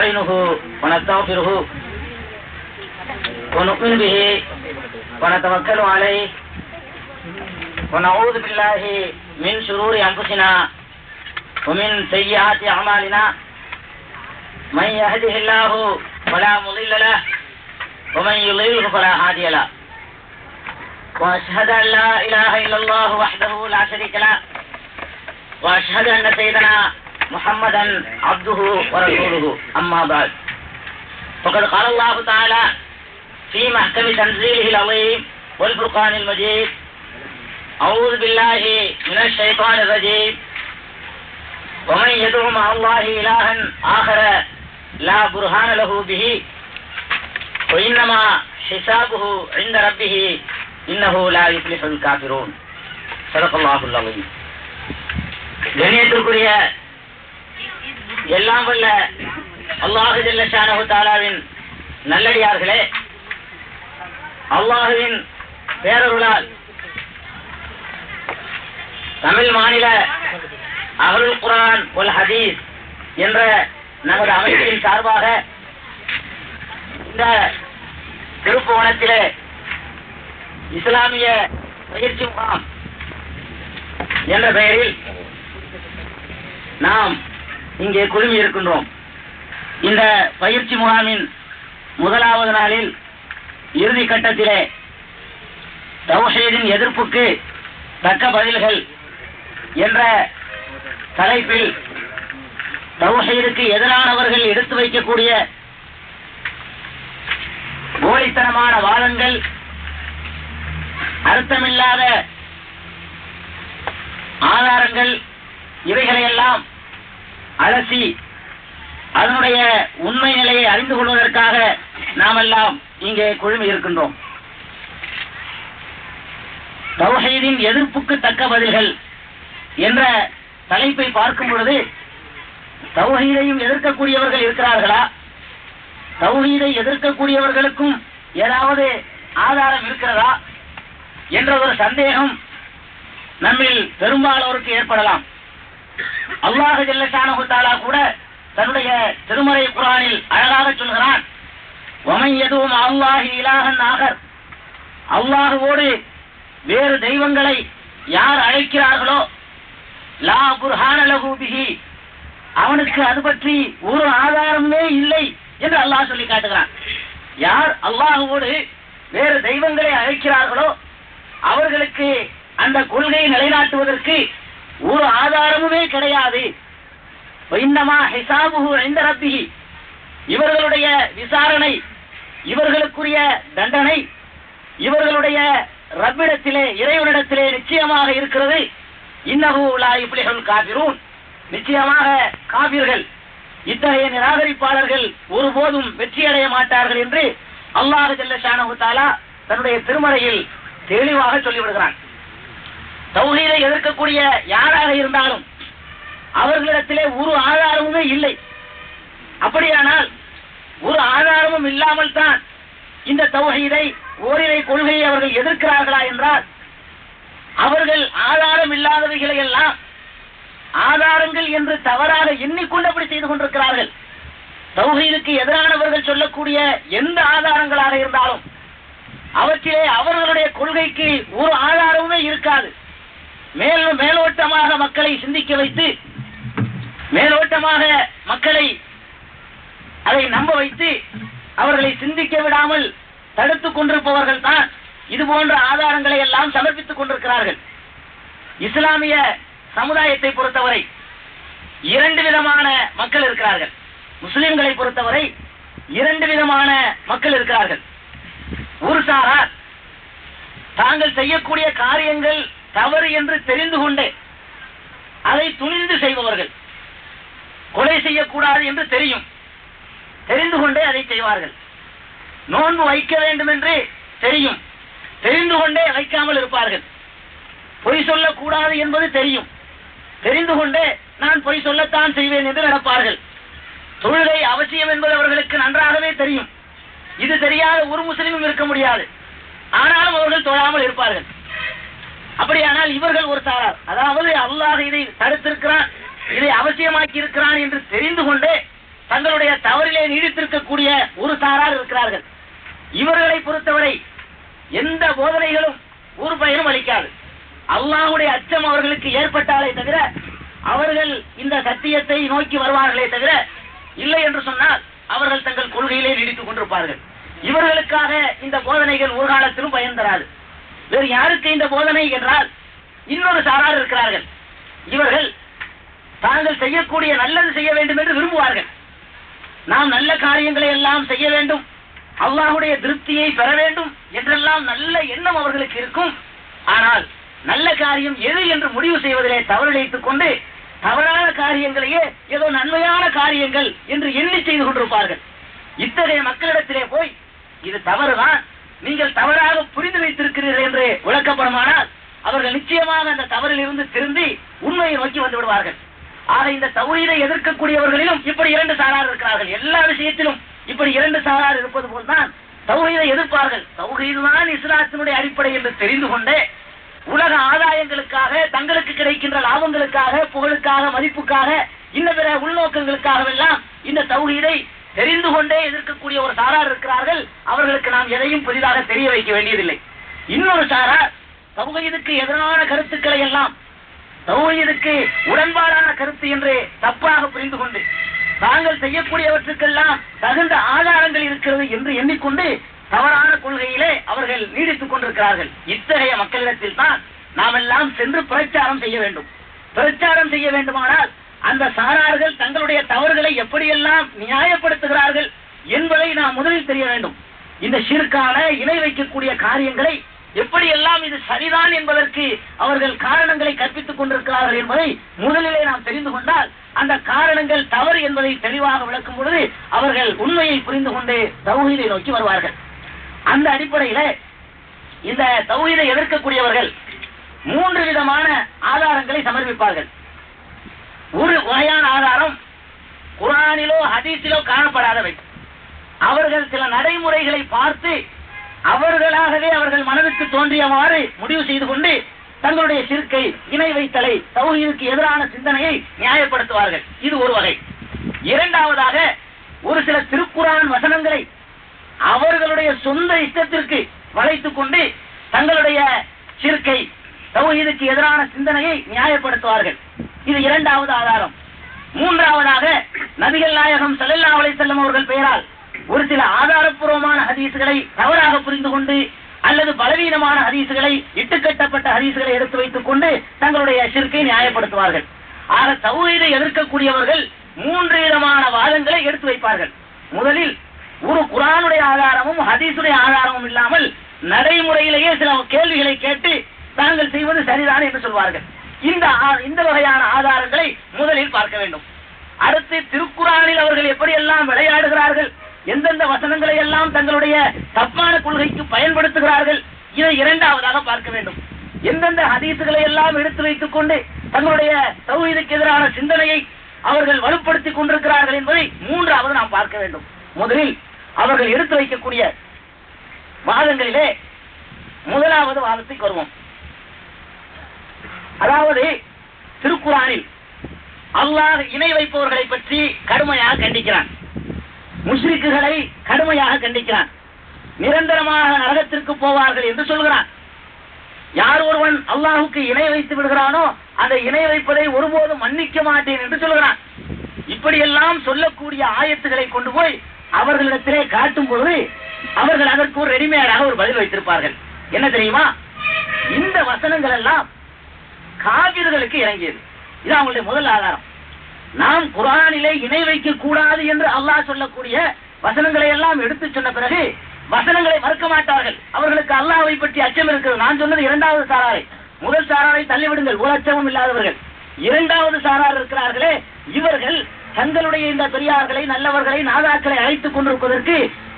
نستعينه ونستغفره ونؤمن به ونتوكل عليه ونعوذ بالله من شرور أنفسنا ومن سيئات أعمالنا من يهده الله فلا مضل له ومن يضلله فلا هادي له وأشهد أن لا إله إلا الله وحده لا شريك له وأشهد أن سيدنا محمدا عبده ورسوله أما بعد فقد قال الله تعالى في محكم تنزيله العظيم والفرقان المجيد أعوذ بالله من الشيطان الرجيم ومن يدع مع الله إلها آخر لا برهان له به وإنما حسابه عند ربه إنه لا يفلح الكافرون صدق الله العظيم. கண்ணியத்திற்குரிய எல்லாம் வல்ல அல்லாஹு ஜல்ல ஷானஹு தஆலாவின் நல்லடியார்களே, அல்லாஹுவின் பேரருளால் தமிழ் மாநில அஹ்லுல் குர்ஆன் வல் ஹதீஸ் என்ற நமது அமைப்பின் சார்பாக இந்த திருப்புவனத்திலே இஸ்லாமிய பயிற்சி முகாம் என்ற பெயரில் நாம் இங்கே குழுமி இருக்கின்றோம். இந்த பயிற்சி முகாமின் முதலாவது நாளில் இறுதி கட்டத்திலே தௌஹீதின் எதிர்ப்புக்கு தக்க பதில்கள் என்ற தலைப்பில் தௌஹீதுக்கு எதிரானவர்கள் எடுத்து வைக்கக்கூடிய போலித்தனமான வாதங்கள், அர்த்தமில்லாத ஆதாரங்கள், இவைகளையெல்லாம் அலசி அதனுடைய உண்மை நிலையை அறிந்து கொள்வதற்காக நாமெல்லாம் இங்கே குழுமி இருக்கின்றோம். தௌஹீதின் எதிர்ப்புக்கு தக்க பதில்கள் என்ற தலைப்பை பார்க்கும் பொழுது தௌஹீதையும் எதிர்க்கக்கூடியவர்கள் இருக்கிறார்களா, தௌஹீதை எதிர்க்கக்கூடியவர்களுக்கும் ஏதாவது ஆதாரம் இருக்கிறதா என்ற ஒரு சந்தேகம் நம்மில் பெரும்பாலோருக்கு ஏற்படலாம். அல்லாஹு ஜல்ல ஷானஹு தஆலா கூட தன்னுடைய திருமறை குர்ஆனில் அழகாக சொல்கிறான், வமன் யதுஉ மஅல்லாஹி இலாஹன் ஆகர், அல்லாஹ்வோடு வேறு தெய்வங்களை யார் அழைக்கிறார்களோ லா புர்ஹான லஹு பிஹி, அவனுக்கு அது பற்றி ஒரு ஆதாரமே இல்லை என்று அல்லாஹ் சொல்லி காட்டுகிறான். யார் அல்லாஹ்வோடு வேறு தெய்வங்களை அழைக்கிறார்களோ அவர்களுக்கு அந்த கொள்கையை நிலைநாட்டுவதற்கு ஒரு ஆதாரமுமே கிடையாது. இன்னமா ஹிசாபுஹு இன்த ரப்பிஹி, இவர்களுடைய விசாரணை, இவர்களுக்குரிய தண்டனை இவர்களுடைய ரப்பிடத்திலே, இறைவனிடத்திலே நிச்சயமாக இருக்கிறது. இன்னஹு லா யுஃப்லிஹுல் காஃபிரூன், நிச்சயமாக காபிர்கள், இத்தகைய நிராகரிப்பாளர்கள் ஒருபோதும் வெற்றியடைய மாட்டார்கள் என்று அல்லாஹ் ஜல்ல ஷானஹு தஆலா தன்னுடைய திருமறையில் தெளிவாக சொல்லிவிடுகிறான். தௌஹீதை எதிர்க்கக்கூடிய யாராக இருந்தாலும் அவர்களிடத்திலே ஒரு ஆதாரமுமே இல்லை. அப்படியானால் ஒரு ஆதாரமும் இல்லாமல் தான் இந்த தௌஹீதை, ஓரிரை கொள்கையை அவர்கள் எதிர்க்கிறார்களா என்றால், அவர்கள் ஆதாரம் இல்லாதவைகளை எல்லாம் ஆதாரங்கள் என்று தவறாக எண்ணிக்கொண்டு அப்படி செய்து கொண்டிருக்கிறார்கள். தௌஹீதுக்கு எதிரானவர்கள் சொல்லக்கூடிய எந்த ஆதாரங்களாக இருந்தாலும் அவற்றிலே அவர்களுடைய கொள்கைக்கு ஒரு ஆதாரமுமே இருக்காது. மேலோட்டமாக மக்களை சிந்திக்க வைத்து, மேலோட்டமாக மக்களை அதை நம்ப வைத்து அவர்களை சிந்திக்க விடாமல் தடுத்துக் கொண்டிருப்பவர்கள் தான் இது போன்ற ஆதாரங்களை எல்லாம் சமர்ப்பித்துக் கொண்டிருக்கிறார்கள். இஸ்லாமிய சமுதாயத்தை பொறுத்தவரை இரண்டு விதமான மக்கள் இருக்கிறார்கள். முஸ்லிம்களை பொறுத்தவரை இரண்டு விதமான மக்கள் இருக்கிறார்கள். ஒரு சாரார் தாங்கள் செய்யக்கூடிய காரியங்கள் தவறு என்று தெரிந்து கொண்டே அதை துணிந்து செய்பவர்கள். கொலை செய்யக்கூடாது என்று தெரிந்து கொண்டே அதை செய்வார்கள். நோன்பு வைக்க வேண்டும் என்று தெரிந்து கொண்டே வைக்காமல் இருப்பார்கள். பொய் சொல்லக்கூடாது என்பது தெரிந்து கொண்டே நான் பொய் சொல்லத்தான் செய்வேன் என்று நடப்பார்கள். தொழுகை அவசியம் என்பது அவர்களுக்கு நன்றாகவே தெரியும். இது தெரியாத ஒரு முஸ்லிமும் இருக்க முடியாது. ஆனாலும் அவர்கள் தொழாமல் இருப்பார்கள். அப்படியானால் இவர்கள் ஒரு சாரார், அதாவது அல்லாஹ் இதை தடுத்திருக்கிறான், இதை அவசியமாக்கி இருக்கிறான் என்று தெரிந்து கொண்டே தங்களுடைய தவறிலே நீடித்திருக்கக்கூடிய ஒரு சாரார் இருக்கிறார்கள். இவர்களை பொறுத்தவரை எந்த போதனைகளும் ஒரு பயனும் அளிக்காது. அல்லாஹ்வுடைய அச்சம் அவர்களுக்கு ஏற்பட்டாலே தவிர அவர்கள் இந்த சத்தியத்தை நோக்கி வருவார்களே தவிர, இல்லை என்று சொன்னால் அவர்கள் தங்கள் கொள்கையிலே நீடித்துக் கொண்டிருப்பார்கள். இவர்களுக்காக இந்த போதனைகள் ஒரு காலத்திலும் பயன் தராது. வேறு யாருக்கு இந்த போதனை என்றால் இன்னொரு சாரார் இருக்கிறார்கள். இவர்கள் தாங்கள் செய்யக்கூடிய நல்லது செய்ய வேண்டும் என்று விரும்புவார்கள். நாம் நல்ல காரியங்களை எல்லாம் செய்ய வேண்டும், அல்லாஹ்வுடைய திருப்தியை பெற வேண்டும் என்றெல்லாம் நல்ல எண்ணம் அவர்களுக்கு இருக்கும். ஆனால் நல்ல காரியம் எது என்று முடிவு செய்வதிலே தவறிழைத்துக் கொண்டு தவறான காரியங்களையே ஏதோ நன்மையான காரியங்கள் என்று எண்ணி செய்து கொண்டிருப்பார்கள். இத்தகைய மக்களிடத்திலே போய் இது தவறுதான், நீங்கள் தவறாக புரிந்து வைத்திருக்கிறீர்கள் என்று விளக்கப்படுமானால் அவர்கள் நிச்சயமாக அந்த தவறில் இருந்து திருந்தி உண்மையை நோக்கி வந்து விடுவார்கள். ஆக இந்த தௌஹீதை எதிர்க்கக்கூடியவர்களிலும் இப்படி இரண்டு சாரார் இருக்கிறார்கள். எல்லா விஷயத்திலும் இப்படி இரண்டு சாரார் இருப்பது போல்தான் தௌஹீதை எதிர்ப்பார்கள். தௌஹீது தான் இஸ்லாத்தினுடைய அடிப்படை என்று தெரிந்து கொண்டே உலக ஆதாயங்களுக்காக, தங்களுக்கு கிடைக்கின்ற லாபங்களுக்காக, புகழுக்காக, மதிப்புக்காக, இன்ன பிற உள்நோக்கங்களுக்காகவெல்லாம் இந்த தௌஹீதை தெரிந்து கொண்டே எதிர்க்கக்கூடிய ஒரு சாரார் இருக்கிறார்கள். அவர்களுக்கு நாம் எதையும் புதிதாக தெரிய வைக்க வேண்டியதில்லை. இன்னொரு சாரார் தௌஹீதுக்கு எதிரான கருத்துக்களை எல்லாம் தௌஹீதுக்கு உடன்பாடான கருத்து என்று தப்பாக புரிந்து கொண்டு தாங்கள் செய்யக்கூடியவற்றுக்கெல்லாம் தகுந்த ஆதாரங்கள் இருக்கிறது என்று எண்ணிக்கொண்டு தவறான கொள்கையிலே அவர்கள் நீடித்துக் கொண்டிருக்கிறார்கள். இத்தகைய மக்களிடத்தில் தான் நாம் எல்லாம் சென்று பிரச்சாரம் செய்ய வேண்டும். பிரச்சாரம் செய்ய வேண்டுமானால் அந்த சாரார்கள் தங்களுடைய தவறுகளை எப்படியெல்லாம் நியாயப்படுத்துகிறார்கள் என்பதை நாம் முதலில் தெரிய வேண்டும். இந்த ஷிர்கான இணை வைக்கக்கூடிய காரியங்களை எப்படியெல்லாம் இது சரிதான் என்பதற்கு அவர்கள் காரணங்களை கற்பித்துக் கொண்டிருக்கிறார்கள் என்பதை முதலிலே நாம் தெரிந்து கொண்டால் அந்த காரணங்கள் தவறு என்பதை தெளிவாக விளக்கும் பொழுது அவர்கள் உண்மையை புரிந்து கொண்டு தௌஹீதை நோக்கி வருவார்கள். அந்த அடிப்படையில இந்த தௌஹீதை எதிர்க்கக்கூடியவர்கள் 3 விதமான ஆதாரங்களை சமர்ப்பிப்பார்கள். ஒரு வகையான ஆதாரம் குர்ஆனிலோ ஹதீஸிலோ காணப்படாதவை. அவர்கள் சில நடைமுறைகளை பார்த்து அவர்களாகவே அவர்கள் மனதுக்கு தோன்றியவாறு முடிவு செய்து கொண்டு தங்களுடைய ஷிர்கை, இணை வைத்தலை, தௌஹீதுக்கு எதிரான சிந்தனையை நியாயப்படுத்துவார்கள். இது ஒரு வகை. இரண்டாவதாக ஒரு சில திருக்குர்ஆன் வசனங்களை அவர்களுடைய சொந்த இஷ்டத்திற்கு வளைத்துக் கொண்டு தங்களுடைய ஷிர்கை, தௌஹீதுக்கு எதிரான சிந்தனையை நியாயப்படுத்துவார்கள். இது இரண்டாவது ஆதாரம். மூன்றாவதாக நபிகள் நாயகம் ஸல்லல்லாஹு அலைஹி வஸல்லம் அவர்கள் பெயரால் ஒரு சில ஆதாரப்பூர்வமான ஹதீஸ்களை தவறாக புரிந்து கொண்டு அல்லது பலவீனமான ஹதீஸ்களை, இட்டுக்கட்டப்பட்ட ஹதீஸ்களை எடுத்து வைத்துக் கொண்டு தங்களுடைய ஷிர்கை நியாயப்படுத்துவார்கள். ஆக தௌஹீதை எதிர்க்கக்கூடியவர்கள் 3 விதமான வாதங்களை எடுத்து வைப்பார்கள். முதலில் ஒரு குர்ஆனுடைய ஆதாரமும் ஹதீஸுடைய ஆதாரமும் இல்லாமல் நடைமுறையிலேயே சில கேள்விகளை கேட்டு தாங்கள் செய்வது சரிதான் என்று சொல்வார்கள். இந்த வகையான ஆதாரங்களை முதலில் பார்க்க வேண்டும். அடுத்து திருக்குர்ஆனில் அவர்கள் எப்படியெல்லாம் விளையாடுகிறார்கள், எந்தெந்த வசனங்களை எல்லாம் தங்களுடைய தப்பான கொள்கைக்கு பயன்படுத்துகிறார்கள், இதை இரண்டாவதாக பார்க்க வேண்டும். எந்தெந்த ஹதீசுகளை எல்லாம் எடுத்து வைத்துக் கொண்டு தங்களுடைய தௌஹீதுக்கு எதிரான சிந்தனையை அவர்கள் வலுப்படுத்திக் கொண்டிருக்கிறார்கள் என்பதை மூன்றாவது நாம் பார்க்க வேண்டும். முதலில் அவர்கள் எடுத்து வைக்கக்கூடிய வாதங்களிலே முதலாவது வாதத்துக்கு வருவோம். அதாவது திருக்குர்ஆனில் அல்லாஹ் இணை வைப்பவர்களை பற்றி கடுமையாக கண்டிக்கிறான், முஷ்ரிக்குகளை கடுமையாக கண்டிக்கிறான், நிரந்தரமாக நரகத்திற்கு போவார்கள் என்று சொல்கிறான். யார் ஒருவன் அல்லாஹுக்கு இணை வைத்து விடுகிறானோ அந்த இணை வைப்பதை ஒருபோதும் மன்னிக்க மாட்டேன் என்று சொல்கிறான். இப்படியெல்லாம் சொல்லக்கூடிய ஆயத்துக்களை கொண்டு போய் அவர்களிடத்திலே காட்டும் பொழுது அவர்கள் அதற்கு ஒரு ரெடிமேடாக ஒரு பதில் வைத்திருப்பார்கள். என்ன தெரியுமா? இந்த வசனங்கள் எல்லாம் காபிர்களுக்கு இறங்கியது. இது அவங்களுடைய முதல் ஆதாரம். நாம் குர்ஆனிலே இணை வைக்க கூடாது என்று அல்லாஹ் சொல்லக்கூடிய வசனங்களை எல்லாம் எடுத்து சொன்ன பிறகு வசனங்களை மறுக்க மாட்டார்கள். அவர்களுக்கு அல்லாஹ்வை பற்றி அச்சம் இருக்கிறது. நான் சொன்னது இரண்டாவது சாராரை. முதல் சாராரை தள்ளிவிடுங்கள், ஒரு அச்சமும் இல்லாதவர்கள். இரண்டாவது சாரார் இருக்கிறார்களே, இவர்கள் தங்களுடைய இந்த பெரியார்களை, நல்லவர்களை, நாதாக்களை அழைத்துக் கொண்டிருப்பதற்கு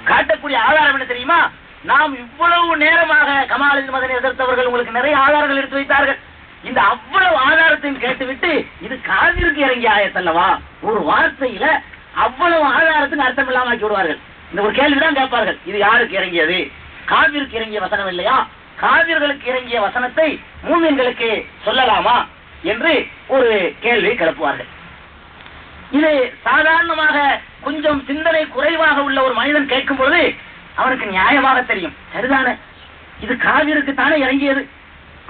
காட்டக்கூடிய ஆதாரம் என்ன தெரியுமா? நாம் இவ்வளவு நேரமாக கமாலுதீன் மதனை எதிர்த்தவர்கள் உங்களுக்கு நிறைய ஆதாரங்கள் எடுத்து வைத்தார்கள். இந்த அவ்வளவு ஆதாரத்தையும் கேட்டுவிட்டு இது காவிற்கு இறங்கிய ஆயத்தல்லவா, ஒரு வார்த்தையில அவ்வளவு ஆதாரத்துக்கு அர்த்தம் இல்லாம ஆக்கி விடுவார்கள். இந்த ஒரு கேள்விதான் கேட்பார்கள், இது யாருக்கு இறங்கியது? காவிற்கு இறங்கிய வசனம் இல்லையா? காவிர்களுக்கு இறங்கிய வசனத்தை மூமின்களுக்கு சொல்லலாமா என்று ஒரு கேள்வி கிளப்புவார்கள். இது சாதாரணமாக கொஞ்சம் சிந்தனை குறைவாக உள்ள ஒரு மனிதன் கேட்கும் பொழுது அவனுக்கு நியாயமாக தெரியும். சரிதானே, இது காவிருக்கு தானே இறங்கியது.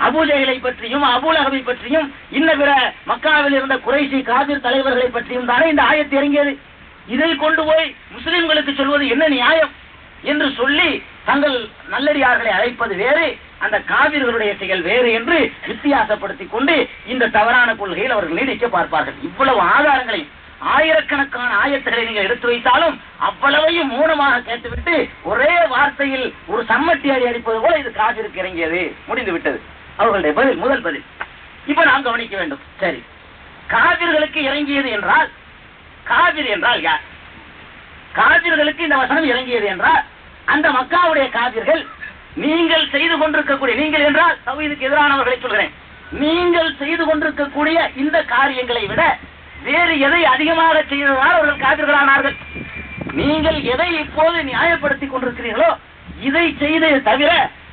அபூஜஹலை பற்றியும் அபூலஹபை பற்றியும் இன்ன பிற மக்காவில் இருந்த குறைஷி காபிர் தலைவர்களை பற்றியும் தானே இந்த ஆயத்து இறங்கியது. இதை கொண்டு போய் முஸ்லிம்களுக்கு சொல்வது என்ன நியாயம் என்று சொல்லி தங்கள் நல்லடியார்களை அழைப்பது வேறு, அந்த காவிர்களுடைய செயல் வேறு என்று வித்தியாசப்படுத்திக் கொண்டு இந்த தவறான கொள்கையில் அவர்கள் நீடிக்க பார்ப்பார்கள். இவ்வளவு ஆதாரங்களையும் ஆயிரக்கணக்கான ஆயத்துகளை நீங்கள் எடுத்து வைத்தாலும் அவ்வளவையும் மௌனமாக கேட்டுவிட்டு ஒரே வார்த்தையில் ஒரு சம்மட்டி அடிப்பது போல இது காவிருக்கு இறங்கியது, முடிந்து விட்டது அவர்களுடைய பதில், முதல் பதில். இப்ப நாம் கவனிக்க வேண்டும். சரி, காவிர்களுக்கு இறங்கியது என்றால் காவிர் என்றால் யார்? காவிர்களுக்கு இந்த வசனம் இறங்கியது என்றால் அந்த மக்காவுடைய காவிர்கள் நீங்கள் செய்து கொண்டிருக்கக்கூடிய, நீங்கள் என்றால் தௌஹீதுக்கு எதிரானவர்களை சொல்கிறேன், நீங்கள் செய்து கொண்டிருக்கக்கூடிய இந்த காரியங்களை விட வேறு எதை அதிகமாக செய்ததால் அவர்கள் காவிர்களானார்கள். நீங்கள் எதை இப்போது நியாயப்படுத்திக் கொண்டிருக்கிறீர்களோ இதை செய்ததை தவிர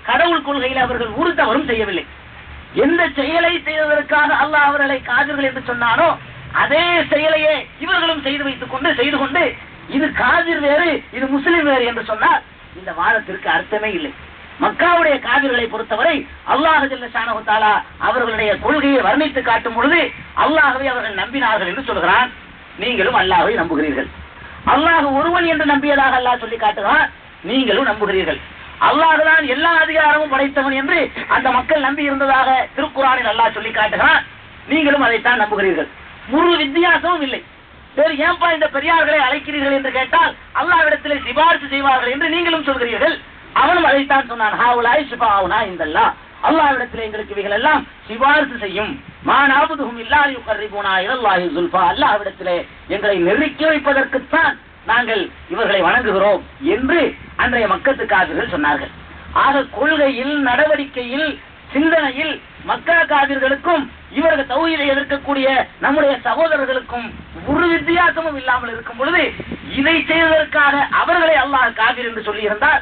கடவுள் கொள்கையில் அவர்கள் ஒரு தவறும் செய்யவில்லை. எந்த செயலை செய்ததற்காக அல்லாஹ் அவர்களை காவிர்கள் என்று சொன்னானோ அதே செயலையே இவர்களும் செய்து கொண்டு இது காவிர் வேறு இது முஸ்லிம் வேறு என்று சொன்னால் இந்த வாதத்திற்கு அர்த்தமே இல்லை. மக்காவுடைய காவிர்களை பொறுத்தவரை அல்லாஹ் ஜல்ல ஷானஹு தஆலா அவர்களுடைய கொள்கையை வர்ணித்து காட்டும் பொழுது அல்லாஹ்வை அவர்கள் நம்பினார்கள் என்று சொல்கிறான். நீங்களும் அல்லாஹ்வை நம்புகிறீர்கள். அல்லாஹ் ஒருவன் என்று நம்பியதாக அல்லாஹ் சொல்லி காட்டுகிறான், நீங்களும் நம்புகிறீர்கள். அல்லாஹ் தான் எல்லா அதிகாரமும் படைத்தவன் என்று அந்த மக்கள் நம்பி இருந்ததாக திருக்குர்ஆனில் அல்லாஹ் சொல்லி காட்டுகிறான், நீங்களும் அதைத்தான் நம்புகிறீர்கள். ஒரு வித்தியாசமும் இல்லை. வேறு ஏன்பா இந்த பெரியார்களை அழைக்கிறீர்கள் என்று கேட்டால் அல்லாஹ்விடத்திலே சிபாரிசு செய்வார்கள் என்று நீங்களும் சொல்கிறீர்கள். அவனும் அதைத்தான் சொன்னான், ஹாவுலாய் ஷிஃபாவுனா இந்தல்லாஹ், அல்லாஹ்விடத்திலே எங்களுக்கு இவைகள் எல்லாம் சிபாரிசு செய்யும். மா நஅபுதுஹும் இல்லா லியுகர்ரிபூனா இலல்லாஹி ஸுல்ஃபா, அல்லாஹ்விடத்திலே எங்களை நெருக்கி வைப்பதற்குத்தான் நாங்கள் இவர்களை வணங்குகிறோம் என்று அன்றைய மக்கத்து காவிர்கள் சொன்னார்கள். ஆக கொள்கையில், நடவடிக்கையில், சிந்தனையில் மக்கா காவிர்களுக்கும் இவர்கள் தௌஹீதை எதிர்க்கக்கூடிய நம்முடைய சகோதரர்களுக்கும் ஒரு வித்தியாசமும் இல்லாமல் இருக்கும் பொழுது இதை செய்வதற்காக அவர்களை அல்லாஹ் காவிர் என்று சொல்லி இருந்தால்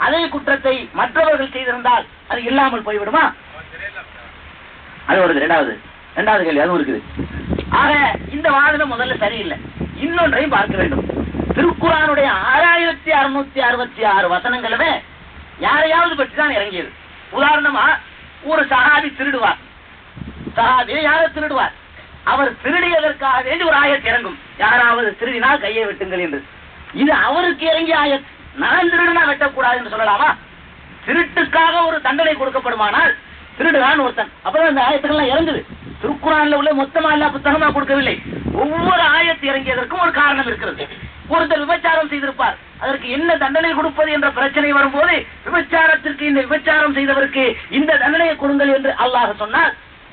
அதே குற்றத்தை மற்றவர்கள் செய்திருந்தால் அது இல்லாமல் போய்விடுமா? அது ஒரு இரண்டாவது கேள்வி அதுவும் இருக்குது. ஆக இந்த வாதம் முதல்ல சரியில்லை. இன்னொன்றையும் பார்க்க வேண்டும். திருக்குர்ஆனுடைய 6666 வசனங்களுமே யாரையாவது பற்றி தான் இறங்கியது. உதாரணமா ஒரு சஹாபி திருடுவார், யாரும் திருடுவார், அவர் திருடியதற்காக வேண்டி ஒரு ஆயத் இறங்கும், யாராவது திருடினால் கையை வெட்டுங்கள் என்று. இது அவருக்கு இறங்கிய ஆயத். நான் திருடுனா வெட்டக்கூடாது என்று சொல்லலாமா? திருட்டுக்காக ஒரு தண்டனை கொடுக்கப்படுமானால் திருடுதான் ஒருத்தன், அப்புறம் அந்த ஆயத்துக்கள்லாம் இறங்குது. திருக்குர்ஆன்ல உள்ள மொத்தமா எல்லா புத்தகமா கொடுக்கவில்லை. ஒவ்வொரு ஆயத்து இறங்கியதற்கும் ஒரு காரணம் இருக்கிறது. ஒருத்தர் விபச்சாரம் செய்திருப்பார், அதற்கு என்ன தண்டனை கொடுப்பது என்ற பிரச்சனை வரும்போது விபச்சாரத்திற்கு இந்த விபச்சாரம் செய்தவருக்கு இந்த தண்டனையை கொடுங்கள் என்று அல்லாஹ் சொன்னால்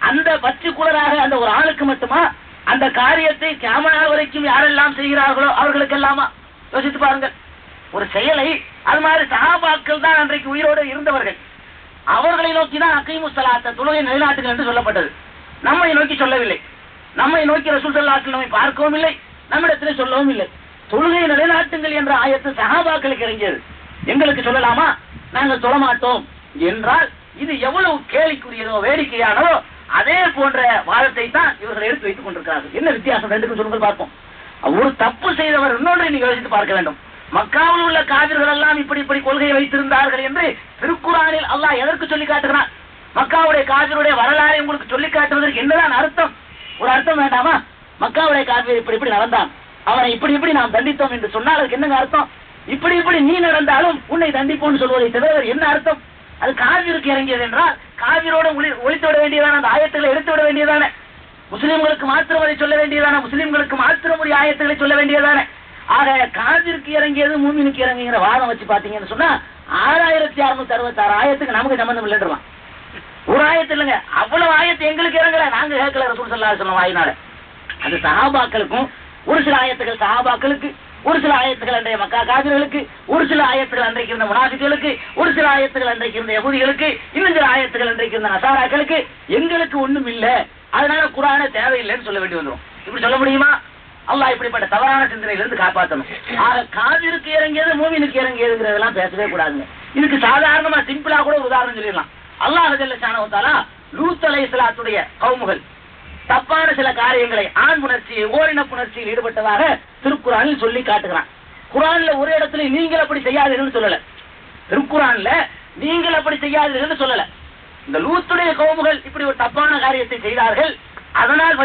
அந்த பர்டிகுலராக அந்த ஒரு ஆளுக்கு மட்டுமா? அந்த காரியத்தை கியாமத் வரைக்கும் யாரெல்லாம் செய்கிறார்களோ அவர்களுக்கு எல்லாமா? யோசித்து பாருங்கள். ஒரு செயலை அது மாதிரி சஹாபாக்கள் தான் அன்றைக்கு உயிரோடு இருந்தவர்கள், அவர்களை நோக்கி தான் அகீமுஸ் ஸலாத்த, தொழுகை நிலைநாட்டுங்கள் என்று சொல்லப்பட்டது. நம்மை நோக்கி சொல்லவில்லை. நம்மை நோக்கி ரசூல் ஸல்லல்லாஹு அலைஹி வஸல்லம் நம்மை பார்க்கவும் இல்லை, நம்மிடத்திலே சொல்லவும் இல்லை. தொழுகை நிலைநாட்டுங்கள் என்ற ஆயத்து சஹாபாக்களுக்கு இறங்கியது. எங்களுக்கு சொல்லலாமா? நாங்கள் சொல்ல மாட்டோம் என்றால் இது எவ்வளவு கேலிக்குரியதோ வேடிக்கையானதோ அதே போன்ற வாதத்தை தான் இவர்கள் எடுத்து வைத்துக் கொண்டிருக்கிறார்கள். என்ன வித்தியாசம் ரெண்டுக்கும் சொல்லுங்கள் பார்ப்போம். ஒரு தப்பு செய்தவர் இன்னொன்றை நீங்க யோசித்து பார்க்க வேண்டும். மக்காவில் உள்ள காவிர்கள் எல்லாம் இப்படி கொள்கையை வைத்திருந்தார்கள் என்று திருக்குர்ஆனில் அல்லாஹ் எதற்கு சொல்லி காட்டுகிறான்? மக்காவுடைய காவிருடைய வரலாறை உங்களுக்கு சொல்லி காட்டுவதற்கு என்னதான் அர்த்தம்? ஒரு அர்த்தம் வேண்டாமா? மக்காவுடைய காவிர் இப்படி நடந்தான், அவனை இப்படி நாம் தண்டித்தோம் என்று சொன்னால் அதுக்கு என்னங்க அர்த்தம்? இப்படி நீ நடந்தாலும் உன்னை தண்டிப்போம்னு சொல்வதை தவிர என்ன அர்த்தம்? அது காவிருக்கு இறங்கியது என்றால் காவிரோட ஒழித்து விட வேண்டியதான, அந்த ஆயத்துக்களை எடுத்து விட வேண்டியதானே, முஸ்லிம்களுக்கு மாத்திரம் அதை சொல்ல வேண்டியதானே, முஸ்லிம்களுக்கு மாத்திரம் ஒரு ஆயத்துக்களை சொல்ல வேண்டியதானே. ஆக காவிருக்கு இறங்கியது மூமினுக்கு இறங்குகிற வாதம் வச்சு பாத்தீங்கன்னு சொன்னா 6666 ஆயத்துக்கு நமக்கு சம்பந்தம் இல்லைன்றான். ஒரு ஆயத்து இல்லைங்க, அவ்வளவு ஆயத்து எங்களுக்கு இறங்கல, நாங்க கேட்கல ரசூல் ஸல்லல்லாஹு அலைஹி வஸல்லம் வாயினால. அது சஹாபாக்களுக்கும் ஒரு சில ஆயத்துகள் சஹாபாக்களுக்கு, ஒரு சில ஆயத்துகள் அன்றைய மக்கா காவிர்களுக்கு, ஒரு சில ஆயத்துகள் அன்றைக்கு இருந்த முனாஃபிக்குகளுக்கு, ஒரு சில ஆயத்துகள் அன்றைக்கு இருந்த யஹூதிகளுக்கு, இன்னும் சில ஆயத்துகள் அன்றைக்கு இருந்த நசாராக்களுக்கு. எங்களுக்கு ஒண்ணும் இல்ல, அதனால குர்ஆனே தேவையில்லைன்னு சொல்ல வேண்டி வந்துடும். இப்படி சொல்ல முடியுமா? அல்லாஹ் இப்படிப்பட்ட தவறான சிந்தனையிலிருந்து காப்பாற்றணும். ஆக காவிருக்கு இறங்கியது மூமினுக்கு இறங்கியதுங்கிறதெல்லாம் பேசவே கூடாதுங்க. இதுக்கு சாதாரணமா சிம்பிளா கூட ஒரு உதாரணம் சொல்லிடலாம். அல்லாஹ் ஜல்ல ஷானஹு தஆலா லூத் அலைஹிஸ்ஸலாத்துடைய கவுமுகள் தப்பான சில காரியங்களை ஆண் புணர்ச்சி ஓரின புணர்ச்சியில் ஈடுபட்டதாக திருக்குறானில் சொல்லி காட்டுகிறான். குரான்ல ஒரு இடத்துல நீங்கள் அப்படி செய்யாதீர்கள் சொல்லல, திருக்குறான்ல நீங்கள் அப்படி செய்யாதீர்கள் சொல்லல. இந்த லூத்துடைய கவுமுகள் இப்படி ஒரு தப்பான காரியத்தை செய்தார்கள். அதனால்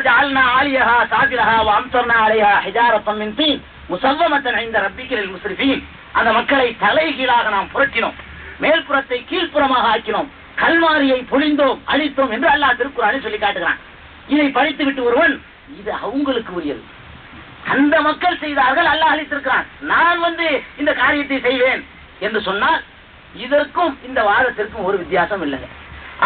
ஆலியஹா சாபிரஹா வம்சர்னா அலைஹா ஹிஜாரத்தம் மின் தீன் முஸவ்வமத்தன் இன்த ரப்பிக்கில் முஸ்ரிஃபீன். அந்த மக்களை தலைகீழாக நாம் புரட்டினோம், மேல்புறத்தை கீழ்ப்புறமாக ஆக்கினோம், கல்வாரியை பொழிந்தோம், அழித்தோம் என்று அல்லாஹ் திருக்குறானில் சொல்லி காட்டுகிறான். இதை படித்து விட்டு ஒருவன் இது அவங்களுக்கு உரியது, அந்த மக்கள் செய்தார்கள், அல்லாஹ் அழித்திருக்கிறான், நான் இந்த காரியத்தை செய்வேன் என்று சொன்னால் இதற்கும் இந்த வாதத்திற்கும் ஒரு வித்தியாசம் இல்லைங்க.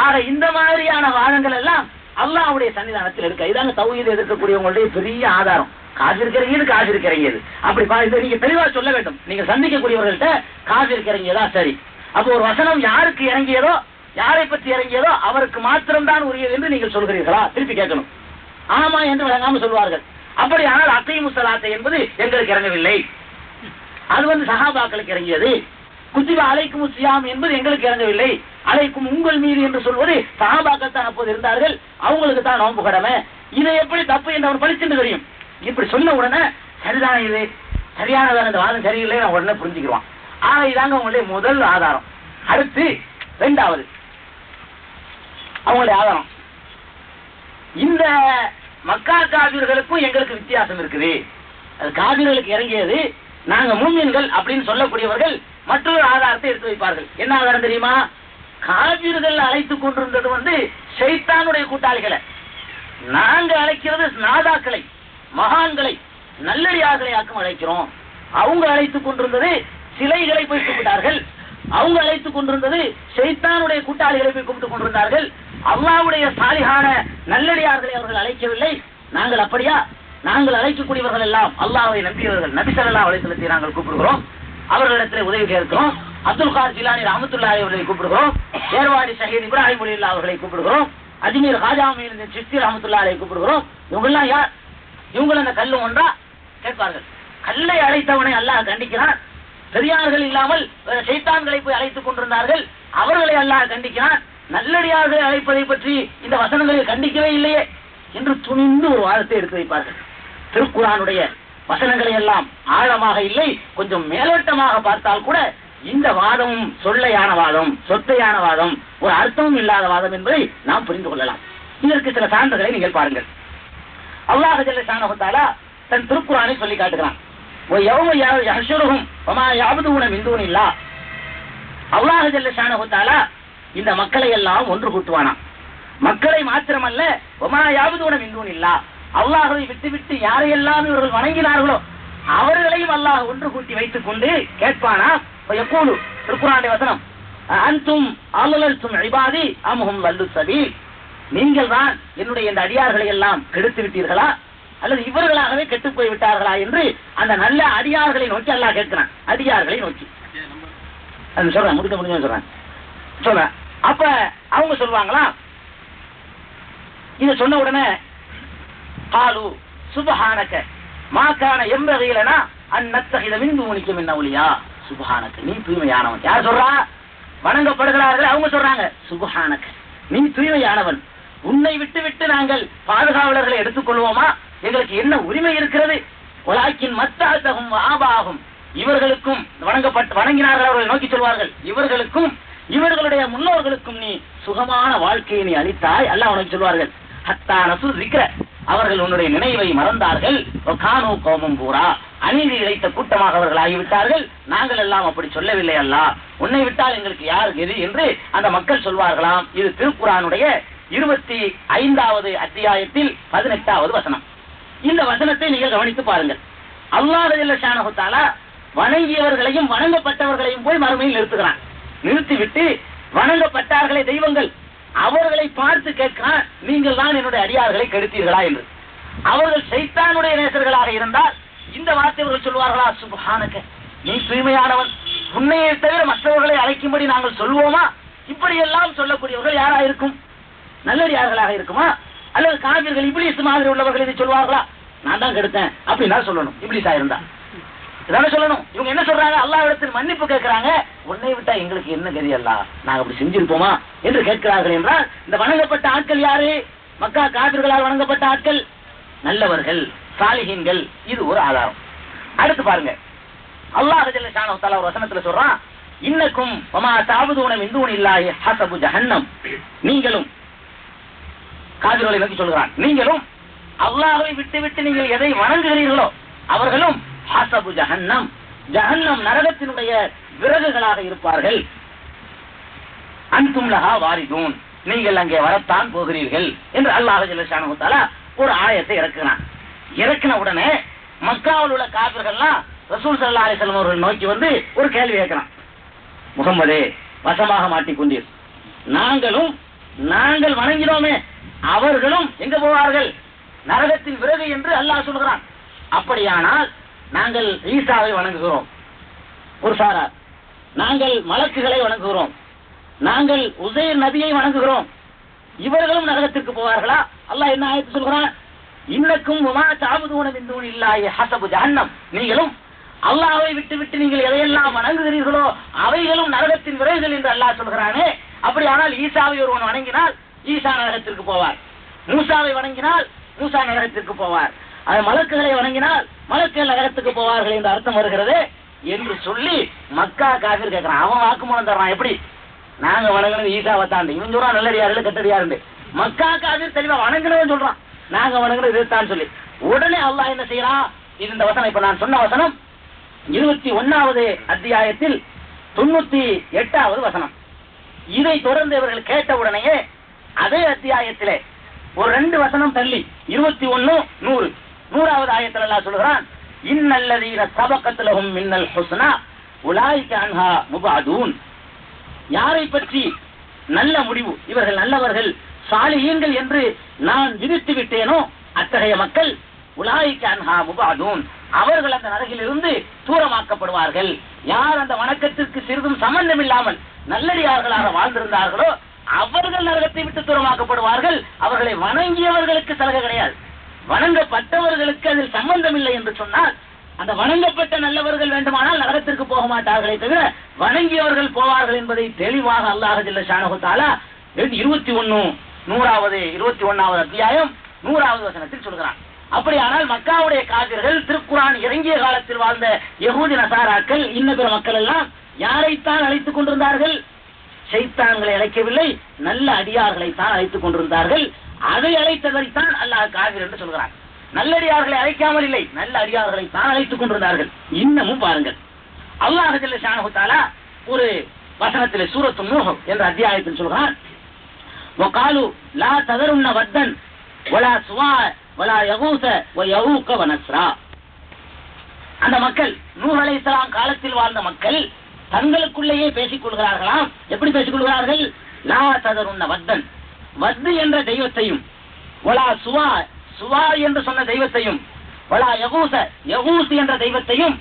ஆக இந்த மாதிரியான வாதங்கள் எல்லாம் அல்லாஹ்வுடைய சன்னிதானத்தில் இருக்க. இதாங்க தௌஹீதை எதிர்க்கக்கூடியவங்களுடைய பெரிய ஆதாரம். காஃபிர் கிறங்கியது அப்படி நீங்க தெளிவா சொல்ல வேண்டும். நீங்க சந்திக்கக்கூடியவர்கள்ட்ட காஃபிர் கிறங்கியதா சரி, அப்போ ஒரு வசனம் யாருக்கு இறங்கியதோ, யாரை பற்றி இறங்கியதோ அவருக்கு மாத்திரம்தான் உரியது என்று நீங்கள் சொல்கிறீர்களா? திருப்பி கேட்கணும். ஆமா என்று வழங்காம சொல்வார்கள். அப்படி ஆனால் அக்கைமு ஸலாத்தை என்பது எங்களுக்கு இறங்கவில்லை, அது சஹாபாக்களுக்கு இறங்கியது. குத்திப அலைக்கும் சியாம் என்பது எங்களுக்கு இறங்கவில்லை, அலைக்கும் உங்கள் மீது என்று சொல்வது சஹாபாக்கள் தான் அப்போது இருந்தார்கள், அவங்களுக்கு தான் நோன்பு கடமை. இதை எப்படி தப்பு என்று அவர் படிச்சுட்டு தெரியும். இப்படி சொன்ன உடனே சரிதான், இது சரியானதான், இந்த வாதம் சரியில்லை, நான் உடனே புரிஞ்சுக்குவான். ஆக இதாங்க அவங்களுடைய முதல் ஆதாரம். அடுத்து இரண்டாவது அவங்களுடைய ஆதாரம், இந்த மக்கா காபிர்களுக்கும் எங்களுக்கு வித்தியாசம் இருக்குது. அது காபிர்களுக்கு இறங்கியது, நாங்க மூமின்கள் அப்படின்னு சொல்லக்கூடியவர்கள் மற்றொரு ஆதாரத்தை எடுத்து வைப்பார்கள். என்ன ஆதாரம் தெரியுமா? காபிர்கள் அழைத்துக் கொண்டிருந்தது ஷைத்தானுடைய கூட்டாளிகளை, நாங்க அழைக்கிறது நாதாக்களை, மகான்களை, நல்லடியார்களை ஆக்கும் அழைக்கிறோம். அவங்க அழைத்துக் கொண்டிருந்தது சிலைகளை போய் கும்பிட்டார்கள், அவங்க அழைத்துக் கொண்டிருந்தது ஷைத்தானுடைய கூட்டாளிகளை போய் கும்பிட்டுக் கொண்டிருந்தார்கள். அல்லாஹ்வுடைய சாலிஹான நல்லடியார்களை அவர்கள் அழைக்கவில்லை. நாங்கள் அப்படியா? நாங்கள் அழைக்கக்கூடியவர்கள் எல்லாம் அல்லாஹ்வை நம்பியவர்கள், நபி ஸல்லல்லாஹு அலைஹி வஸல்லம் நாங்கள் கூப்பிடுகிறோம், அவர்களிடத்தில் உதவி கேட்கிறோம். அப்துல் காதர் ஜிலானி ரஹ்மத்துல்லாஹி அவர்களை கூப்பிடுகிறோம், ஏர்வாடி ஷஹீத் இப்ராஹிம் வலியுல்லாஹ் அவர்களை கூப்பிடுகிறோம், அஜ்மீர் ஹாஜா மீர் சிஸ்தி ரஹ்மத்துல்லாஹி அலைஹி கூப்பிடுகிறோம். இவங்கெல்லாம் யார்? இவங்களும் அந்த கல்லு ஒன்றா கேட்பார்கள். கல்லை அழைத்தவனை அல்லாஹ் கண்டிக்கிறான். பெரியார்கள் இல்லாமல் ஷைத்தான்களை போய் அழைத்துக் கொண்டிருந்தார்கள், அவர்களை அல்லாஹ் கண்டிக்கிறான். நல்லடியார்களை அழைப்பதை பற்றி இந்த வசனங்களை கண்டிக்கவே இல்லையே என்று துணிந்து ஒரு வாதத்தை எடுத்து வைப்பார்கள். திருக்குரானுடைய வசனங்களை எல்லாம் ஆழமாக இல்லை, கொஞ்சம் மேலோட்டமாக பார்த்தால் கூட இந்த வாதமும் சொல்லையான வாதம், சொத்தையான வாதம், ஒரு அர்த்தமும் இல்லாத வாதம் என்பதை நாம் புரிந்து கொள்ளலாம். இதற்கு சில சான்றுகளை நீங்கள் பாருங்கள். அல்லாஹ் ஜல்ல ஷானஹு தஆலா தன் திருக்குரானை சொல்லி காட்டுகிறான். அல்லாஹ் ஜல்ல ஷானஹு தஆலா இந்த மக்களை எல்லாம் ஒன்று கூட்டுவானாம். மக்களை மாத்திரமல்ல, ஒமா யாபுதூன மின் தூனில்லாஹ், அல்லாஹ்வை விட்டுவிட்டு யாரையெல்லாம் இவர்கள் வணங்கினார்களோ அவர்களையும் அல்லாஹ் ஒன்று கூட்டி வைத்துக் கொண்டு கேட்பானா. யகூலு, திருக்குர்ஆனுடைய வசனம், அன்தும் அலலல்தும் இபாதி அம்ஹும் வல்லு சபீல், நீங்கள் தான் என்னுடைய இந்த அடியார்களை எல்லாம் கெடுத்து விட்டீர்களா அல்லது இவர்களாகவே கெட்டு போய் விட்டார்களா என்று அந்த நல்ல அடியார்களை நோக்கி அல்லாஹ் கேட்கிறான். அடியார்களை நோக்கி சொல்றேன், முடிஞ்ச சொல்றேன். அப்ப அவங்க சொல்லுவாங்களா, இத சொன்ன உடனே காலு சுப்ஹானக மா கான யம்பகிலனா அன் நத்தஹித மின் தூனிக மின் அவுலியா. சுப்ஹானக, நீ தூய்மையானவன். யார் சொல்றா? வணங்கப்படுகிறார்கள் அவங்க சொல்றாங்க, சுப்ஹானக, நீ தூய்மையானவன், உன்னை விட்டு விட்டு நாங்கள் பாதுகாவலர்களை எடுத்துக்கொள்வோமா? எங்களுக்கு என்ன உரிமை இருக்கிறது? வலாக்கின் மத்தாத்தகும் ஆபாகும், இவர்களுக்கும் வணங்கினார்கள் அவர்களை நோக்கி சொல்வார்கள், இவர்களுக்கும் இவர்களுடைய முன்னோர்களுக்கும் நீ சுகமான வாழ்க்கையை நீ அளித்தாய் அல்லாஹ் உனக்கு சொல்வார்கள். ஹத்தா நசு ذிக்ர, அவர்கள் உன்னுடைய நினைவை மறந்தார்கள். கானு கௌமும் பூரா, அநீதி இழைத்த கூட்டமாக அவர்கள் ஆகிவிட்டார்கள். நாங்கள் எல்லாம் அப்படி சொல்லவில்லை அல்லாஹ், உன்னை விட்டால் எங்களுக்கு யார் எது என்று அந்த மக்கள் சொல்வார்களாம். இது திருக்குர்ஆனுடைய 25வது அத்தியாயத்தில் 18வது வசனம். இந்த வசனத்தை நீங்கள் கவனித்து பாருங்கள். அல்லாஹ் ஜல்ல ஷானஹு தஆலா வணங்கியவர்களையும் வணங்கப்பட்டவர்களையும் போய் மறுமையில் நிறுத்துகிறான். நிறுத்திவிட்டு வணங்கப்பட்டார்களே தெய்வங்கள், அவர்களை பார்த்து கேட்கிறான், நீங்கள் தான் என்னுடைய அடியார்களை கெடுத்தீர்களா என்று. அவர்கள் ஷைத்தானுடைய நேசர்களாக இருந்தால் இந்த வார்த்தைகள் சொல்வார்களா? சுப்ஹானக, நீ தூய்மையானவன், உன்னையை தவிர மற்றவர்களை அழைக்கும்படி நாங்கள் சொல்வோமா? இப்படியெல்லாம் சொல்லக்கூடியவர்கள் யாரா இருக்கும்? நல்லடியார்களாக இருக்குமா? அல்லது காபிர்கள் இப்லீஸ் மாதிரி உள்ளவர்கள் இதை சொல்வார்களா? நான் தான் கெடுத்தேன் அப்படின்னா சொல்லணும். இப்லீஸா இருந்தா இதான சொல்லணும். இவங்க என்ன சொல்றாங்க? அல்லாஹ்விடத்தில் மன்னிப்பு கேட்கிறாங்க. உன்னை விட்டா எங்களுக்கு என்ன கதி அல்லாஹ், நாங்க அப்படி செஞ்சிருப்போமா என்று கேட்கிறார்கள். என்றால் இந்த வணங்கப்பட்ட ஆட்கள் யாரு? மக்கா காபிர்களால் வணங்கப்பட்ட ஆட்கள் நல்லவர்கள், சாலிஹீன்கள். இது ஒரு ஆதாரம். அடுத்து பாருங்க, அல்லாஹ் ஜல்ல ஷானஹு தஆலா ஒரு வசனத்துல சொல்றான், இன்னக்கும் வமா தஅபுதுன மின் தூனில்லாஹி ஹஸபு ஜஹன்னம். நீங்களும், காபிர்களை நோக்கி சொல்கிறான், நீங்களும் அல்லாஹ்வை விட்டு நீங்கள் எதை வணங்குகிறீர்களோ அவர்களும் ஹஸபு ஜஹன்னம், ஜஹன்னம் நரகத்தினுடைய விறகுகளாக இருப்பார்கள். அன்தும் லஹா வாரிதூன், நீங்கள் அங்கே வரத்தான் போகிறீர்கள் என்று அல்லாஹ் ஜல்ல ஷானஹு தஆலா ஒரு ஆயத்தை இறக்குறான். இறக்கின உடனே மக்காவில் உள்ள காபிர்கள்லாம் ரசூல் ஸல்லல்லாஹு அலைஹி வஸல்லம் அவர்கள் நோக்கி வந்து ஒரு கேள்வி கேட்கிறான். முகம்மதே, வசமாக மாட்டிக்கொண்டீர், நாங்கள் வணங்கினோமே அவர்களும் எங்க போவார்கள்? நரகத்தின் விறகு என்று அல்லாஹ் சொல்கிறான். அப்படியானால் நாங்கள் ஈசாவை வணங்குகிறோம் ஒரு சாரார், நாங்கள் மலக்குகளை வணங்குகிறோம், நாங்கள் உசைர் நபியை வணங்குகிறோம், இவர்களும் நரகத்திற்கு போவார்களா? அல்லாஹ் என்ன ஆயத்து சொல்கிறான்? இன்னக்கும் வமா தஅபுதுன மின் தூனில்லாஹி ஹஸபு ஜஹன்னம். நீங்களும் அல்லாஹ்வை விட்டு நீங்கள் எதையெல்லாம் வணங்குகிறீர்களோ அவைகளும் நரகத்தின் விறகுகள் என்று அல்லாஹ் சொல்கிறானே. அப்படியானால் ஈசாவை ஒருவன் வணங்கினால் ஈசா நரகத்திற்கு போவார், மூசாவை வணங்கினால் மூசா நரகத்திற்கு போவார், மலக்குகளை வணங்கினால் மலக்குகள் நரகத்துக்கு போவார்கள் என்று அர்த்தம் வருகிறது என்று சொல்லி மக்கா காபிர் கேட்கிறான். அவன் வாக்குமூலம் தர்றான். எப்படி? நாங்க வணங்கினது ஈசாவை தாண்டி, இவன் சொல்றான் நல்லடியாரு கட்டடியாரு. மக்கா காபிர் தெளிவா வணங்கினவன் சொல்றான் நாங்க வணங்கினது இதுதான் சொல்லி. உடனே அல்லாஹ் என்ன செய்யறான்? இந்த வசனம், இப்ப நான் சொன்ன வசனம் 21வது அத்தியாயத்தில் 98வது வசனம். இதை தொடர்ந்து இவர்கள் கேட்ட உடனேயே அதே அத்தியாயத்திலே ஒரு 2 வசனம் தள்ளி 21:100வது ஆயத்தில் அல்லாஹ் சொல்கிறான், இன்னல்லதீன சபகத் லஹும் மின்னல் ஹுஸ்னா உலாயிக அன்ஹா முபஅதூன். யாரை பற்றி நல்ல முடிவு, இவர்கள் நல்லவர்கள் சாலிஹீன்கள் என்று நான் விதித்து விட்டேனோ அத்தகைய மக்கள் உலாயிக அன்ஹா முபஅதூன், அவர்கள் அந்த நரகிலிருந்து தூரமாக்கப்படுவார்கள். யார் அந்த வணக்கத்திற்கு சிறிதும் சம்பந்தம் இல்லாமல் நல்லடியார்களாக வாழ்ந்திருந்தார்களோ அவர்கள் நரகத்தை விட்டு தூரமாக்கப்படுவார்கள். அவர்களை வணங்கியவர்களுக்கு சலுகை கிடையாது, வணங்கப்பட்டவர்களுக்கு அதில் சம்பந்தம் இல்லை என்று சொன்னால் அந்த வணங்கப்பட்ட நல்லவர்கள் வேண்டுமானால் நரகத்திற்கு போக மாட்டார்களே தவிர வணங்கியவர்கள் போவார்கள் என்பதை தெளிவாக அல்லாஹ் ஜல்ல ஷானஹு தஆலா 21வது அத்தியாயம் 100வது வசனத்தில் சொல்கிறான். அப்படியானால் மக்காவுடைய காபிர்கள் திருக்குர்ஆன் இறங்கிய காலத்தில் வாழ்ந்த யஹூதி நசாராக்கள் இன்ன பிற மக்கள் எல்லாம் யாரைத்தான் அழைத்துக் கொண்டிருந்தார்கள்? ஷைத்தான்களை அழைக்கவில்லை, நல்ல அடியார்களைத்தான் அழைத்துக் கொண்டிருந்தார்கள். அதை அழைத்ததைத்தான் அல்லாஹ் காபிர் என்று சொல்கிறான். நல்லடியார்களை அழைக்காமல் இல்லை, நல்ல அடியார்களைத்தான் அழைத்துக் கொண்டிருந்தார்கள். இன்னமும் பாருங்கள், அல்லாஹ் ஜல்ல ஷானஹு தஆலா ஒரு வசனத்தில் சூரத்து நூஹ் என்ற அத்தியாயத்தில் சொல்கிறான், வகாலு லா ததருன்ன வத்தன் வலா சுவா வலா யகூஸ வ யஊக வ நஸ்ரா. அந்த மக்கள் நூஹ் அலைஹிஸ்ஸலாம் காலத்தில் வாழ்ந்த மக்கள் தங்களுக்குள்ளேயே பேசிக் கொள்கிறார்களாம். எப்படி பேசிக் கொள்கிறார்கள்? லா ததருன்ன வத்தன், வத்து என்ற தெய்வத்தையும், வலா சுவா, சுவா என்று சொன்ன தெய்வத்தையும், வலா யகூஸ, யகூஸ் என்ற தெய்வத்தையும்,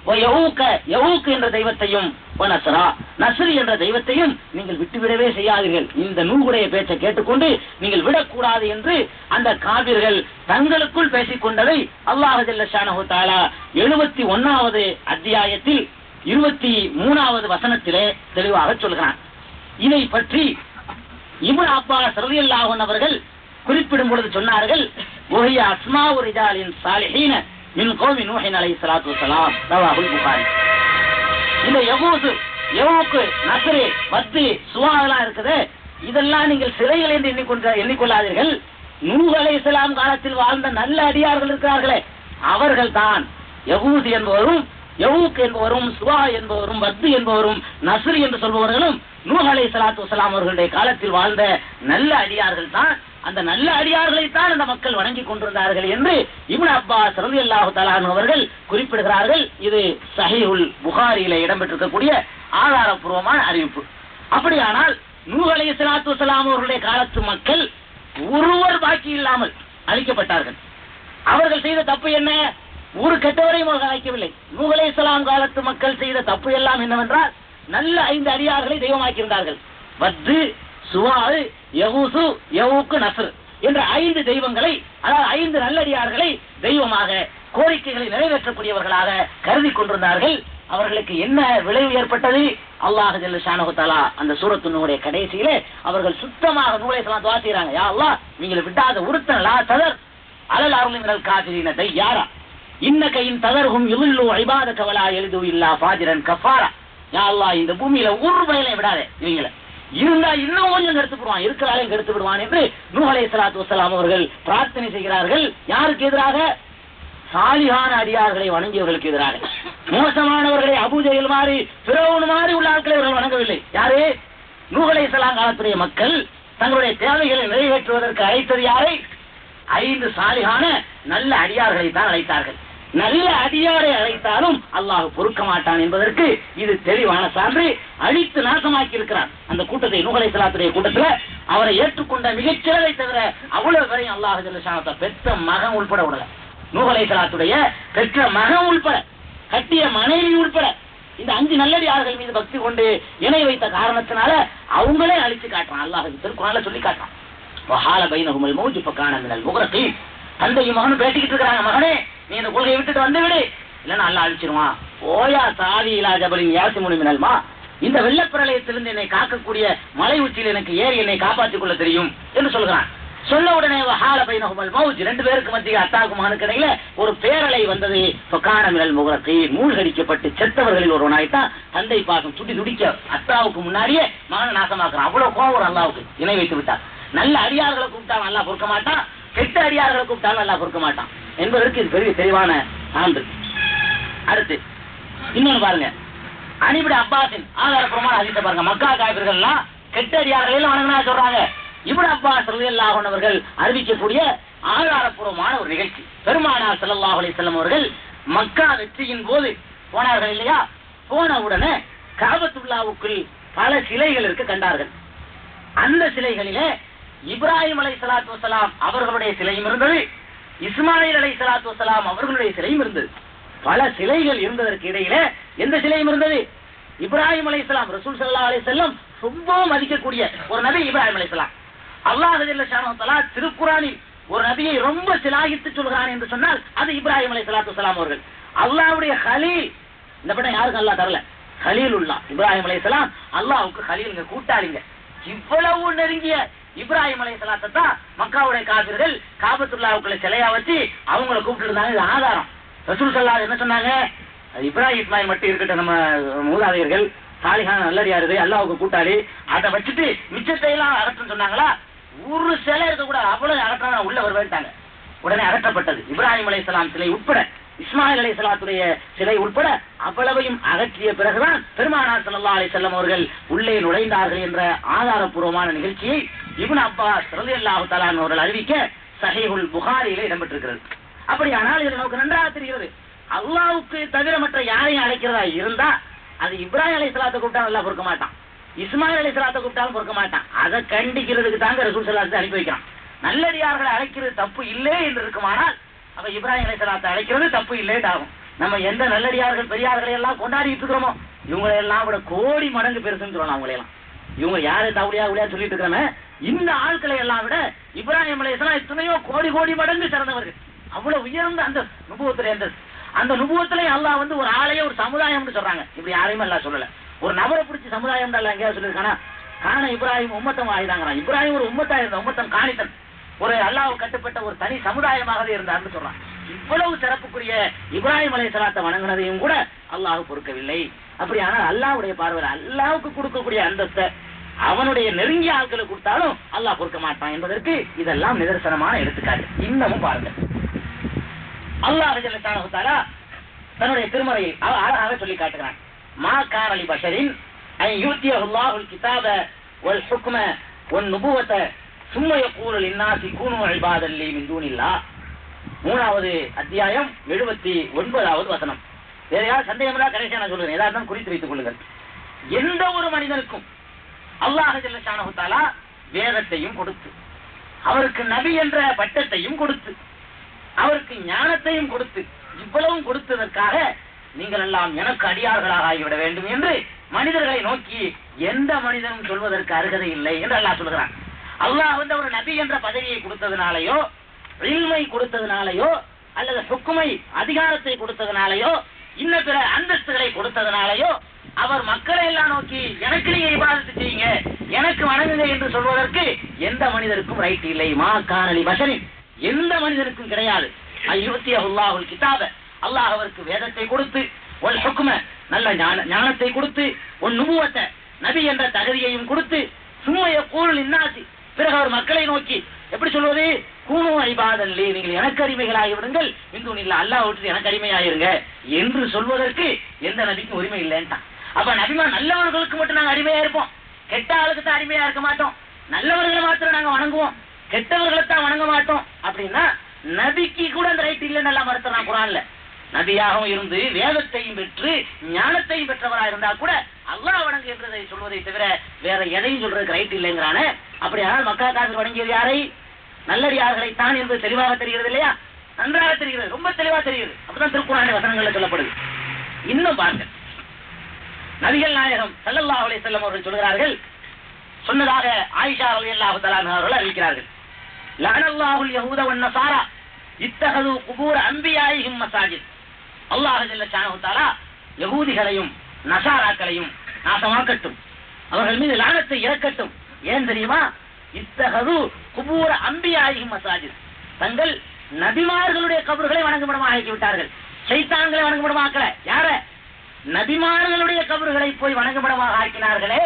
வ யஊக, யஊக் என்ற தெய்வத்தையும், வ நஸ்ரா, நஸ்ரி என்ற தெய்வத்தையும் நீங்கள் விட்டுவிடவே செய்யாதீர்கள். இந்த நூகுடைய பேச்சை கேட்டுக்கொண்டு நீங்கள் விடக்கூடாது என்று அந்த காபிர்கள் தங்களுக்குள் பேசிக் கொண்டதை அல்லாஹ் ஜல்ல ஷானஹு தஆலா 71வது அத்தியாயத்தில் 23வது வசனத்திலே தெளிவாக சொல்கிறான். இதை பற்றி இப்னு அப்பாஸ் ரலியல்லாஹு அன்ஹு அவர்கள் குறிப்பிடும் பொழுது சொன்னார்கள், வஹிய அஸ்மாஉ ரிஜாலின் சாலிஹீன மின் கௌமி நூஹ் அலைஹிஸ்ஸலாத்து வஸ்ஸலாம், ரவாஹுல் புகாரி. இந்த யகூஸ், யஊக், நஸ்ரி, வத்து, சுவா எல்லாம் இருக்குது, இதெல்லாம் நீங்கள் சிலைகள் என்று எண்ணிக்கொள்ளாதீர்கள். நூஹ் அலைஹிஸ்ஸலாம் காலத்தில் வாழ்ந்த நல்ல அடியார்கள் இருக்கிறார்களே அவர்கள் தான். யகூஸ் என்பவரும், யஊக் என்பவரும், சுவா என்பவரும், வத்து என்பவரும், நஸ்ரி என்று சொல்பவர்களும் நூஹ் அலைஹிஸ்ஸலாத்து வஸ்ஸலாம் அவர்களுடைய காலத்தில் வாழ்ந்த நல்ல அடியார்கள் தான். அந்த நல்ல அடியார்களைத்தான் அந்த மக்கள் வணங்கிக் கொண்டிருந்தார்கள் என்று இப்னு அப்பாஸ் ரலியல்லாஹு தஆலா அன்ஹு அவர்கள் குறிப்பிடுகிறார்கள். இது ஸஹீஹுல் புகாரியிலே இடம்பெற்றிருக்கக்கூடிய ஆதாரப்பூர்வமான அறிவிப்பு. அப்படியானால் நூஹ் அலைஹிஸ்ஸலாத்து வஸ்ஸலாம் அவர்களுடைய காலத்து மக்கள் ஒருவர் பாக்கி இல்லாமல் அழிக்கப்பட்டார்கள். அவர்கள் செய்த தப்பு என்ன? ஒரு கெட்டவரையும் அவர்கள் அழைக்கவில்லை. நூஹ் அலைஹிஸ்ஸலாம் காலத்து மக்கள் செய்த தப்பு எல்லாம் என்னவென்றால் நல்ல 5 அடியார்களை தெய்வமாக்கியிருந்தார்கள். வத்து, சுவா, யகூசு, யஊக், நஸ்ர் என்ற 5 தெய்வங்களை, அதாவது 5 நல்லடியார்களை தெய்வமாக, கோரிக்கைகளை நிறைவேற்றக்கூடியவர்களாக கருதி கொண்டிருந்தார்கள். அவர்களுக்கு என்ன விளைவு ஏற்பட்டது? அல்லாஹ் ஜல்ல ஷானஹு தஆலா அந்த சூரத்து நூருடைய கடைசியிலே அவர்கள் சுத்தமாக நூலை எல்லாம் துஆ செய்றாங்க. யா அல்லாஹ், நீங்க விட்டாத உருத்தன் லா ததர் அலல் அர்லி மினல் காஃபிரீன தையாரா இன்னக இன் ததர்ஹும் யுல்லு இபாதக வலா யலிது இல்லா ஃபாஜிரன் கஃபாரா. யா அல்லாஹ், இந்த பூமியில ஒரு பயலை விடாதே, இவங்கள இருந்தா இன்னும் கொஞ்சம் கெடுத்து விடுவான், இருக்கிறாலே கெடுத்து விடுவான் என்று நூஹ் அலைஹிஸ்ஸலாத்து வஸ்ஸலாம் அவர்கள் பிரார்த்தனை செய்கிறார்கள். யாருக்கு எதிராக? சாலிஹான அடியார்களை வணங்கியவர்களுக்கு எதிராக. மோசமானவர்களை அபூஜஹல் மாதிரி ஃபிரௌன் மாதிரி உள்ள ஆட்களை அவர்கள் வணங்கவில்லை. யாரு? நூஹ் அலைஹிஸ்ஸலாம் காலத்துடைய மக்கள் தங்களுடைய தேவைகளை நிறைவேற்றுவதற்கு அழைத்தது யாரை? 5 சாலிஹான நல்ல அடியார்களை தான் அழைத்தார்கள். நல்ல அடியாரை அழைத்தாலும் அல்லாஹ் பொறுக்க மாட்டான் என்பதற்கு இது தெளிவான சான்று. அழித்து நாசமாக்கி இருக்கிறான் அந்த கூட்டத்தை. நூஹ் அலைஹிஸ்ஸலாத்துடைய கூட்டத்துல அவரை ஏற்றுக்கொண்ட மிகச்சிறதை தவிர அவ்வளவு வரையும் அல்லாஹ் ஜல்ல ஷானஹு பெற்ற மகன் உள்பட விடல. நூஹ் அலைஹிஸ்ஸலாத்துடைய பெற்ற மகன் உள்பட, கட்டிய மனைவி உள்பட இந்த 5 நல்லடியார்கள் மீது பக்தி கொண்டு இணை வைத்த காரணத்தினால அவங்களே அழிச்சு காட்டுறான். அல்லாஹ் திருக்குறான்ல சொல்லி காட்டுறான். வஹால பைனஹுமல் மௌஜு ஃபகான மினல் முக்ரகீன். தந்தையும் மகனும் பேசிக்கிட்டு இருக்காங்க, மகனே நீ இந்த கொள்கையை விட்டுட்டு வந்து விடு, இல்லன்னா அல்லாஹ் அழிச்சிருவான். ஓயா சாவி இலா ஜபலின் யாசிமுனி மினல் மா. இந்த வெள்ளப்பிரளயத்திலிருந்து என்னை காக்கக்கூடிய மலை உச்சியில் எனக்கு ஏறி என்னை காப்பாற்றிக் கொள்ள தெரியும் என்று சொல்கிறான். சொன்ன உடனே வஹால பைனஹுமல் மௌஜ், 2 பேருக்கு மத்தியில் அத்தாவுக்கு மகனுக்கு இடையில ஒரு பேரலை வந்தது. ஃபகான மினல் முக்ரகீன், மூழ்கடிக்கப்பட்டு செத்தவர்களில் ஒருவனாய்த்தான். தந்தை பாசம் துடி துடிக்க அத்தாவுக்கு முன்னாடியே மகனை நாசமாக்குறான். அவ்வளவு கோவம் அல்லாவுக்கு இணை வைத்து விட்டார். நல்ல அடியார்களை கூப்பிட்டாலும் அல்லாஹ் பொறுக்க மாட்டான், கெட்ட அடியார்களை கூப்பிட்டாலும் அல்லாஹ் பொறுக்க மாட்டான் என்பதற்கு இது பெரிய தெளிவான சான்று. அடுத்து இன்னொன்னு பாருங்க, அனிபின் அப்பாஸின் ஆதாரப்பூர்வமான ஹதீஸை பாருங்க. மக்கா காபிர்கள் எல்லாம் கெட்ட அடியார்களையும் வணங்கினா சொல்றாங்க. இப்னு அப்பாஸ் ரலியல்லாஹு அன்ஹு அவர்கள் அறிவிக்கக்கூடிய ஆதாரப்பூர்வமான ஒரு நிகழ்ச்சி. பெருமானார் ஸல்லல்லாஹு அலைஹி வஸல்லம் அவர்கள் மக்கா வெற்றியின் போது போனார்கள் இல்லையா? போன உடனே கஅபத்துல்லாஹ்வுக்குள் பல சிலைகள் இருக்க கண்டார்கள். அந்த சிலைகளிலே இப்ராஹிம் அலைஹிஸ்ஸலாத்து வஸ்ஸலாம் அவர்களுடைய சிலையும் இருந்தது, இஸ்மாயில் அலைஹிஸ்ஸலாத்து வஸ்ஸலாம் அவர்களுடைய சிலையும் இருந்தது. பல சிலைகள் இருந்ததற்கு இடையில எந்த சிலையும் இருந்தது? இப்ராஹிம் அலைஹிஸ்ஸலாம், ரசூல் ஸல்லல்லாஹு அலைஹி வஸல்லம் ரொம்ப மதிக்கக்கூடிய ஒரு நபி இப்ராஹிம் அலைஹிஸ்ஸலாம். அல்லாஹ் ஜல்ல ஷானஹு தஆலா திருக்குர்ஆனில் ஒரு நபியை ரொம்ப சிலாகித்து சொல்கிறான் என்று சொன்னால் அது இப்ராஹிம் அலைஹிஸ்ஸலாத்து வஸ்ஸலாம் அவர்கள். அல்லாஹ்வுடைய கலீல், இந்த படம் யாருக்கு அல்லாஹ் தரல, கலீலுல்லாஹ் இப்ராஹிம் அலைஹிஸ்ஸலாம் அல்லாஹ்வுக்கு கலீலுங்க, கூட்டாளிங்க. இவ்வளவு நெருங்கிய இப்ராஹிம் அலைஹிஸ்ஸலாத்தை தான் மக்காவுடைய காபிர்கள் காபத்துல்லாஹ்வுக்குள்ள சிலையா வச்சு அவங்கள கூப்பிட்டு இருந்தாங்க. இது ஆதாரம். ரசூல் ஸல்லல்லாஹு என்ன சொன்னாங்க? இப்ராஹிம் இஸ்மாயில் மட்டும் இருக்கட்டும், நம்ம மூதாதையர்கள் சாலிஹான நல்லடியாரு அல்லாஹ்வுக்கு கூட்டாளி, அதை வச்சுட்டு மிச்சத்தை எல்லாம் அகற்றுன்னு சொன்னாங்களா? ஒரு சிலை இருக்க கூட அவ்வளவு அகற்றான உள்ள வருவேன்ட்டாங்க. உடனே அகற்றப்பட்டது. இப்ராஹிம் அலைஹிஸ்ஸலாம் சிலை உட்பட, இஸ்மாயில் அலைஹிஸ்ஸலாத்துடைய சிலை உட்பட அவ்வளவையும் அகற்றிய பிறகுதான் பெருமானார் ஸல்லல்லாஹு அலைஹி வஸல்லம் அவர்கள் உள்ளே நுழைந்தார்கள் என்ற ஆதாரப்பூர்வமான நிகழ்ச்சியை இப்னு அப்பாஸ் ரலியல்லாஹு தஆலா அவர்கள் அறிவிக்க ஸஹீஹுல் புகாரியிலே இடம்பெற்றிருக்கிறது. அப்படியானால் இது நமக்கு நன்றாக தெரிகிறது, அல்லாஹ்வுக்கு தவிர மற்ற யாரையும் அழைக்கிறதா இருந்தா அது இப்ராஹிம் அலைஹிஸ்ஸலாத்தை கூப்பிட்டாலும் அல்லாஹ் பொறுக்க மாட்டான், இஸ்மாயில் அலைஹிஸ்ஸலாத்தை கூப்பிட்டாலும் பொறுக்க மாட்டான். அதை கண்டிக்கிறதுக்கு தாங்க ரசூல் ஸல்லல்லாஹு அலைஹி வஸல்லம் அனுப்பி வைக்கிறான். நல்லடியார்களை அழைக்கிறது தப்பு இல்லை என்று இருக்குமானால் அப்ப இப்ராஹிம் அலைஹிஸ்ஸலாத்தை அழைக்கிறது தப்பு இல்லைன்னு ஆகும். நம்ம எந்த நல்லடியார்கள் பெரியார்களை எல்லாம் கொண்டாடிட்டு இருக்கிறோமோ இவங்களை எல்லாம் விட கோடி மடங்கு பெருசுன்னு சொல்லலாம். அவங்களையெல்லாம் இவங்க யாரு தவுளியா உளியா சொல்லிட்டு இருக்கிறோமே, இந்த ஆட்களை எல்லாம் விட இப்ராஹிம் அலைஹிஸ்ஸலாம் எத்தனையோ கோடி கோடி மடங்கு சிறந்தவர்கள். அவ்வளவு உயர்ந்த அந்த நுபுவத்துல அந்த நுபுவத்திலே அல்லாஹ் வந்து ஒரு ஆளையே ஒரு சமுதாயம்னு சொல்றாங்க. இப்படி யாரையுமே அல்லாஹ் சொல்லல. ஒரு நபரை பிடிச்சி சமுதாயம் அல்ல எங்கேயாவது சொல்லியிருக்கானா? காண இப்ராஹிம் உம்மத்தம் ஆயுதாங்கிறான். இப்ராஹிம் ஒரு உம்மத்தா இருந்த உம்மத்தம் காணித்தன், ஒரு அல்லாஹ் கட்டுப்பட்ட ஒரு தனி சமுதாயமாகவே இருந்தார்னு சொல்றான். இவ்வளவு சிறப்புக்குரிய இப்ராஹிம் அலைஹிஸ்ஸலாத்தை வணங்கினதையும் கூட அல்லாஹ் பொறுக்கவில்லை. அப்படியானால் அல்லாஹ்வுடைய பார்வையில் அல்லாஹ்வுக்கு கொடுக்கக்கூடிய அந்தஸ்தை அவனுடைய நெருங்கிய ஆட்களை கொடுத்தாலும் அல்லாஹ் பொறுக்க மாட்டான் என்பதற்கு இதெல்லாம் நிதர்சனமான எடுத்துக்காட்டு. இன்னமும் பாருங்க, அல்லாஹ் ஜல்ல ஷானஹு தஆலா தன்னுடைய திருமறையில் அழகாக சொல்லி காட்டுகிறான். மா கான லி பஷரின் அன் யூத்தியஹு அல்லாஹுல் கிதாப வல் ஹுக்ம வன் நுபுவத சும்ம யகூலு லின்னாஸி கூனு இபாதன் லி மின் தூனில்லாஹ். 3வது அத்தியாயம் 79வது வசனம். வேற யாரும் சந்தேகம் இல்ல, கடைசியா நான் சொல்றேன், ஏதாவது குறித்து வைத்துக் கொள்ளுங்கள். எந்த ஒரு மனிதனுக்கும் அல்லாஹ் ஜல்ல ஷானஹு தஆலா வேதத்தையும் கொடுத்து, அவருக்கு நபி என்ற பட்டத்தையும் கொடுத்து, அவருக்கு ஞானத்தையும் கொடுத்து, இவ்வளவும் கொடுத்ததற்காக நீங்கள் எல்லாம் எனக்கு அடியார்களாக ஆகிவிட வேண்டும் என்று மனிதர்களை நோக்கி எந்த மனிதனும் சொல்வதற்கு அருகதை இல்லை என்று அல்லாஹ் சொல்கிறான். அல்லாஹ் வந்து ஒரு நபி என்ற பதவியை கொடுத்ததுனாலயோ, இல்மை கொடுத்ததுனாலயோ, அல்லது ஹுக்குமை அதிகாரத்தை கொடுத்ததுனாலயோ இன்ன பிற அந்தஸ்துகளை கொடுத்ததனாலேயோ அவர் மக்களை எல்லாம் நோக்கி எனக்கு நீங்க இபாதத்து செய்யுங்க, எனக்கு வணங்குங்க என்று சொல்வதற்கு எந்த மனிதருக்கும் ரைட் இல்லை. மா காணலி பஷரின், எந்த மனிதனுக்கும் கிடையாது. அல்லாஹுல் கிதாப, அல்லாஹ் அவருக்கு வேதத்தை கொடுத்து, ஒல் ஹுக்ம நல்ல ஞானத்தை கொடுத்து, ஒன் நுபுவத்த நபி என்ற தகுதியையும் கொடுத்து, சும்மைய கூழ் இன்னாசி பிறகு அவர் மக்களை நோக்கி எப்படி சொல்வது, கூணு ஐபாதல்லி, நீங்கள் எனக்கு அடிமைகளாகி விடுங்கள், இந்து இல்ல அல்லாஹ் விட்டு எனக்கு அடிமையாயிருங்க என்று சொல்வதற்கு எந்த நபிக்கும் உரிமை இல்லைன்ட்டான். அப்ப நபிமா நல்லவர்களுக்கு மட்டும் நாங்க அடிமையா இருப்போம், கெட்ட ஆளுக்கு தான் அடிமையா இருக்க மாட்டோம், நல்லவர்களை மாத்திரம் நாங்க வணங்குவோம், கெட்டவர்களை தான் வணங்க மாட்டோம் அப்படின்னா நபிக்கு கூட அந்த ரைட் இல்லைன்னு எல்லாம் மறுத்தான் குர்ஆன்ல. நபியாகவும் இருந்து வேதத்தையும் பெற்று ஞானத்தையும் பெற்றவராக இருந்தா கூட அல்லாஹ் வணங்கு என்றதை சொல்வதை தவிர வேற எதையும் சொல்றதுக்கு ரைட் இல்லைங்கிறானே. அப்படியானால் மக்கா காஃபிர் வணங்கியது யாரை? நல்லடியார்களைத்தான் என்பது தெளிவாக தெரிகிறது இல்லையா? நன்றாக தெரிகிறது, ரொம்ப தெளிவாக தெரிகிறது. அப்படிதான் திருக்குர்ஆன் வசனங்கள்ல சொல்லப்படுது. இன்னும் பாருங்க, நபிகள் நாயகம் ஸல்லல்லாஹு அலைஹி வஸல்லம் அவர்கள் சொல்கிறார்கள், சொன்னதாக ஆயிஷா ரலியல்லாஹு தஆலா அவர்கள் அறிவிக்கிறார்கள், லஅனல்லாஹுல் யஹூத வன் நஸாரா இத்தஹது குபூர் அன்பியாயிஹிம் மசாஜித். அல்லாஹ் ஜல்ல ஷானஹு தஆலா யஹூதிகளையும் நஸாராக்களையும் நாசமாக்கட்டும், அவர்கள் மீது லானத்தை இறக்கட்டும். ஏன் தெரியுமா? இத்தஹது குபூர் அன்பியாயிஹிம் மசாஜித், தங்கள் நபிமார்களுடைய கபர்களை வணங்குமிடமாக ஆக்கி விட்டார்கள். ஷைத்தான்களை வணங்குமிடமாக்கல, யார? நபிமார்களுடைய கபர்களை போய் வணங்குமிடமாக ஆக்கினார்களே,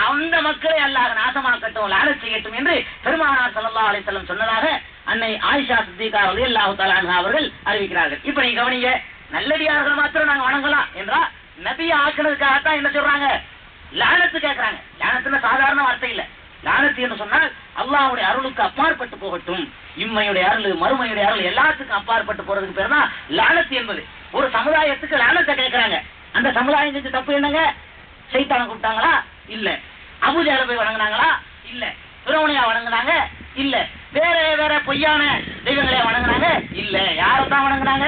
அந்த மக்களை அல்லாஹ் நாசமாக்கட்டும், லானத் செய்யட்டும் என்று பெருமானார் ஸல்லல்லாஹு அலைஹி வஸல்லம் சொன்னதாக அன்னை ஆயிஷா சித்திகா ரலியல்லாஹு தஆலா அன்ஹா அவர்கள் அறிவிக்கிறார்கள். இப்ப நீங்க கவனிங்க, நல்லடியார்கள் மாத்திரம் நாங்க வணங்கலாம் என்றா நபியை ஆக்குனதுக்காகத்தான் என்ன சொல்றாங்க? லானத்து கேட்கறாங்க. லானத்துன்னு சாதாரண வார்த்தை இல்ல. லானத்து என்று சொன்னால் அல்லாஹ்வுடைய அருளுக்கு அப்பாற்பட்டு போகட்டும், இம்மையுடைய அருள் மறுமையுடைய அருள் எல்லாத்துக்கும் அப்பாற்பட்டு போறதுக்கு பேர் தான் லானத்து என்பது. ஒரு சமுதாயத்துக்கு லானத்தை கேட்கறாங்க. அந்த சமுதாயம் செஞ்ச தப்பு என்னங்க? சைத்தானை கூப்பிட்டாங்களா? இல்ல. அபூஜஹலை போய் வணங்கினாங்களா? இல்ல. ஃபிரௌனையா வணங்கினாங்க? இல்ல. வேற வேற பொய்யான தெய்வங்களை வணங்கினாங்க? இல்ல. யாரைத்தான் வணங்கினாங்க?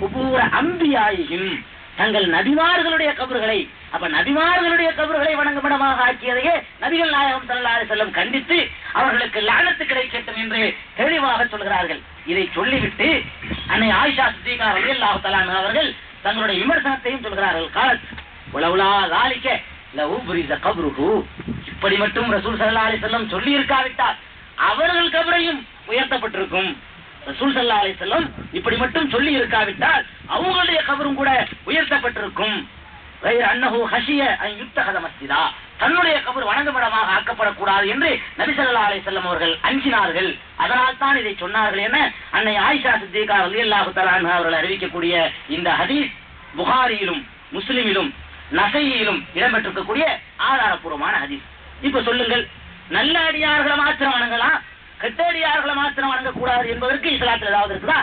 குபூர அம்பியாயிஹிம், தங்கள் நபிமார்களுடைய கபர்களை. அப்ப நபிமார்களுடைய கபர்களை வணங்குமிடமாக ஆக்கியதையே நபிகள் நாயகம் ஸல்லல்லாஹு அலைஹி வஸல்லம் கண்டித்து அவர்களுக்கு லானத்து கிடைக்கட்டும் என்று தெளிவாக சொல்கிறார்கள். இதை சொல்லிவிட்டு அன்னை ஆயிஷா சித்திகா ரலியல்லாஹு தஆலா அன்ஹா அவர்கள் தங்களுடைய விமர்சனத்தையும் சொல்கிறார்கள். காலத் வலவுலா ذلك லஉப்ரிஸ கப்ருஹு, இப்படி மட்டும் ரசூல் ஸல்லல்லாஹு அலைஹி வஸல்லம் சொல்லி இருக்காவிட்டால் அவர்கள் கபரையும் உயர்த்தப்பட்டிருக்கும். ரசூல் ஸல்லல்லாஹு அலைஹி வஸல்லம் இப்படி மட்டும் சொல்லி இருக்காவிட்டால் அவங்களுடைய கபரும் கூட உயர்த்தப்பட்டிருக்கும். غير انه خشيه ان يتخذ مسجدا, தன்னுடைய கபர் வணங்குமிடமாக ஆக்கப்படக்கூடாது என்று நபி ஸல்லல்லாஹு அலைஹி வஸல்லம் அவர்கள் அஞ்சினார்கள். அதனால் தான் இதை சொன்னார்கள் என அன்னை ஆயிஷா சித்திகா ரலியல்லாஹு தஆலா அன்ஹா அவர்கள் அறிவிக்கக்கூடிய இந்த ஹதீஸ் புகாரியிலும் முஸ்லிமிலும் நசையிலும் இடம்பெற்றிருக்கக்கூடிய ஆதாரப்பூர்வமான ஹதீஸ். இப்ப சொல்லுங்கள், நல்ல அடியார்களை மாத்திரம் வணங்கலாம், கெட்ட அடியார்களை மாத்திரம் வணங்கக்கூடாது என்பதற்கு இஸ்லாத்தில் ஏதாவது இருக்குதா?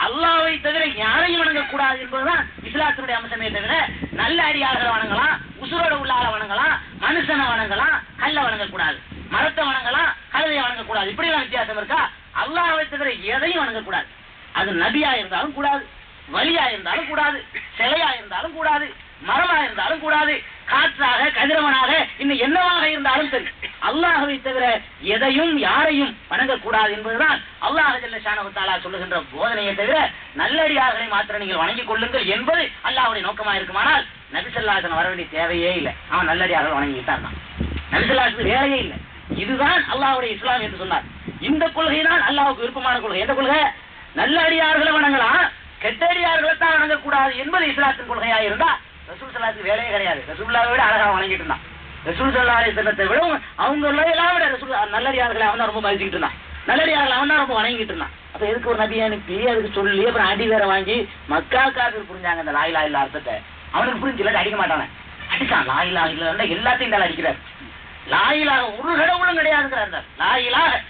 அல்லாஹ்வை தவிர யாரையும் வணங்கக்கூடாது என்பதுதான் இஸ்லாத்தினுடைய அம்சமே தவிர நல்ல அடியார்களை வணங்கலாம், உசுரோட உள்ளார வணங்கலாம், மனுஷனை வணங்கலாம், கல்ல வணங்கக்கூடாது, மரத்தை வணங்கலாம், கழுதையை வணங்கக்கூடாது, இப்படி எல்லாம் வித்தியாசம் இருக்கா? அல்லாஹ்வை தவிர எதையும் வணங்கக்கூடாது. அது நபியா இருந்தாலும் கூடாது, வலியா இருந்தாலும் கூடாது, சிலையா இருந்தாலும் கூடாது, மரமா இருந்தாலும் கூடாது, காற்றாக கதிரவனாக இன்னும் என்னவாக இருந்தாலும் சரி, அல்லாஹ்வை தவிர எதையும் யாரையும் வணங்கக்கூடாது என்பதுதான் அல்லாஹ் ஜல்ல ஷானஹு தஆலா சொல்லுகின்ற போதனையை தவிர நல்லடியார்களை மாத்திரம் நீங்கள் வணங்கிக் கொள்ளுங்கள் என்பது அல்லாஹ்வுடைய நோக்கமா இருக்குமானால் நபி ஸல்லல்லாஹு அலைஹி வஸல்லம் வர வேண்டிய தேவையே இல்லை. அவன் நல்லடியார்கள் வணங்கிட்டான். நபி ஸல்லல்லாஹு அலைஹி வஸல்லம் வேலையே இல்லை. இதுதான் அல்லாஹ்வுடைய இஸ்லாம் என்று சொன்னார். இந்த கொள்கை தான் அல்லாஹ்வுக்கு விருப்பமான கொள்கை. எந்த கொள்கை? நல்லடியார்களை வணங்கலாம், கெட்டடியார்களை தான் வணங்கக்கூடாது என்பது இஸ்லாத்தின் கொள்கையா இருந்தா ரசூல் ஸல்லல்லாஹு அலைஹி வேலையே கிடையாது. ரசூலுல்லாஹை விட அழகா வணங்கிட்டு இருந்தான். ரசூல் ஸல்லல்லாஹு அலைஹி வஸல்லத்தை விட அவங்க எல்லாம் விட ரசூல் நல்லடியார்களை அவன் தான் ரொம்ப மதிச்சுக்கிட்டு இருந்தான், நல்லடியார்களை அவன் தான் ரொம்ப வணங்கிட்டு இருந்தான். அப்ப எதுக்கு ஒரு நபி அனுப்பி அதுக்கு சொல்லி அப்புறம் அடி வேற வாங்கி மக்கா காஃபிர் புரிஞ்சாங்க அந்த லா இலாஹா இல்ல அர்த்தத்தை. அவனுக்கு புரிஞ்சு அடிக்க மாட்டானே, அடிச்சான். லா இலாஹா இல்ல எல்லாத்தையும் தான் அடிக்கிறார். லா இலாஹா ஒரு கடவுளும் கிடையாதுங்கிறார். லா இலாஹா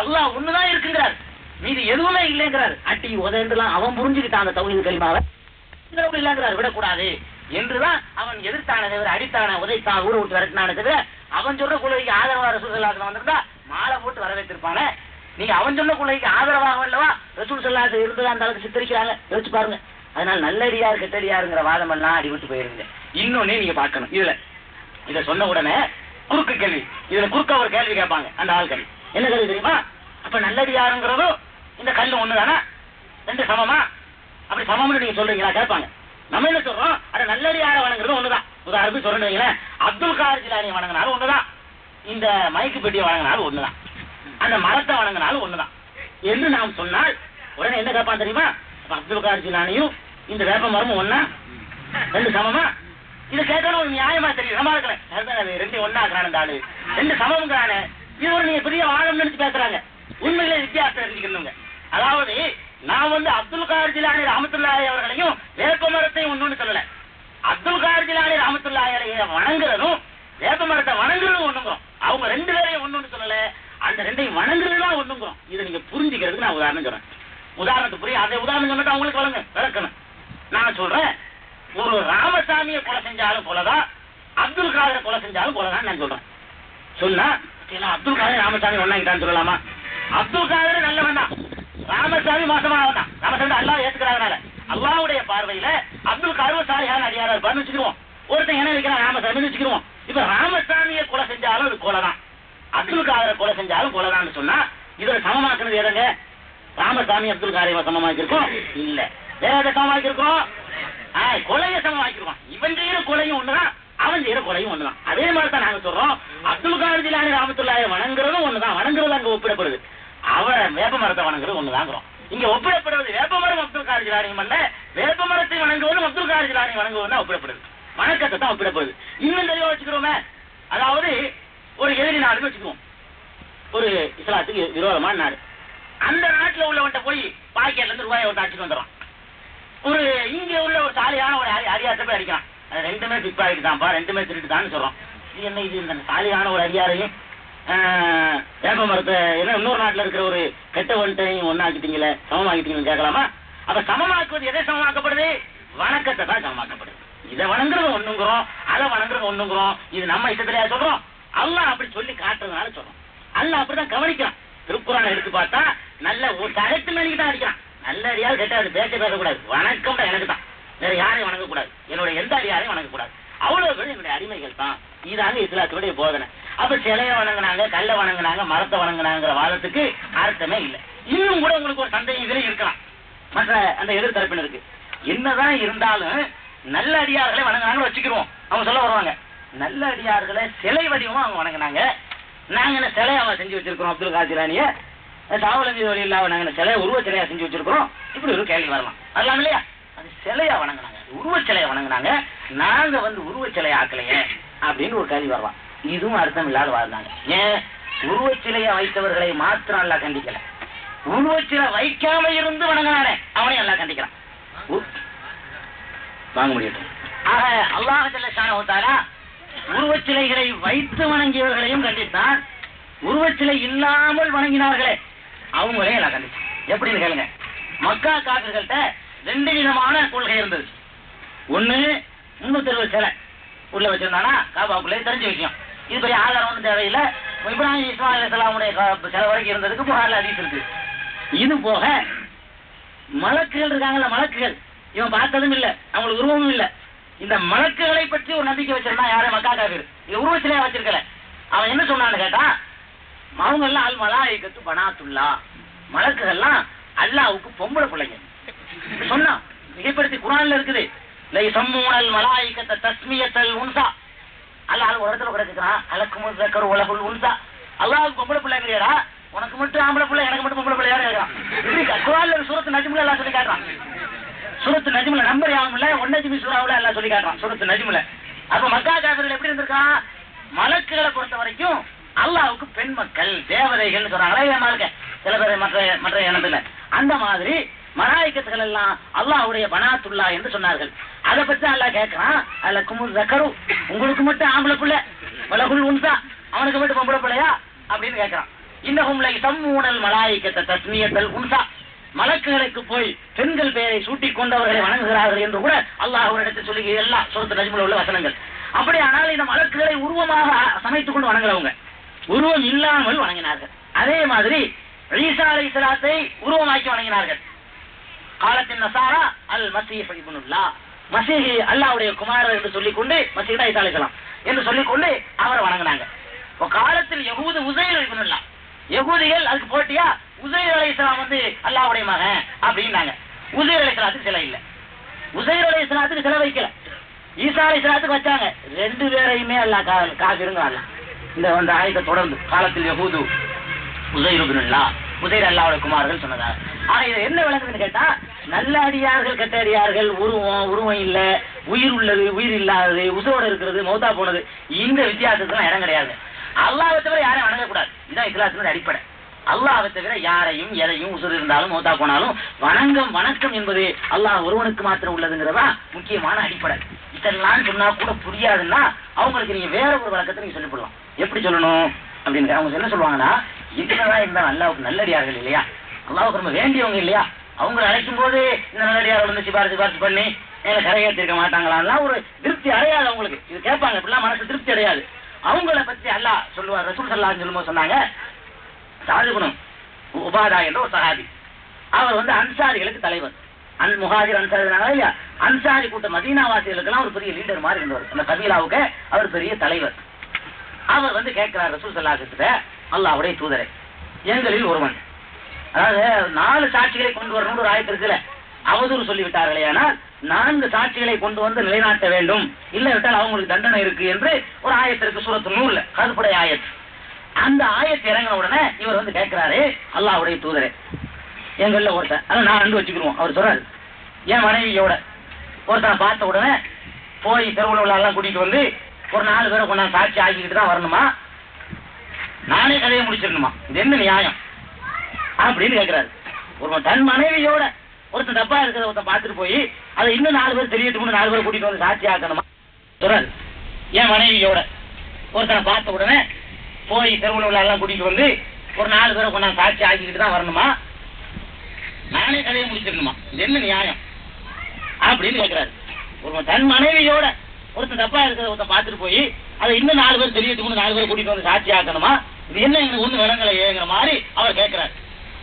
அல்லாஹ் ஒண்ணுதான் இருக்குங்கிறார், மீது எதுவுமே இல்லைங்கிறார். அட்டி உதயலாம் அவன் புரிஞ்சுக்கிட்டான் அந்த தௌஹீத் கலிமாவை. இல்லங்கிறார், விடக்கூடாது என்றுதான் அவன் எதிர்த்தான தவிர அடித்தான உதைத்தான் ஊரை விட்டு விரட்டினான தவிர அவன் சொல்ற கொள்கைக்கு ஆதரவாக ரசூல் ஸல்லல்லாஹு அலைஹி வஸல்லம் வந்திருந்தா மாலை போட்டு வரவேற்றிருப்பானே. நீங்க அவன் சொன்ன கொள்கைக்கு ஆதரவாக அல்லவா ரசூல் ஸல்லல்லாஹு அலைஹி வஸல்லம் இருந்ததா அந்த அளவுக்கு சித்தரிக்கிறாங்க. யோசிச்சு பாருங்க. அதனால நல்லடியார் கெட்டடியாருங்கிற வாதம் எல்லாம் அடிவிட்டு போயிருங்க. இன்னொன்னே நீங்க பார்க்கணும். இத சொன்ன உடனே குறுக்கு கேள்வி, இதுல குறுக்க ஒரு கேள்வி கேட்பாங்க அந்த ஆள்கள். என்ன கேள்வி தெரியுமா? அப்ப நல்லடியாருங்கிறதும் இந்த கல்லு ஒண்ணுதானா, ரெண்டு சமமா? அப்படி சமம்னு நீங்க சொல்றீங்களா கேட்பாங்க. நம்ம என்ன சொல்றோம், அட நல்லடியார வணங்குறது ஒண்ணுதான். உதாரணத்துக்கு சொல்றேன், அப்துல் காதர் ஜிலானியை வணங்கினாலும் ஒண்ணுதான், இந்த மைக்கு பெட்டியை வணங்கினாலும் ஒண்ணுதான், அந்த மரத்தை வணங்கினாலும் ஒண்ணுதான் என்று நாம் சொன்னால் உடனே என்ன கேட்பான் தெரியுமா? அப்துல் காதர் ஜிலானியும் இந்த வேப்ப மரமும் ஒன்னா, ரெண்டு சமமா? இது கேட்கணும் ஒரு நியாயமா தெரியும். நம்ம இருக்கிறேன் ரெண்டு ஒன்னா இருக்கிறான், ஆளு ரெண்டு சமம்ங்கிறானே, இது ஒரு நீங்க பெரிய வாழம் நினைச்சு பேசுறாங்க. உண்மையிலே வித்தியாசம் தெரிஞ்சுக்கணுங்க. அதாவது நான் அப்துல் காதர் ஜிலானி ரஹ்மத்துல்லாஹி அவர்களையும் வேப்ப மரத்தையும் ஒண்ணு சொல்லல. அப்துல் காதர் ஜிலானி ரஹ்மத்துல்லாஹி அலைஹி வணங்குறதும் வேப்ப மரத்தை வணங்குறதும் ஒண்ணுங்கிறோம். அவங்க ரெண்டு பேரையும் ஒண்ணு சொல்லல, அந்த ரெண்டையும் வணங்குறதுதான் ஒண்ணுங்கிறோம். இதை நீங்க புரிஞ்சுக்கிறதுக்கு நான் உதாரணம் சொல்றேன். உதாரணத்துக்கு புரிய அதை உதாரணம் சொன்னா அவங்களுக்கு வழங்க விளக்கணும். நான் சொல்றேன், ஒரு ராமசாமியை கொலை செஞ்சாலும் போலதான், அப்துல் காதரை கொலை செஞ்சாலும் போலதான் நான் சொல்றேன். சொன்னா அப்துல் காதர் ராமசாமி ஒன்னாங்கிட்டான்னு சொல்லலாமா? அப்துல் காதர் நல்ல வேண்டாம், ராமசாமி மோசமா வேண்டாம். ராமசாமி அல்லாஹ் ஏத்துக்கிறாங்கனால அல்லாஹ்வுடைய பார்வையில அப்துல் காதர் சாலிஹான அடியாரா இருப்பான்னு வச்சுக்கிடுவோம். ஒருத்தன் என்ன வைக்கிறான் ராமசாமி வச்சுக்கிடுவோம். இப்ப ராமசாமியை கொலை செஞ்சாலும் அது கொலைதான், அப்துல் காதரை கொலை செஞ்சாலும் கொலைதான்னு சொன்னா இதோட சமமாக்குறது எதங்க? ராமசாமி அப்துல் காதரை சமமாக்கிருக்கோம் இல்ல, வேற எதை சமமாக்கிருக்கோம்? கொலையை சமமாக்கிருக்கோம். இவன் செய்யற கொலையும் ஒண்ணுதான், அவன் செய்யற கொலையும் ஒண்ணுதான். அதே மாதிரி தான் நாங்க சொல்றோம், அப்துல் காதர் ஜிலானி ரஹ்மத்துல்லாஹி வணங்குறதும் ஒண்ணுதான், வணங்குறது அங்க ஒப்பிடப்படுது. அவன் வேப்ப மரத்தை வணங்குறது ஒண்ணுதாங்கிறோம். இங்க ஒப்பிடப்படுவது வேப்ப மரம் அப்துல் காதர் ஜிலானியும் அல்ல, வேப்ப மரத்தை வணங்குவதும் அப்துல் காதர் ஜிலானி வணங்குவதும் தான் ஒப்பிடப்படுது, வணக்கத்தை தான் ஒப்பிடப்படுது. இன்னும் தெளிவா வச்சுக்கிறோமே, அதாவது ஒரு எதிரி நாடுன்னு வச்சுக்குவோம், ஒரு இஸ்லாத்துக்கு விரோதமான நாடு. அந்த நாட்டுல உள்ளவன்ட்ட போய் பாக்கெட்ல இருந்து ரூபாயை விட்டு அடிச்சுட்டு வந்துடுறான். ஒரு இங்க உள்ள ஒரு சாலியான ஒரு அடியாரத்தை போய் அடிக்கிறான். ரெண்டுமே பிக் பாக்கெட் தான்ப்பா, ரெண்டுமே திருட்டு தான் சொல்றோம். இது என்ன, இது இந்த சாலியான ஒரு அடியாரையும் வேப்ப மரத்தை என்ன இன்னொரு நாட்டுல இருக்கிற ஒரு கெட்ட ஒன்றையும் ஒன்னாக்கிட்டீங்களே, சமமாக்கிட்டீங்கன்னு கேட்கலாமா? அப்ப சமமாக்குவது எதை சமமாக்கப்படுது? வணக்கத்தை தான் சமமாக்கப்படுது. இதை வணங்குறது ஒண்ணுங்கிறோம், அதை வணங்குறது ஒண்ணுங்கிறோம். இது நம்ம இஷ்டத்திலேயே சொல்றோம், அல்லாஹ் அப்படி சொல்லி காட்டுறதுனால சொல்றோம். அல்லாஹ் அப்படிதான் கவனிக்கிறான். திருக்குறானை எடுத்து பார்த்தா நல்ல ஒரு தகட்டு மேனிக்கு தான் அடிக்கிறான். நல்ல அடியார் கெட்டாது பேசக்கூடாது, வணக்கம் எனக்கு தான், வேற யாரையும் வணங்கக்கூடாது, என்னுடைய எந்த அடியாரையும் வணங்கக்கூடாது, அவ்வளவு பேர் என்னுடைய அடிமைகள் தான். இதாங்க இஸ்லாத்துடைய போதனை. அப்ப சிலையை வணங்கினாங்க, கல்லை வணங்கினாங்க, மரத்தை வணங்கினாங்கிற வாதத்துக்கு அர்த்தமே இல்லை. இன்னும் கூட உங்களுக்கு ஒரு சந்தேகம் இதுல இருக்கலாம், மற்ற அந்த எதிர்த்தரப்பினருக்கு. என்னதான் இருந்தாலும் நல்ல அடியார்களை வணங்கினாங்கன்னு வச்சுக்கிறோம். அவங்க சொல்ல வருவாங்க, நல்ல அடியார்களை சிலை வடிவமா அவங்க வணங்கினாங்க, நாங்க என்ன சிலையை அவன் செஞ்சு வச்சிருக்கிறோம், அப்துல் காதர் ஜிலானிய சாவலஞ்சி வழி இல்லாம நாங்க சிலையை உருவ சிலையா செஞ்சு வச்சிருக்கிறோம். இப்படி ஒரு கேள்வி வரலாம், வரலாம் இல்லையா? அது சிலையா வணங்கினாங்க, உருவ சிலையை வணங்கினாங்க, நாங்க உருவ சிலையை ஆக்கலையே அப்படின்னு ஒரு கேள்வி வரலாம். இதுவும் அர்த்தம் இல்லாத வாழ்ந்தாங்க. ஏன் உருவச்சிலையை வைத்தவர்களை மாத்திரம் எல்லாம் கண்டிக்கல, உருவச்சிலை வைக்காம இருந்து வணங்கினானே அவனையும் எல்லாம் கண்டிக்கிறான். வாங்க முடியும். ஆக அல்லாஹ் ஜல்ல ஷானஹு தஆலா உருவச்சிலைகளை வைத்து வணங்கியவர்களையும் கண்டித்தான், உருவச்சிலை இல்லாமல் வணங்கினார்களே அவங்களே எல்லாம் கண்டிச்சான். எப்படின்னு கேளுங்க. மக்கா காபிர்கள்ட்ட ரெண்டு விதமான கொள்கை இருந்தது. ஒண்ணு 360 சிலை உள்ள வச்சிருந்தானா காபாக்குள்ளே தெரிஞ்ச விஷயம், இது பெரிய ஆதாரம் ஒன்றும் தேவையில்லை. இப்ராஹிம் இஸ்மாயில் அலைஹிஸ்ஸலாமுடைய சிலை வரைக்கும் இருந்ததுக்கு புகார்ல ஹதீஸ் இருக்கு. இது போக மலக்குகள் இருக்காங்கல்ல, மலக்குகள் இவன் பார்த்ததும் இல்லை, அவங்களுக்கு உருவமும் இல்லை. இந்த மலக்குகளை பற்றி ஒரு நம்பிக்கை வச்சிருந்தான் யாரே மக்கா காபிர். இது உருவச்சிலையா வச்சிருக்கல. அவன் என்ன சொன்னான்னு கேட்டா, அவங்க எல்லாம் அல் மலாயிகத்து பனாத்துல்லா, மலக்குகள்லாம் அல்லாஹ்வுக்கு பொம்பளை பிள்ளைங்க சொன்னா மிகப்படுத்தி குர்ஆன்ல இருக்குது. லை சம்மூனல் மலாயிகத்த தஸ்மியத்தல் உன்சா, அல்லாஹ் ஒரு இடத்துல கிடக்குறான், அலக்குமுல் ஸக்கர் வலகுல் உன்சா, அல்லாஹ்வுக்கு பொம்பளை பிள்ளைங்கடா, உனக்கு மட்டும் ஆம்பளை பிள்ளை எனக்கு மட்டும் பொம்பளை பிள்ளையா கேக்குறான். இப்படி குர்ஆன்ல சூரத்து நஜ்ம்ல எல்லாம் சொல்லி காட்டுறான். சூரத்து நஜ்ம்ல நம்பர் யாவும் இல்ல, ஒன்னஜ்மி சூராவுல எல்லாம் சொல்லி காட்டுறான் சூரத்து நஜ்ம்ல. அப்ப மக்கா காபிர்கள் எப்படி இருந்திருக்கான்? மலக்குகளை பொறுத்த வரைக்கும் அல்லாஹ்வுக்கு பெண் மக்கள் தேவதைகள் சொல்றாங்களே ஏமாறுங்க சில பேர் மற்ற இனத்துல. அந்த மாதிரி மலாயிகத்துகள் எல்லாம் அல்லாஹ்வுடைய பனாத்துல்லா என்று சொன்னார்கள். அதை பற்றி அல்லாஹ் கேட்கிறான், அல்ல குமுல் ஸக்கரு, உங்களுக்கு மட்டும் ஆம்பளை பிள்ளை, வலகுல் உன்சா, அவனுக்கு மட்டும் பொம்பளை பிள்ளையா அப்படின்னு கேட்கிறான். இன்னஹும் லை சம்மூனல் மலாயிகத்த தஸ்மியத்தல் உன்சா, மலக்குகளுக்கு போய் பெண்கள் பெயரை சூட்டிக் கொண்டவர்களை வணங்குகிறார்கள் என்று கூட அல்லாஹ் ஒரு இடத்தில் சொல்லி எல்லாம் சூரத்து நஜ்ம்ல உள்ள வசனங்கள். அப்படியானால் இந்த மலக்குகளை உருவமாக சமைத்துக் கொண்டு வணங்குறவங்க உருவம் இல்லாமல் வணங்கினார்கள். அதே மாதிரி ஈசா அலைஹிஸ்ஸலாத்தை உருவமாக்கி வணங்கினார்கள். காலத்தின் நசாரா அல் மஸீஹ் இப்னுல்லாஹ், மஸீஹ் அல்லாஹ்வுடைய குமாரர் என்று சொல்லிக்கொண்டு, மஸீஹ் ஈசா அலைஹிஸ்ஸலாம் என்று சொல்லிக்கொண்டு அவரை வணங்கினாங்க. காலத்தில் யஹூது உஸைர் இப்னுல்லாஹ், யஹூதிகள் அதுக்கு போட்டியா உஸைர் அலைஹிஸ்ஸலாம் அல்லாஹ்வுடைய மகன் அப்படின்னாங்க. உஸைர் அலைஹிஸ்ஸலாத்துக்கு சிலை இல்லை. உசைர் அலைஹிஸ்ஸலாத்துக்கு செலவழிக்கல, ஈசா அலைஹிஸ்ஸலாத்துக்கு வச்சாங்க. 2 பேரையுமே அல்லாஹ் காஃபிருங்க. அல்லாஹ் இந்த ஆயத்தை தொடர்ந்து காலத்தில் யஹூது உசைர் இப்னுல்லாஹ், உசைர் அல்லாஹ்வுடைய குமார்கள் சொன்னதாக. ஆனா இது என்ன விளக்குதுன்னு கேட்டா, நல்ல அடியார்கள் கெட்ட அடியார்கள், உருவம் இல்ல, உயிர் உள்ளது உயிர் இல்லாதது, உசுரோட இருக்கிறது மௌத்தா போனது, இந்த வித்தியாசத்துக்கு இடம் கிடையாது. அல்லாஹ்வை தவிர யாரையும் வணங்கக்கூடாது. இதுதான் இஸ்லாத்தினுடைய அடிப்படை. அல்லாஹ்வை தவிர யாரையும் எதையும் உசுர் இருந்தாலும் மௌத்தா போனாலும் வணக்கம் என்பது அல்லாஹ் ஒருவனுக்கு மாத்திரம் உள்ளதுங்கிறதா முக்கியமான அடிப்படை. இதெல்லாம் சொன்னா கூட புரியாதுன்னா அவங்களுக்கு நீங்க வேற ஒரு வழக்கத்தை நீங்க சொல்லி போடலாம். எப்படி சொல்லணும் அப்படின்னு அவங்க என்ன சொல்லுவாங்கன்னா, இதுதான் இருந்தா அல்லாஹ்வுக்கு நல்லடியார்கள் இல்லையா, அல்லாஹ்வுக்கு ரொம்ப வேண்டியவங்க இல்லையா, அவங்க அழைக்கும் போது இந்த நல்லடியார்கள் வந்து சிபாரிசு பண்ணி எங்களை கரையேற்றிருக்க மாட்டாங்களான்னா ஒரு திருப்தி அடையாது அவங்களுக்கு. இது கேட்பாங்க, இப்படிலாம் மனசு திருப்தி அடையாது. அவங்கள பத்தி அல்லாஹ் சொல்லுவார். ரசூல் ஸல்லல்லாஹு அலைஹி வஸல்லம் சொன்னாங்க, சாது இப்னு உபாதா என்ற ஒரு சஹாபி, அவர் வந்து அன்சாரிகளுக்கு தலைவர். முஹாஜிர் அன்சாரினால இல்லையா, அன்சாரி கூட்ட மதீனாவாசிகளுக்கெல்லாம் ஒரு பெரிய லீடர் மாதிரி இருந்தவர். அந்த கபீலாவுக்கு அவர் பெரிய தலைவர். அவர் வந்து கேட்கிறார் ரசூல் ஸல்லல்லாஹு அலைஹி வஸல்லம், அல்லாஹ்வுடைய தூதரே, எங்களில் ஒருவன், அதாவது 4 சாட்சிகளை கொண்டு வரணும்னு ஒரு ஆயத்து இருக்குல்ல, அவதூறு சொல்லிவிட்டார்களே, ஆனால் 4 சாட்சிகளை கொண்டு வந்து நிலைநாட்ட வேண்டும், இல்லை விட்டால் அவங்களுக்கு தண்டனை இருக்கு என்று ஒரு ஆயத்திற்கு சூரத்து நூல்ல கருப்புடை ஆயத்து. அந்த ஆயத்து இறங்கின உடனே இவர் வந்து கேட்கிறாரு, அல்லாஹ்வுடைய தூதரே, எங்கள்ல ஒருத்தன், அதான் நான் 2 வச்சுக்கிறோம். அவர் சொல்றாரு, என் மனைவியோட ஒருத்தனை பார்த்த உடனே போய் தெருவுல உள்ள எல்லாம் கூட்டிட்டு வந்து ஒரு 4 பேரை கொண்டாந்து சாட்சி ஆக்கிக்கிட்டு தான் வரணுமா, நானே கதையை முடிச்சிடணுமா, இது என்ன நியாயம் அப்படின்னு கேட்கிறாரு. ஒரு தன் மனைவியோட ஒருத்தன் தப்பா இருக்கிறத ஒருத்தன் பார்த்துட்டு போய் அதை இன்னும் 4 பேர் தெரியட்டும்னு 4 பேரை கூட்டிட்டு வந்து சாட்சி ஆக்கணுமா சொல்றாரு. என் மனைவியோட ஒருத்தனை பார்த்த உடனே போய் தெருவுல உள்ள எல்லாம் கூட்டிட்டு வந்து ஒரு 4 பேரை கொண்டாந்து சாட்சி ஆக்கிக்கிட்டு தான் வரணுமா, நானே கதையை முடிச்சிடணுமா, இது என்ன நியாயம் அப்படின்னு கேட்கிறாரு. ஒரு தன் மனைவியோட ஒருத்தன் தப்பா இருக்கிறத ஒருத்தன் பார்த்துட்டு போய் அதை இன்னும் 4 பேர் தெரியட்டும்னு 4 பேரை கூட்டிட்டு வந்து சாட்சி ஆக்கணுமா, இது என்ன எனக்கு ஒண்ணு விளங்கலையேங்கிற மாதிரி அவர் கேட்கிறாரு.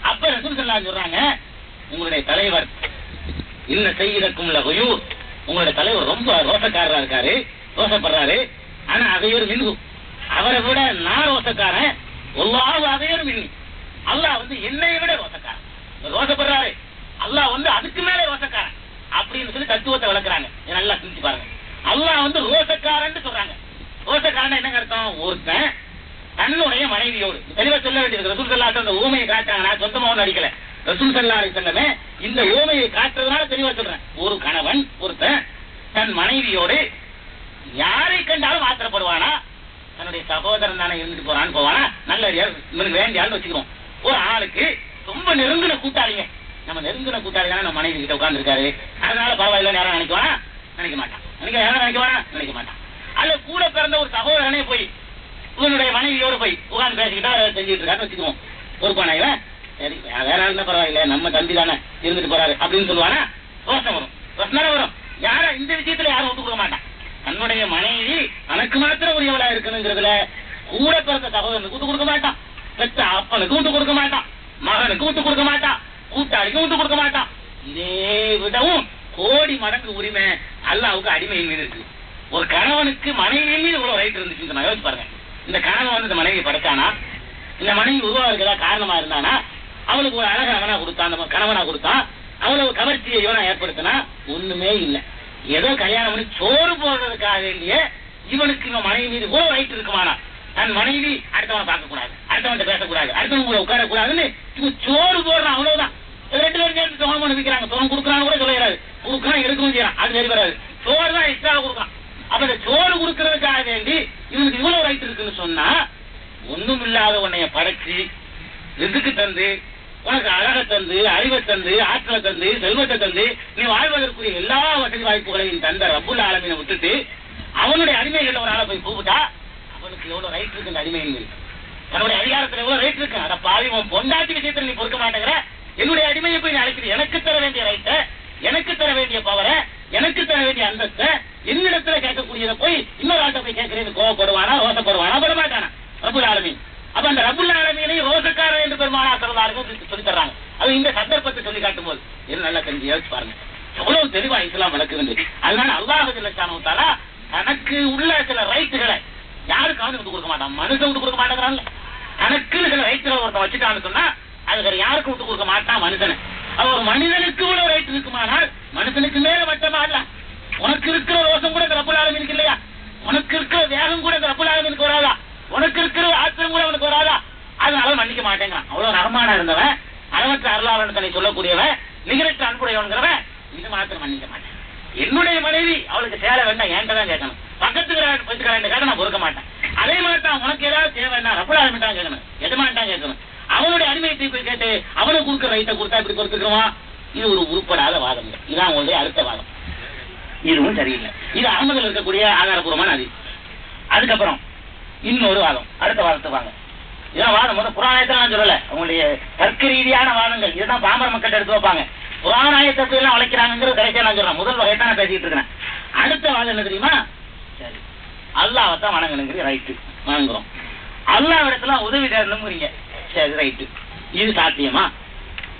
அப்ப ரசூல் ஸல்லல்லாஹு அலைஹி சொல்றாங்க, உங்களுடைய தலைவர் இன்ன செய்யிறக்கும் லகுயூர், உங்களுடைய தலைவர் ரொம்ப ரோசக்காரரா இருக்காரு, ரோசப்படுறாரு. ஆனா அதையொரு மின்கு, அவரை விட நான் ரோசக்காரன், அல்லாஹ் அதையொரு மின்னி, அல்லாஹ் வந்து என்னை விட ரோசக்காரன், ரோசப்படுறாரு, அல்லாஹ் வந்து அதுக்கு மேலே ரோசக்காரன் அப்படின்னு சொல்லி தத்துவத்தை விளக்குறாங்க. நல்லா சிந்திச்சு பாருங்க. அல்லாஹ் வந்து ரோசக்காரன் சொல்றாங்க. ரோசக்காரன் என்ன அர்த்தம், ஒருத்தன் தன்னுடைய மனைவியோடு தெளிவா சொல்ல வேண்டியது. ரசூல் ஸல்லல்லாஹு அலைஹி வஸல்லம் அந்த ஊமையை காட்டுறாங்க, நான் சொந்தமா ஒண்ணு அடிக்கல, ரசூல் ஸல்லல்லாஹு அலைஹி வஸல்லம் இந்த ஊமையை காட்டுறதுனால தெளிவா சொல்றேன். ஒரு கணவன் ஒருத்தன் தன் மனைவியோடு யாரை கண்டாலும் ஆத்திரப்படுவானா, தன்னுடைய சகோதரன் தானே இருந்துட்டு போறான்னு போவானா, நல்ல இவனுக்கு வேண்டியான்னு வச்சுக்கிறோம். ஒரு ஆளுக்கு ரொம்ப நெருங்கின கூட்டாளிங்க, நம்ம நெருங்கின கூட்டாளி தானே நம்ம மனைவி கிட்ட உட்கார்ந்து இருக்காரு, அதனால பரவாயில்ல யாரும் நினைக்குவானா, நினைக்க மாட்டான். நினைக்க மாட்டான். அல்ல கூட பிறந்த ஒரு சகோதரனே போய் இவனுடைய மனைவியோடு போய் உட்கார்ந்து பேசிக்கிட்டா செஞ்சுட்டு இருக்கான்னு வச்சுக்குவோம். பொறுப்பானா இவன், சரி வேற இருந்தா பரவாயில்ல நம்ம தம்பி தானே இருந்துட்டு போறாரு அப்படின்னு சொல்லுவானா, ரோஷம் வரும், ரோஷம் வரும். யாரும் இந்த விஷயத்துல யாரும் ஒத்து கொடுக்க மாட்டான். தன்னுடைய மனைவி தனக்கு மாத்திரம் உரியவளா இருக்கணுங்கிறதுல கூட பிறந்த சகோதரனுக்கு விட்டு கொடுக்க மாட்டான், பெற்ற அப்பனுக்கு விட்டு கொடுக்க மாட்டான், மகனுக்கு விட்டு கொடுக்க மாட்டான், கூட்டாளிக்கு விட்டு கொடுக்க மாட்டான். இதே விடவும் கோடி மடங்கு உரிமை அல்லாஹ்வுக்கு அடிமையின் மீது இருக்கு. ஒரு கணவனுக்கு மனைவியின் மீது இவ்வளவு ரைட் இருந்துச்சு யோசிச்சு பாருங்க. இந்த கணவன் வந்து இந்த மனைவி படைச்சானா, இந்த மனைவி உருவாக ஏதாவது காரணமா இருந்தானா, அவளுக்கு ஒரு அழகான கொடுத்தான், அந்த கணவனா கொடுத்தான், அவ்வளவு கவர்ச்சியை இவனா ஏற்படுத்தினா ஒண்ணுமே இல்லை. ஏதோ கல்யாணம் பண்ணி சோறு போடுறதுக்காக வேண்டிய இவனுக்கு இவன் மனைவி மீது இவ்வளவு ரைட் இருக்குமானா, தன் மனைவி அடுத்தவனை பார்க்க கூடாது, அடுத்தவன் பேசக்கூடாது, அடுத்தவங்க கூட உட்கார கூடாதுன்னு இவன் சோறு போடுறான். அவ்வளவுதான். 2 பேரும் சேர்ந்து சோகம் அனுப்பிக்கிறாங்க. சோகம் கொடுக்குறான்னு கூட சொல்லுறாரு, கொடுக்குறான் எடுக்கவும் செய்யறான், அது சரி வராது. சோறு தான் எக்ஸ்ட்ரா கொடுக்கலாம். அப்ப இந்த சோறு கொடுக்கறதுக்காக வேண்டி இவனுக்கு இவ்வளவு ரைட் இருக்குன்னு சொன்னா, ஒண்ணும் இல்லாத உன்னைய படைச்சு ரிஸ்க்கு தந்து, உனக்கு அழகை தந்து, அறிவை தந்து, ஆற்றலை தந்து, செல்வத்தை தந்து, நீ வாழ்வதற்குரிய எல்லா வசதி வாய்ப்புகளையும் தந்த ரப்புல் ஆலமீனை விட்டுட்டு அவனுடைய அடிமைகள் ஒரு ஆளை போய் கூப்பிட்டா அவனுக்கு எவ்வளவு ரைட் இருக்கு. இந்த அடிமைகள் தன்னுடைய அதிகாரத்துல எவ்வளவு ரைட் இருக்கு. அத பாவி உன் பொண்டாட்டி விஷயத்துல நீ பொறுக்க மாட்டேங்கிற, என்னுடைய அடிமையை போய் நீ அழைக்கிற, எனக்கு தர வேண்டிய ரைட்ட, எனக்கு தர வேண்டிய பவரை, எனக்கு தர வேண்டிய அந்தஸ்தை என்னிடத்துல கேட்கக்கூடியதை போய் இன்னொரு ஆட்டை போய் கேட்கிறேன்னு கோவப்படுவானா, ரோசப்படுவானா, பட மாட்டானா ரப்புல் ஆலமீன். அப்ப அந்த ரப்புல் ஆலமீனை ரோசக்காரர் என்று பெருமானார் ஸல்லல்லாஹு அலைஹி வஸல்லம் சொல்லி தர்றாங்க. அது இந்த சந்தர்ப்பத்தை சொல்லி காட்டும் போது என்ன நல்லா தெரிஞ்சு யோசிச்சு பாருங்க, எவ்வளவு தெளிவா இஸ்லாம் விளக்குது. அதனால அல்லாஹ் ஜல்ல ஷானஹு தஆலா தனக்கு உள்ள சில ரைட்டுகளை யாருக்காவது விட்டு கொடுக்க மாட்டான். மனுஷன் விட்டு கொடுக்க மாட்டேங்கிறான்ல, தனக்குன்னு சில ரைட்டுகளை ஒருத்தன் வச்சுட்டான்னு சொன்னா அது வேற யாருக்கும் விட்டு கொடுக்க மாட்டான் மனுஷனை. ஒரு மனிதனுக்கு கூட ரைட் இருக்குமானால் மனுஷனுக்கு மேல மட்டமா இல்ல. உனக்கு இருக்கிற ரோசம் கூட ரப்புல் ஆலமீனுக்கு இல்லையா? உனக்கு இருக்கிற வேகம் கூட ரப்புல் ஆலமீனுக்கு வராதா? உனக்கு இருக்கிற ஆத்திரம் கூட அவனுக்கு வராதா? அதனால மன்னிக்க மாட்டேங்கிறான். அவ்வளவு ரஹ்மானா இருந்தவன், அளவற்ற அருளாளன் தன்னை சொல்லக்கூடியவன், நிகரற்ற அன்புடையவன்கிறவன், இது மாத்திரம் மன்னிக்க மாட்டேன். என்னுடைய மனைவி அவளுக்கு சேலை வேண்டாம் என்கிட்ட தான் கேட்கணும், பக்கத்துக்கு கேட்க நான் பொறுக்க மாட்டேன். அதே மாதிரி தான் உனக்கு ஏதாவது தேவைன்னா ரப்புல் ஆலமீன் தான் கேட்கணும், எஜமான் கேட்கணும். அவனுடைய அடிமையை போய் கேட்டு அவனுக்கு கொடுக்குற ரைட்டை கொடுத்தா இப்படி பொறுத்துக்குவான். இது ஒரு உருப்படாத வாதம். இதான் உங்களுடைய அடுத்த வாதம். இதுவும் சரியில்லை. இது அகமதுல இருக்கக்கூடிய ஆதாரபூர்வமான அது. அதுக்கப்புறம் இன்னொரு வாதம், அடுத்த வாதத்தை வாங்க. இதான் வாதம். முதல் புராணத்தை நான் சொல்லல, உங்களுடைய தர்க்க ரீதியான வாதங்கள் இதுதான் பாமர மக்கள் எடுத்து வைப்பாங்க. புராணத்தை எல்லாம் வளைக்கிறாங்கிறது கடைசியா நான் சொல்றேன். முதல் வகையை தான் நான் பேசிட்டு இருக்கிறேன். அடுத்த வாதம் என்ன தெரியுமா? சரி, அல்லாஹ்வைத்தான் வணங்கணுங்கிறது ரைட்டு, வணங்குறோம். அல்லாஹ்விடத்துல உதவி தேடணுங்கிறீங்க, சரி ரைட்டு. இது சாத்தியமா?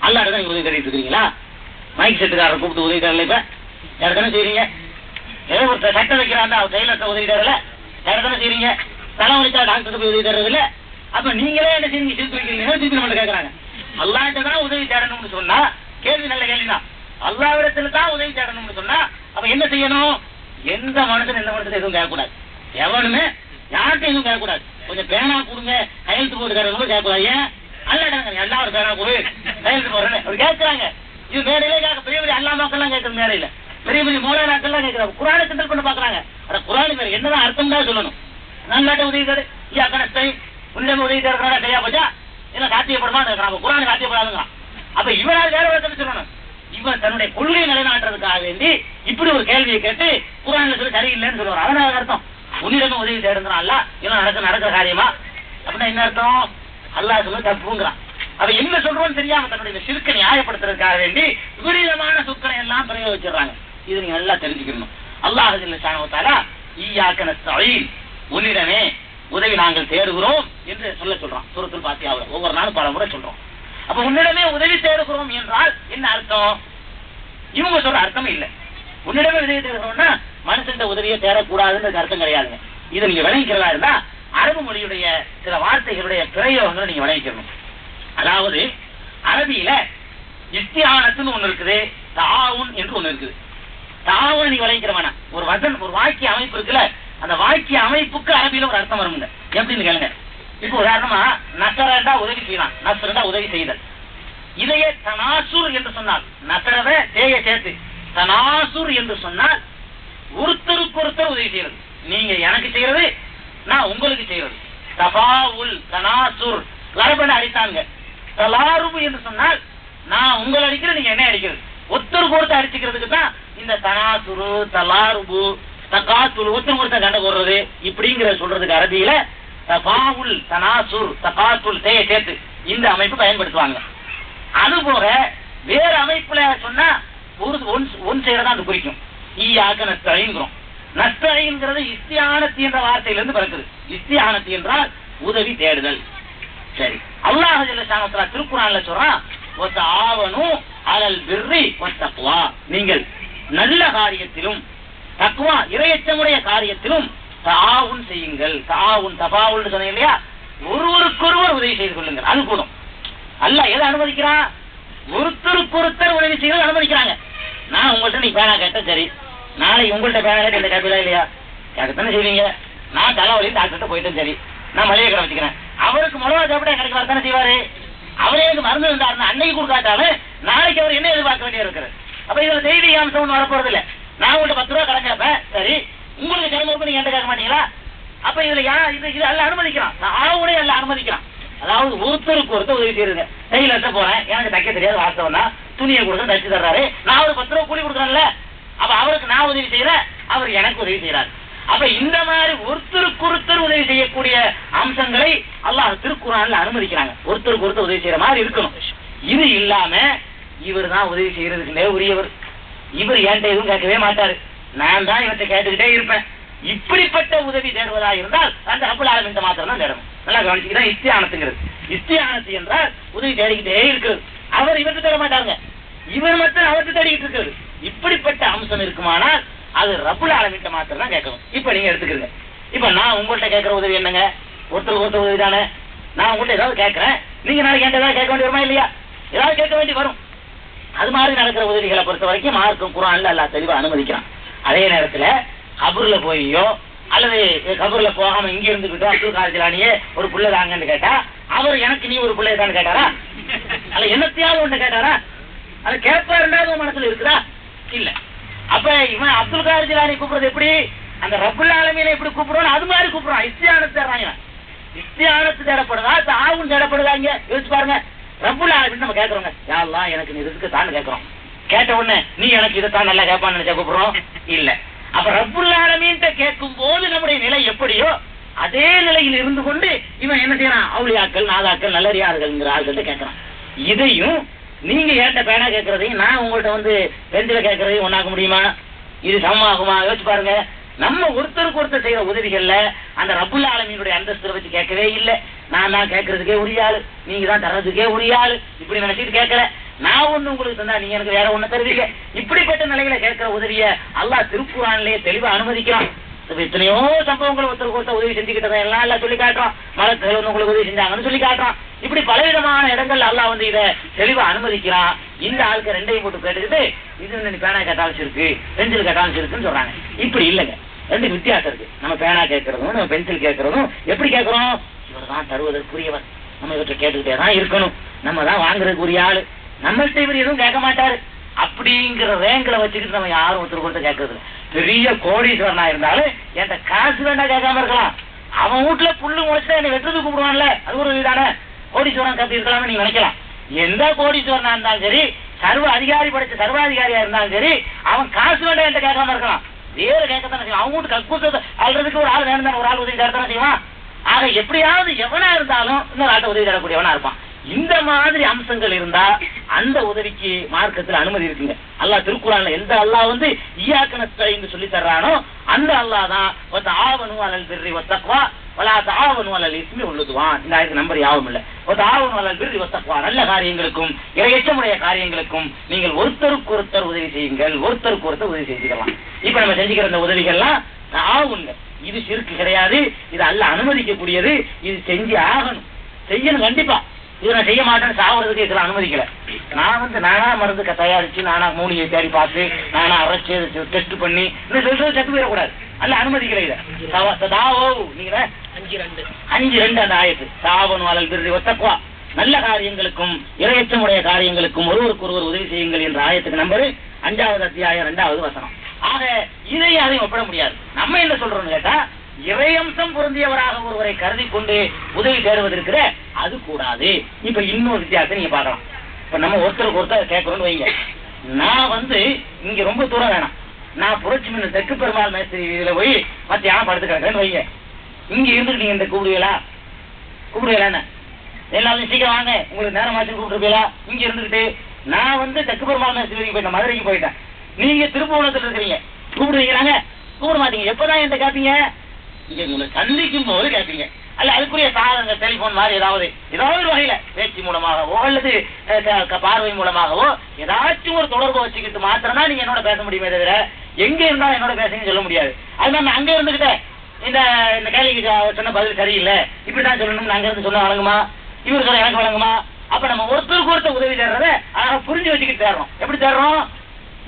அல்லாஹ்விட நீங்க உதவி தேடிட்டு இருக்கிறீங்களா? மைக் செட்டுக்காரரை கூப்பிட்டு உதவி தேடல, இப்ப யாருத்தானே செய்றீங்க? ஏதோ ஒரு சட்டை வைக்கிறாங்க, அவர் செயலற்ற உதவி தேடல, யாருத்தானே செய்றீங்க? தலைவலிச்சா டாக்டருக்கு போய் உதவி தேடுறது இல்ல. அப்ப நீங்களே என்ன செய்றீங்க? திருப்பி வைக்கிறீங்க, திருப்பி நம்ம கேட்கறாங்க. அல்லாஹ்கிட்ட தான் உதவி தேடணும்னு சொன்னா கேள்வி நல்ல கேள்விதான். அல்லாஹ்விடத்துல தான் உதவி தேடணும்னு சொன்னா அப்ப என்ன செய்யணும்? எந்த மனுஷன் எந்த மனுஷன் எதுவும் கேட்கக்கூடாது. எவனுமே யார்கிட்ட எதுவும் கேட்கக்கூடாது. கொஞ்சம் பேனா கொடுங்க, கையெழுத்து போட்டுக்காரங்களும் கேட்கக்கூடாது. ஏன் அல்லாட்டாங்க எல்லாரும் பேனா கொடு கையெழுத்து போடுறேன்னு அப்படி கேட்கறாங்க. இது மேடையிலே கேட்க, பெரிய பெரிய அல்லா மக்கள்லாம் கேட்கறது மேடையில, பெரிய பெரிய மோலானாக்கள்லாம் கேட்கறாங்க. குரானை கிண்டல் பண்ண பாக்குறாங்க. ஆனா குரானு பேர் என்னதான் அர்த்தம் தான் சொல்லணும். நல்லாட்ட உதவி தேடு, கணத்தை உன்னிடம் உதவி தேடுறா சரியா போச்சா? என்ன சாத்தியப்படுமா? குரானு சாத்தியப்படாதுங்க. அப்ப இவரால் வேற ஒரு சொல்லணும். இவன் தன்னுடைய கொள்கையை நிலைநாட்டுறதுக்காக வேண்டி இப்படி ஒரு கேள்வியை கேட்டு குரான்ல சொல்லி சரியில்லைன்னு சொல்லுவார். அதனால அர்த்தம் உன்னிடமே உதவி தேடுங்கிறான்ல, இவன் நடக்கிற காரியமா அப்படின்னா என்ன அர்த்தம்? அல்லாஹ் சொல்ல தப்புங்கிறான். அவ என்ன சொல்றோம்னு தெரியாம தன்னுடைய சிறுக்கை நியாயப்படுத்துறதுக்காக வேண்டி விபரீதமான சொற்களை எல்லாம் பிரயோகிச்சிடறாங்க. இது நீங்க நல்லா தெரிஞ்சுக்கணும். அல்லாஹ் ஜல்ல ஷானஹு ஈய்யாக நஸ்தஈன், உன்னிடமே உதவி நாங்கள் தேடுகிறோம் என்று சொல்றான். சூரத்துல் ஃபாத்திஹாவுல ஒவ்வொரு நாளும் பல முறை சொல்றோம். அப்ப உன்னிடமே உதவி தேடுகிறோம் என்றால் என்ன அர்த்தம்? இவங்க சொல்ற அர்த்தம் இல்லை. உன்னிடமே உதவி தேடுகிறோம்னா மனுஷன் உதவியை தேடக்கூடாதுன்னு அர்த்தம் கிடையாதுங்க. இதை நீங்க விளங்கிக்கிறதா இருந்தா அரபு மொழியுடைய சில வார்த்தைகளுடைய பிரயோகங்களை நீங்க விளங்கிக்கணும். அதாவது அரபியில இஸ்திஆனத்துன்னு ஒண்ணு இருக்குது, தாவுன் என்று ஒண்ணு இருக்குது. தாவுன் நீங்க விளங்கிக்கிறவானா ஒரு ஒரு வாக்கிய அமைப்பு இருக்குல்ல, அந்த வாக்கிய அமைப்புக்கு அரபியில ஒரு அர்த்தம் வருங்க. எப்படின்னு கேளுங்க. இப்ப உதாரணமா நசரண்டா உதவி செய்யலாம், நசரண்டா உதவி செய்தல். இதையே தனாசுர் என்று சொன்னால், நசரத தேய சேர்த்து தனாசுர் என்று சொன்னால் ஒருத்தருக்கு ஒருத்தர் உதவி செய்யறது. நீங்க எனக்கு செய்யறது, நான் உங்களுக்கு செய்யறது. தபாவுல் தனாசுர் லரபன அடித்தாங்க. தலாருபு என்று சொன்னால் நான் உங்களை அடிக்கிற, நீங்க என்ன அடிக்கிறது, ஒருத்தருக்கு ஒருத்தர் அடிச்சுக்கிறதுக்கு தான் இந்த தனாசுரு தலாருபு தகாசுல், ஒருத்தருக்கு ஒருத்தர் சண்டை போடுறது இப்படிங்கிற சொல்றதுக்கு அரபியில தபாவுல் தனாசுர் தகாசுல் தேய சேர்த்து இந்த அமைப்பு பயன்படுத்துவாங்க. அது போக வேற அமைப்புல சொன்னா ஒன் செய்யறதா அது குறிக்கும். ஈயாக நஸ்தஈன்கிறோம். நஸ்தஈன்கிறது இஸ்திஆனத்து என்ற வார்த்தையிலிருந்து பிறக்குது. இஸ்திஆனத்து என்றால் உதவி தேடுதல். சரி, அல்லாஹ் ஜல்ல ஷானஹு திருக்குர்ஆன்ல சொல்றான், வதஆவனு அலல் பிர்ரி வத்தக்வா, நீங்கள் நல்ல காரியத்திலும் தக்வா இறையச்சமுடைய காரியத்திலும் தாவுன் செய்யுங்கள். தாவுன் தபாவுன்னு சொன்னீங்க இல்லையா, ஒருவருக்கொருவர் உதவி செய்து கொள்ளுங்கள். அது கூடும். அல்லாஹ் எதை அனுமதிக்கிறான்? ஒருத்தருக்கொருத்தர் உதவி செய்வது அனுமதிக்கிறாங்க. நான் உங்கள்கிட்ட நீ பேனா கேட்ட, சரி நாளைக்கு உங்கள்கிட்ட பேனா கேட்ட இந்த கேட்பீங்களா இல்லையா? கேட்கத்தானே செய்வீங்க. நான் தலைவலி டாக்டர்கிட்ட போயிட்டேன், சரி நான் மளிகை கடை வச்சுக்கிறேன். அவருக்கு மிளகா சாப்பிட எனக்கு வரத்தானே செய்வாரு. அவரே எனக்கு மருந்து இருந்தாருன்னா அன்னைக்கு கொடுக்காட்டாலும் நாளைக்கு அவர் என்ன எதிர்பார்க்க வேண்டிய இருக்கிறது. அப்ப இதுல செய்தி அம்சம் ஒண்ணு வரப்போறது இல்ல. நான் உங்கள்கிட்ட 10 ரூபா கடன் கேட்பேன், சரி உங்களுக்கு சிரமம் நீங்க என்கிட்ட கேட்க மாட்டீங்களா? அப்ப இதுல இது எல்லாம் அனுமதிக்கிறான், ஆவுடைய எல்லாம் அனுமதிக்கிறான். அதாவது ஒருத்தருக்கு ஒருத்தர் உதவி செய்யுங்க. தையில போறேன், எனக்கு தைக்க தெரியாது, வாஸ்தவம் தான், துணியை கொடுக்க தைச்சு தர்றாரு, நான் ஒரு 10 ரூபா கூலி கொடுக்குறேன்ல, அப்ப அவருக்கு நான் உதவி செய்யறேன், அவர் எனக்கு உதவி செய்யறாரு. அப்ப இந்த மாதிரி ஒருத்தருக்கு ஒருத்தர் உதவி செய்யக்கூடிய அம்சங்களை அல்லாஹ் திருக்குர்ஆன்ல அனுமதிக்கிறாங்க. ஒருத்தருக்கு ஒருத்தர் உதவி செய்யற மாதிரி இருக்கணும். இது இல்லாம இவர் தான் உதவி செய்யறதுக்குன்னே உரியவர், இவர் என்கிட்ட எதுவும் கேட்கவே மாட்டாரு, நான் தான் இவர்கிட்ட கேட்டுக்கிட்டே இருப்பேன், இப்படிப்பட்ட உதவி தேடுவதா இருந்தால் அந்த ரப்புல் ஆலமீன் மாத்திரம் தான் தேடணும். நல்லா கவனிச்சுதான் இஸ்திஆனத்துங்கிறது. இஸ்திஆனத்து என்றால் உதவி தேடிக்கிட்டே இருக்கிறது. அவர் இவருக்கு தேட மாட்டாங்க, இவர் மட்டும் அவருக்கு தேடிக்கிட்டு இருக்கிறது. இப்படிப்பட்ட அம்சம் இருக்குமானால் அது ரப்புல் ஆலமீன் மாத்திரம் தான் கேட்கணும். இப்ப நீங்க எடுத்துக்கிறீங்க. இப்ப நான் உங்கள்கிட்ட கேட்கிற உதவி என்னங்க? ஒருத்தர் ஒருத்தர் உதவி தானே. நான் உங்கள்கிட்ட ஏதாவது கேட்கறேன், நீங்க நாளைக்கு என்கிட்ட ஏதாவது கேட்க வேண்டி வருமா இல்லையா? ஏதாவது கேட்க வேண்டி வரும். அது மாதிரி நடக்கிற உதவிகளை பொறுத்த வரைக்கும் மார்க்கம் குர்ஆன்ல அல்லாஹ் தெளிவா அனுமதிக்கிறான். அதே நேரத்துல கபூர்ல போயோ அல்லது கபூர்ல போகாம இங்க இருந்துகிட்டோ அப்துல் காதர் ஜிலானியே ஒரு புள்ள தாங்கன்னு கேட்டா அவர் எனக்கு நீ ஒரு பிள்ளை தான் கேட்டாரா? அல்ல என்னத்தையாவது ஒண்ணு கேட்டாரா? அது கேட்பாருன்றது மனசுல இருக்குதா? இல்ல. அப்ப இவன் அப்துல் காதர் ஜிலானி கூப்பிடுறது எப்படி? அந்த ரப்புல் ஆலமீனை எப்படி கூப்பிடுறோம் அது மாதிரி கூப்பிடுறான். இஸ்தியானத்து தேடுறாங்க. இஸ்தியானத்து தேடப்படுதா தாவும் தேடப்படுதா? இங்க யோசிச்சு பாருங்க. ரப்புல் ஆலமீன் நம்ம கேட்கறோங்க, யா அல்லாஹ் எனக்கு நீ ரிஸ்க் தான் கேட்கறோம். கேட்ட உடனே நீ எனக்கு இதைத்தான் நல்லா கேட்பான்னு நினைச்சா கூப்பிடுறோம்? இல்ல. அப்ப ரப்புல் ஆலமீன் கேட்கும் போது நம்முடைய நிலை எப்படியோ அதே நிலையில் இருந்து கொண்டு இவன் என்ன செய்யறான்? அவுலியாக்கள் நாதாக்கள் நல்லறியார்கள்ங்கிற ஆள்கிட்ட கேட்கறான். இதையும் நீங்க ஏட்ட பேனா கேட்கறதையும் நான் உங்கள்கிட்ட வந்து பெஞ்சில கேட்கறதையும் ஒன்னாக்க முடியுமா? இது சமமாகுமா? யோசிச்சு பாருங்க. நம்ம ஒருத்தருக்கு ஒருத்தர் செய்யற உதவிகள்ல அந்த ரப்புல் ஆலமீனுடைய அந்தஸ்தை வச்சு கேட்கவே இல்லை. நான் தான் கேட்கறதுக்கே உரிய ஆளு, நீங்க தான் தர்றதுக்கே உரிய ஆளு, இப்படி நினைச்சிட்டு கேட்கல. நான் ஒண்ணு உங்களுக்கு தந்தா நீங்க எனக்கு வேற ஒண்ணு தருவீங்க. இப்படிப்பட்ட நிலையில கேட்கிற உதவிய அல்லாஹ் திருக்குர்ஆனிலேயே தெளிவா அனுமதிக்கிறான். எத்தனையோ சம்பவங்கள் ஒருத்தருக்கு ஒருத்தர் உதவி செஞ்சுக்கிட்டதை எல்லாம் எல்லாம் சொல்லி காட்டுறான். மலர்கள் வந்து உங்களுக்கு உதவி செஞ்சாங்கன்னு சொல்லி காட்டுறான். இப்படி பலவிதமான இடங்கள்ல அல்லாஹ் வந்து இதை தெளிவா அனுமதிக்கிறான். இந்த ஆளுக்கு ரெண்டையும் போட்டு கேட்டுக்கிட்டு இது நீ பேனா கேட்டாலும் இருக்கு, பென்சில் கேட்டாலும் இருக்குன்னு சொல்றாங்க. இப்படி இல்லைங்க, ரெண்டு வித்தியாசம் இருக்கு. நம்ம பேனா கேட்கறதும் நம்ம பென்சில் கேட்கறதும் எப்படி கேட்கறோம்? இவர் தான் தருவதற்குரியவர், நம்ம இவற்றை கேட்டுக்கிட்டே தான் இருக்கணும், நம்ம தான் வாங்குறதுக்குரிய ஆளு, நம்மள்கிட்ட இவர் எதுவும் கேட்க மாட்டாரு அப்படிங்கிற ரேங்கில வச்சுக்கிட்டு நம்ம யாரும் ஒருத்தர் கொடுத்து கேட்கறது. பெரிய கோடீஸ்வரனா இருந்தாலும் என்கிட்ட காசு வேண்டா கேட்காம இருக்கலாம். அவன் வீட்டுல புல்லு முளைச்சுட்டா என்னை வெட்டுறது கூப்பிடுவான்ல, அது ஒரு இதுதானே. கோடீஸ்வரன் கத்து இருக்கலாம்னு நீங்க நினைக்கலாம். எந்த கோடீஸ்வரனா இருந்தாலும் சரி, சர்வ அதிகாரி படிச்ச சர்வாதிகாரியா இருந்தாலும் சரி, அவன் காசு வேண்டாம் என்கிட்ட கேட்காம இருக்கலாம். வேற கேட்கத்தானே செய்வான். அவங்க வீட்டு கக்கூசத்தை அல்றதுக்கு ஒரு ஆள் வேணும் தானே, ஒரு ஆள் உதவி தரத்தானே செய்வான். ஆக எப்படியாவது எவனா இருந்தாலும் இன்னொரு ஆள்கிட்ட உதவி தரக்கூடியவனா இருப்பான். இந்த மாதிரி அம்சங்கள் இருந்தா அந்த உதவிக்கு மார்க்கத்தில் அனுமதி இருக்குங்க. அல்லாஹ் திருக்குர்ஆன்ல எந்த அல்லாஹ் வந்து இய்யாக நஸ்தஈன் சொல்லி தர்றானோ அந்த அல்லாஹ் தான் வதஆவனு அலல் பிர்ரி வத்தக்வா வலா தஆவனு அலல் இஸ்மி வல்லுதுவான். இந்த ஆயத்து நம்பர் யாவும் இல்ல. வதஆவனு அலல் பிர்ரி வத்தக்வா, நல்ல காரியங்களுக்கும் இறையச்சமுடைய காரியங்களுக்கும் நீங்கள் ஒருத்தருக்கு ஒருத்தர் உதவி செய்யுங்கள், ஒருத்தருக்கு ஒருத்தர் உதவி செஞ்சுக்கலாம். இப்ப நம்ம செஞ்சுக்கிற இந்த உதவிகள்லாம் ஆகுங்க. இது ஷிர்க் கிடையாது, இது அல்லாஹ் அனுமதிக்கக்கூடியது. இது செஞ்சு ஆகணும், செய்யணும் கண்டிப்பா. இது நான் செய்ய மாட்டேன்னு சாவறதுக்கு இதெல்லாம் அனுமதிக்கல. நான் வந்து நானா மருந்து தயாரிச்சு, நானா மூலிகை தேடி பார்த்து, நானா அரைச்சு டெஸ்ட் பண்ணி இந்த சொல்றது செத்து போயிடக்கூடாது. அல்ல அனுமதிக்கல. இதை நீங்க 5:2 அந்த ஆயத்து சாவனு அலல் பிர்ரி வத்தக்வா, நல்ல காரியங்களுக்கும் இறையச்சமுடைய காரியங்களுக்கும் ஒருவருக்கு ஒருவர் உதவி செய்யுங்கள் என்ற ஆயத்துக்கு நம்பர் 5வது அத்தியாயம் 2வது வசனம். ஆக இதையும் அதையும் ஒப்பிட முடியாது. நம்ம என்ன சொல்றோம்னு கேட்டா, இறையம்சம் பொருந்தியவராக ஒருவரை கருதி கொண்டு உதவி தேடுவதற்கிற அது கூடாது. இப்ப இன்னொரு வித்தியாசத்தை நீங்க பார்க்கலாம். இப்ப நம்ம ஒருத்தருக்கு ஒருத்தர் கேட்கணும்னு வைங்க. நான் வந்து இங்க ரொம்ப தூரம் வேணாம், நான் புரட்சி மின் தெற்கு பெருமாள் மேஸ்திரி இதுல போய் மத்தியானம் படுத்து கிடக்கிறேன்னு வைங்க. இங்க இருந்துட்டு நீங்க இந்த கூப்பிடுவீங்களா? எல்லாரும் சீக்கிரம் வாங்க, உங்களுக்கு நேரம் ஆச்சு கூப்பிட்டுருப்பீங்களா? இங்க இருந்துகிட்டு நான் வந்து தெற்கு பெருமாள் மேஸ்திரி போயிட்டேன், மதுரைக்கு போயிட்டேன், நீங்க திருப்புவனத்துல இருக்கிறீங்க, கூப்பிடுவீங்களாங்க? கூப்பிட மாட்டீங்க. எப்பதான் என்கிட்ட கேட்பீங்க? இங்க உங்களை சந்திக்கும் போது கேட்பீங்க. அல்ல அதுக்குரிய சாதனங்கள் டெலிபோன் மாதிரி ஏதாவது ஒரு வகையில பேச்சு மூலமாகவோ அல்லது பார்வை மூலமாகவோ ஏதாச்சும் ஒரு தொடர்பு வச்சுக்கிட்டு மாத்திரம்னா நீங்க என்னோட பேச முடியுமே தவிர எங்க இருந்தாலும் என்னோட பேசுங்கன்னு சொல்ல முடியாது. அது நான் அங்க இருந்துகிட்ட இந்த கேள்விக்கு சொன்ன பதில் சரியில்லை, இப்படிதான் சொல்லணும்னு அங்க இருந்து சொன்ன வழங்குமா? இவரு சொல்ல எனக்கு வழங்குமா? அப்ப நம்ம ஒருத்தருக்கு ஒருத்தர் உதவி தேடுறத அழகா புரிஞ்சு வச்சுக்கிட்டு தேடுறோம். எப்படி தேடுறோம்?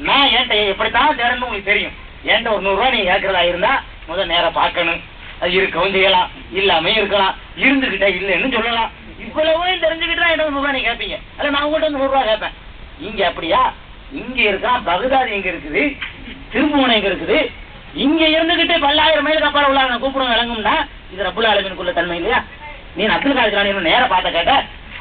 நான் என்கிட்ட எப்படித்தான் தேடணும்னு உங்களுக்கு தெரியும். என்கிட்ட ஒரு 100 ரூபாய் நீங்க கேட்கறதா இருந்தா முதல் நேரம் பார்க்கணும். அது இருக்கவும் செய்யலாம், இல்லாம இருக்கலாம், இருந்துகிட்டே இல்லைன்னு சொல்லலாம். இவ்வளவும் தெரிஞ்சுக்கிட்டு தான் 100 ரூபாய் நீங்க கேட்பீங்க. அல்ல நான் உங்கள்கிட்ட 100 ரூபாய் கேட்பேன். இங்க அப்படியா? இங்க இருக்கான் பகதாது எங்க இருக்குது, திருப்புவனம் எங்க இருக்குது, இங்க இருந்துகிட்டே 10,000 மைலுக்கு அப்பால உள்ள கூப்பிடும் விளங்கும்னா இது ரப்புல் ஆலமீனுக்குள்ள தன்மை இல்லையா? நீ அப்துல் காதர் ஜிலானி நேர பார்த்த கேட்ட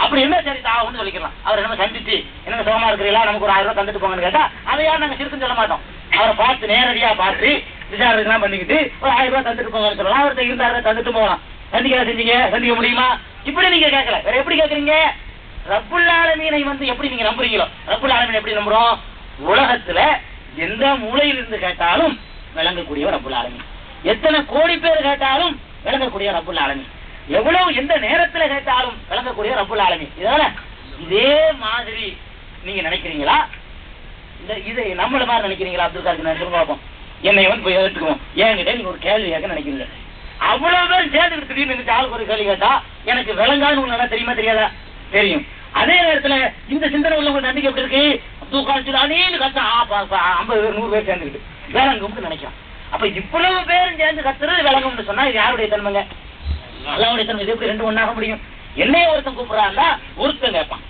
அப்படி இருந்தா சரி தாவுன்னு சொல்லிக்கலாம். அவர் என்ன சந்திச்சு எனக்கு சுகமா இருக்கிறீங்களா, நமக்கு ஒரு 1000 ரூபாய் தந்துட்டு போங்கன்னு கேட்டா அதை யாரும் நாங்க சிறுக்குன்னு சொல்ல மாட்டோம். அவரை பார்த்து நேரடியா பார்த்து விசாரணைலாம் பண்ணிக்கிட்டு ஒரு 1000 ரூபாய் தந்துட்டு போங்கன்னு சொல்லலாம். அவர்கிட்ட இருந்தாரு தந்துட்டு போகலாம். சந்திக்க செஞ்சீங்க, சந்திக்க முடியுமா? இப்படி நீங்க கேட்கல. வேற எப்படி கேட்கறீங்க? ரப்புல் ஆலமீனை வந்து எப்படி நீங்க நம்புறீங்களோ, ரப்புல் ஆலமீனை எப்படி நம்புறோம்? உலகத்துல எந்த மூலையில் இருந்து கேட்டாலும் விளங்கக்கூடியவர் ரப்புல் ஆலமீன். எத்தனை கோடி பேர் கேட்டாலும் விளங்கக்கூடிய ரப்புல் ஆலமீன். எவ்வளவு எந்த நேரத்துல கேட்டாலும் விளங்கக்கூடிய ரப்புல் ஆலமீன். இதே மாதிரி நீங்க நினைக்கிறீங்களா? இதை நம்மள மாதிரி நினைக்கிறீங்களா? அப்துல் காதர் நினைச்சு பார்ப்போம். என்னை வந்து போய் எடுத்துக்குவோம். என்கிட்ட நீங்க ஒரு கேள்வி கேட்க நினைக்கிறீங்க. அவ்வளவு பேர் சேர்ந்து திடீர்னு ஆளுக்கு ஒரு கேள்வி கேட்டா எனக்கு விளங்கான்னு உங்களுக்கு தெரியுமா தெரியாதா? தெரியும். அதே நேரத்துல இந்த சிந்தனை உள்ளவங்க நம்பிக்கை எப்படி இருக்கு? அப்துல் காதர் ஜிலானின்னு கத்த 50 பேர் 100 பேர் சேர்ந்துக்கிட்டு விளங்கும்னு நினைக்கலாம். அப்ப இவ்வளவு பேரும் சேர்ந்து கத்துறது விளங்கும்னு சொன்னா இது யாருடைய தன்மைங்க? அல்லாஹ்வுடைய தன்மை. இது எப்படி 2 ஒண்ணாக முடியும்? என்னைய ஒருத்தன் கூப்பிடுறான்னா ஒருத்தன் கேட்பான்,